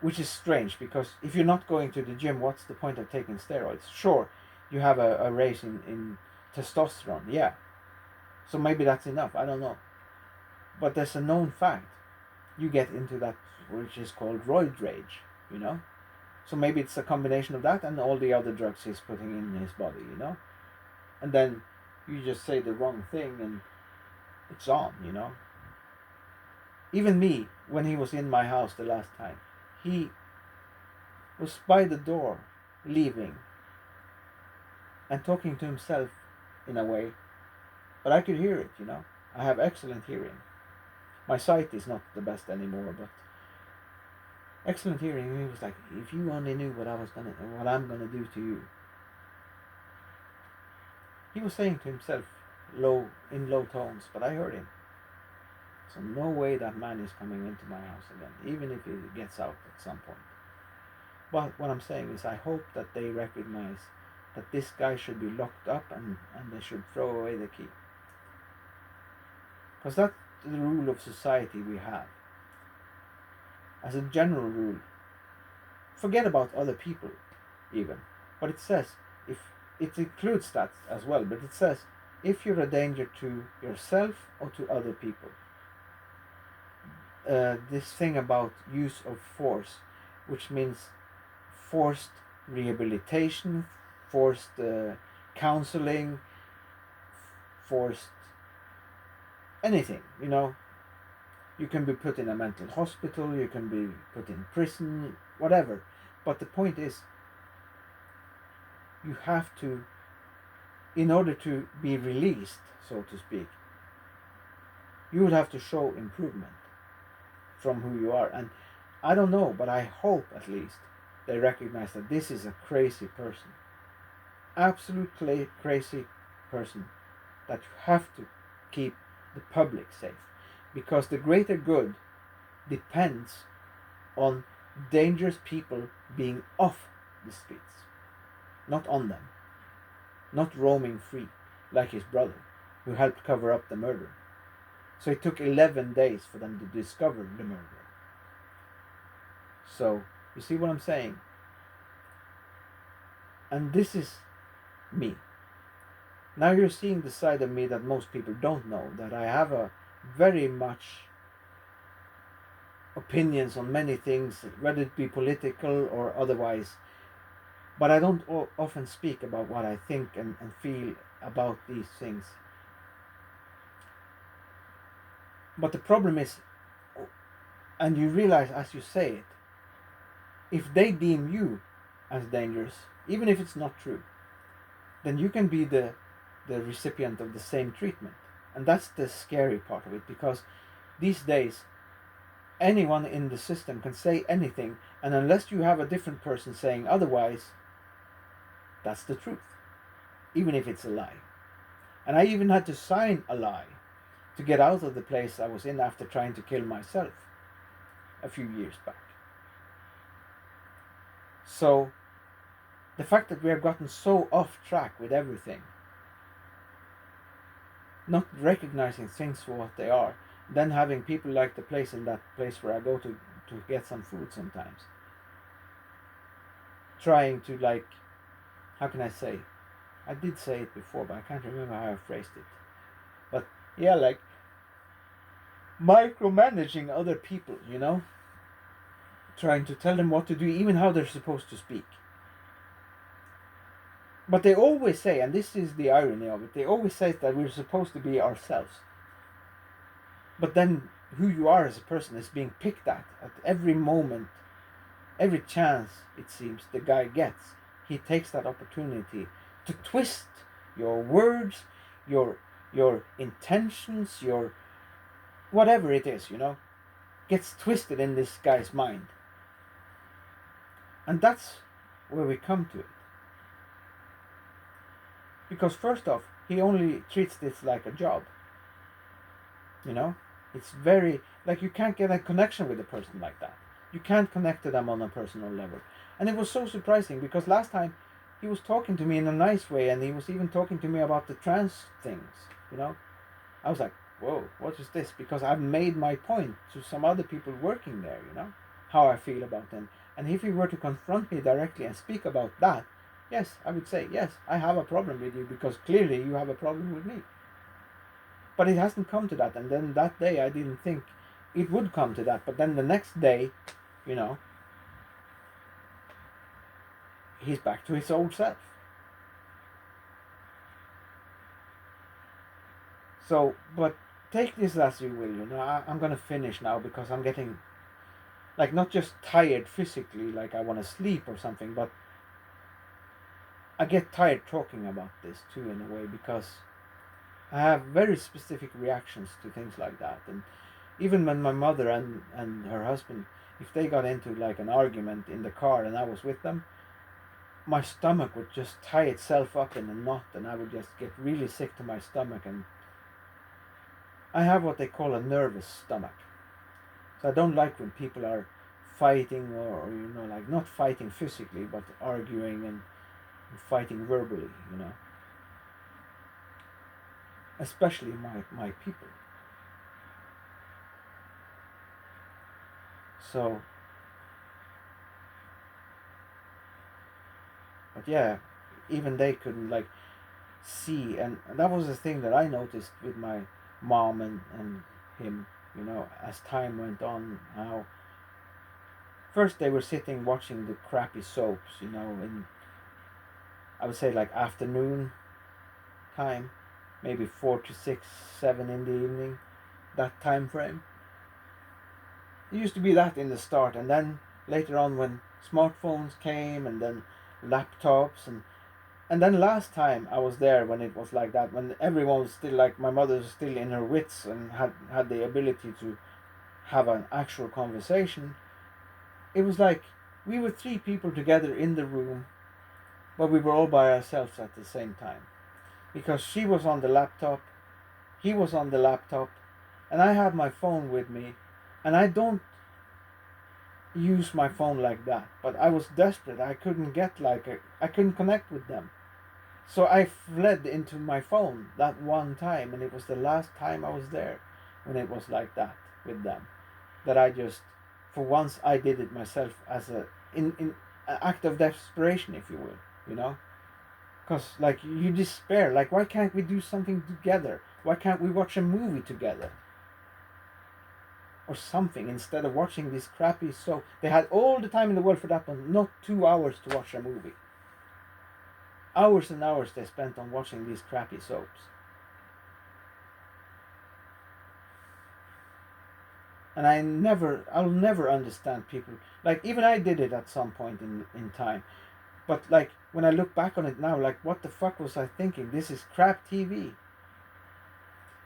which is strange, because if you're not going to the gym, what's the point of taking steroids? Sure, you have a raise in testosterone, yeah. So maybe that's enough, I don't know. But there's a known fact. You get into that, which is called roid rage, you know? So maybe it's a combination of that and all the other drugs he's putting in his body, you know? And then you just say the wrong thing and it's on, you know? Even me, when he was in my house the last time, he was by the door, leaving, and talking to himself in a way, but I could hear it, you know? I have excellent hearing. My sight is not the best anymore, but excellent hearing. He was like, if you only knew what I'm gonna do to you. He was saying to himself, in low tones, but I heard him. So no way that man is coming into my house again, even if he gets out at some point. But what I'm saying is, I hope that they recognize that this guy should be locked up and they should throw away the key. Because that's the rule of society we have. As a general rule, forget about other people even. But it says, if it includes that as well, but it says, if you're a danger to yourself or to other people. This thing about use of force, which means forced rehabilitation, forced counseling, forced anything, you know. You can be put in a mental hospital, you can be put in prison, whatever. But the point is, you have to, in order to be released, so to speak, you would have to show improvement from who you are. And I don't know, but I hope at least they recognize that this is a crazy person. Absolutely crazy person that you have to keep the public safe. Because the greater good depends on dangerous people being off the streets, not on them, not roaming free like his brother, who helped cover up the murder. So it took 11 days for them to discover the murder. So, you see what I'm saying? And this is me. Now you're seeing the side of me that most people don't know, that I have a very much opinions on many things, whether it be political or otherwise. But I don't often speak about what I think and feel about these things. But the problem is, and you realize as you say it, if they deem you as dangerous, even if it's not true, then you can be the recipient of the same treatment. And that's the scary part of it, because these days anyone in the system can say anything, and unless you have a different person saying otherwise, that's the truth, even if it's a lie. And I even had to sign a lie to get out of the place I was in after trying to kill myself a few years back. So the fact that we have gotten so off track with everything, not recognizing things for what they are, then having people like the place in that place where I go to get some food sometimes, trying to, like, how can I say, I did say it before, but I can't remember how I phrased it. But yeah, like micromanaging other people, you know, trying to tell them what to do, even how they're supposed to speak. But they always say, and this is the irony of it, they always say that we're supposed to be ourselves. But then who you are as a person is being picked at every moment, every chance, it seems, the guy gets. He takes that opportunity to twist your words, your intentions, your whatever it is, you know, gets twisted in this guy's mind. And that's where we come to it. Because first off, he only treats this like a job. You know? It's very, like, you can't get a connection with a person like that. You can't connect to them on a personal level. And it was so surprising because last time he was talking to me in a nice way, and he was even talking to me about the trans things, you know. I was like, whoa, what is this? Because I've made my point to some other people working there, you know, how I feel about them. And if he were to confront me directly and speak about that, yes, I would say, yes, I have a problem with you because clearly you have a problem with me. But it hasn't come to that. And then that day I didn't think it would come to that. But then the next day, you know, he's back to his old self. So, but take this as you will, you know. I'm gonna finish now because I'm getting, like, not just tired physically, like I want to sleep or something, but I get tired talking about this too in a way because I have very specific reactions to things like that. And even when my mother and her husband, if they got into like an argument in the car and I was with them, my stomach would just tie itself up in a knot, and I would just get really sick to my stomach. And I have what they call a nervous stomach. So I don't like when people are fighting, or you know, like not fighting physically but arguing and fighting verbally, you know. Especially my people. So, but yeah, even they couldn't like see, and that was the thing that I noticed with my mom and him, you know, as time went on, how first they were sitting watching the crappy soaps, you know, in, I would say, like afternoon time, maybe 4 to 6, 7 in the evening, that time frame. It used to be that in the start, and then later on when smartphones came, and then laptops, and then last time I was there when it was like that, when everyone was still like, my mother was still in her wits and had the ability to have an actual conversation. It was like we were three people together in the room, but we were all by ourselves at the same time. Because she was on the laptop, he was on the laptop, and I had my phone with me, and I don't use my phone like that, but I was desperate. I couldn't get I couldn't connect with them. So I fled into my phone that one time, and it was the last time I was there when it was like that with them. That I just, for once, I did it myself as in an act of desperation, if you will, you know. Because like you despair, like why can't we do something together? Why can't we watch a movie together? Or something, instead of watching this crappy soap. They had all the time in the world for that one, not 2 hours to watch a movie. Hours and hours they spent on watching these crappy soaps. And I'll never understand people. Like, even I did it at some point in time. But like, when I look back on it now, like, what the fuck was I thinking? This is crap TV.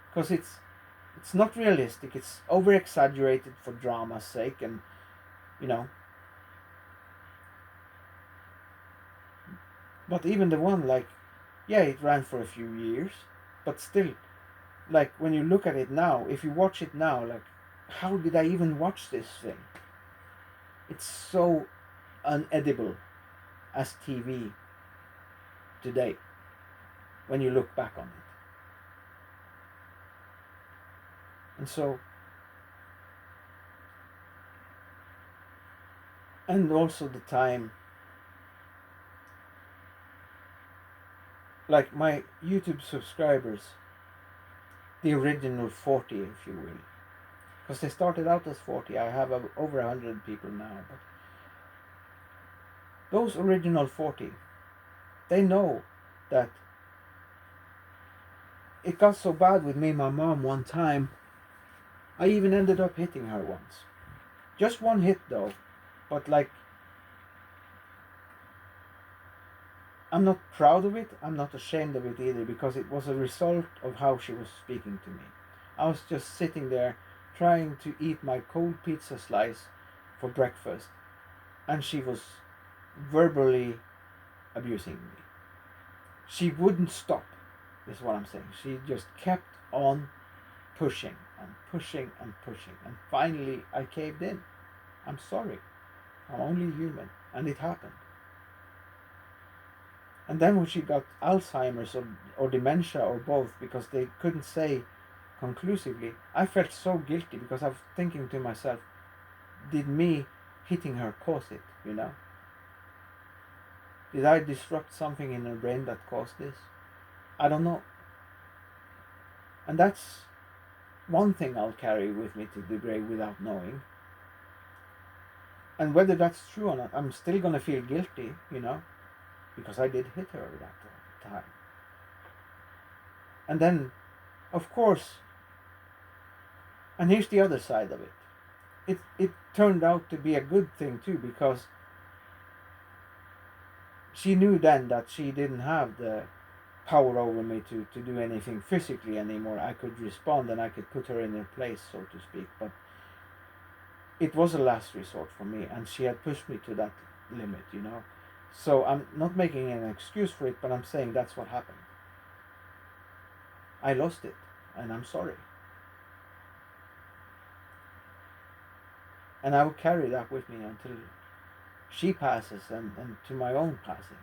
Because it's not realistic. It's over exaggerated for drama's sake, and you know. But even the one, like, yeah, it ran for a few years, but still, like, when you look at it now, if you watch it now, like, how did I even watch this thing? It's so unedible as TV today when you look back on it. And so, and also the time, like my YouTube subscribers, the original 40, if you will, because they started out as 40. I have over 100 people now, but those original 40, they know that it got so bad with me and my mom one time, I even ended up hitting her once. Just one hit though, but like, I'm not proud of it, I'm not ashamed of it either, because it was a result of how she was speaking to me. I was just sitting there trying to eat my cold pizza slice for breakfast, and she was verbally abusing me. She wouldn't stop, is what I'm saying. She just kept on pushing and pushing and pushing, and finally I caved in. I'm sorry. I'm only human. And it happened. And then when she got Alzheimer's or dementia or both, because they couldn't say conclusively, I felt so guilty because I was thinking to myself, did me hitting her cause it, you know? Did I disrupt something in her brain that caused this? I don't know. And that's one thing I'll carry with me to the grave without knowing. And whether that's true or not, I'm still gonna feel guilty, you know, because I did hit her that time. And then, of course, and here's the other side of it. It turned out to be a good thing too, because she knew then that she didn't have the power over me to do anything physically anymore. I could respond and I could put her in her place, so to speak. But it was a last resort for me, and she had pushed me to that limit, you know. So I'm not making an excuse for it, but I'm saying that's what happened. I lost it, and I'm sorry. And I will carry that with me until she passes and to my own passing.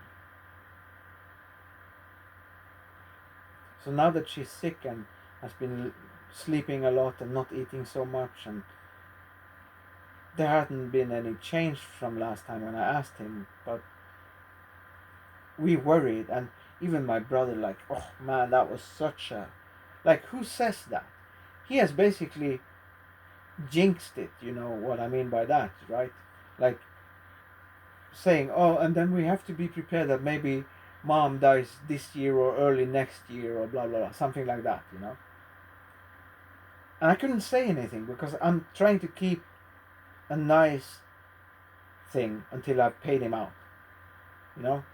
So now that she's sick and has been sleeping a lot and not eating so much, and there hasn't been any change from last time when I asked him, but we worried, and even my brother, like, oh man, that was such a, like, who says that? He has basically jinxed it, you know what I mean by that, right? Like, saying, oh, and then we have to be prepared that maybe mom dies this year or early next year or blah blah blah, something like that, you know. And I couldn't say anything because I'm trying to keep a nice thing until I've paid him out, you know.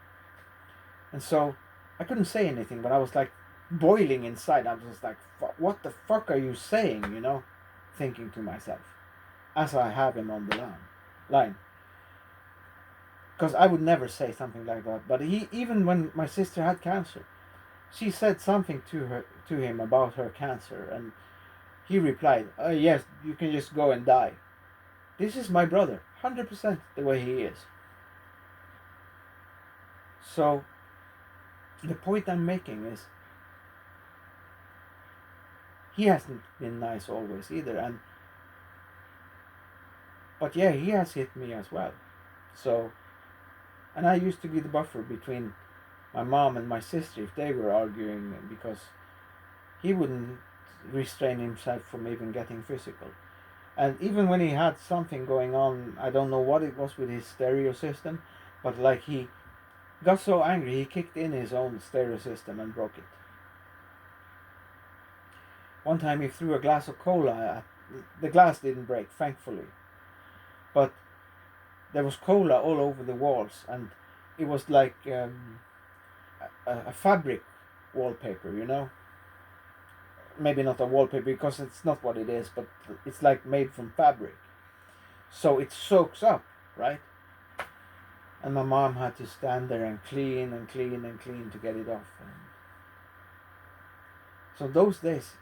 And so I couldn't say anything, but I was like boiling inside. I was just like, what the fuck are you saying, you know, thinking to myself as I have him on the line. Because I would never say something like that. But he, even when my sister had cancer, she said something to him about her cancer, and he replied, yes, you can just go and die. This is my brother, 100% the way he is. So the point I'm making is he hasn't been nice always either, but yeah, he has hit me as well. So, and I used to be the buffer between my mom and my sister if they were arguing, because he wouldn't restrain himself from even getting physical. And even when he had something going on, I don't know what it was with his stereo system, but like he got so angry he kicked in his own stereo system and broke it. One time he threw a glass of cola. The glass didn't break, thankfully, but there was cola all over the walls, and it was like a fabric wallpaper, you know. Maybe not a wallpaper because it's not what it is, but it's like made from fabric, so it soaks up, right? And my mom had to stand there and clean and clean and clean to get it off. And so those days,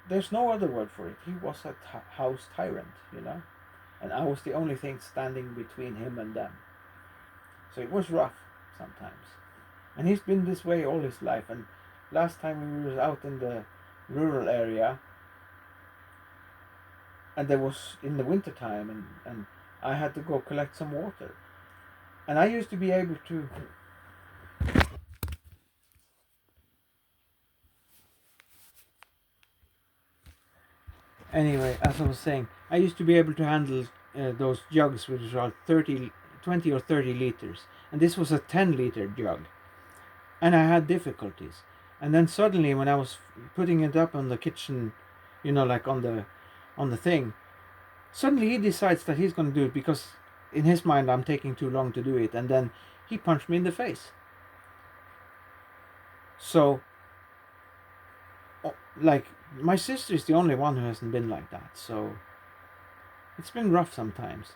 there's no other word for it. He was a house tyrant, you know, and I was the only thing standing between him and them. So it was rough sometimes, and he's been this way all his life. And last time we were out in the rural area, and there was in the winter time, and I had to go collect some water, and I used to be able to. Anyway, as I was saying, I used to be able to handle those jugs which are 20 or 30 liters, and this was a 10-liter jug, and I had difficulties. And then suddenly, when I was putting it up on the kitchen, you know, like on the thing, suddenly he decides that he's going to do it because in his mind I'm taking too long to do it, and then he punched me in the face. So, like, my sister is the only one who hasn't been like that. So it's been rough sometimes,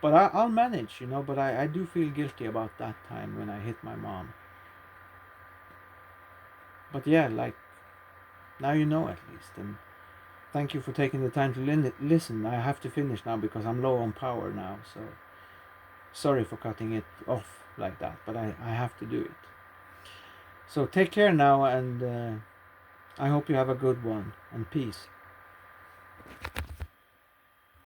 but I'll manage, you know. But I do feel guilty about that time when I hit my mom. But yeah, like, now you know at least, and thank you for taking the time to listen. I have to finish now because I'm low on power now. So sorry for cutting it off like that, but I have to do it. So take care now, and I hope you have a good one, and peace.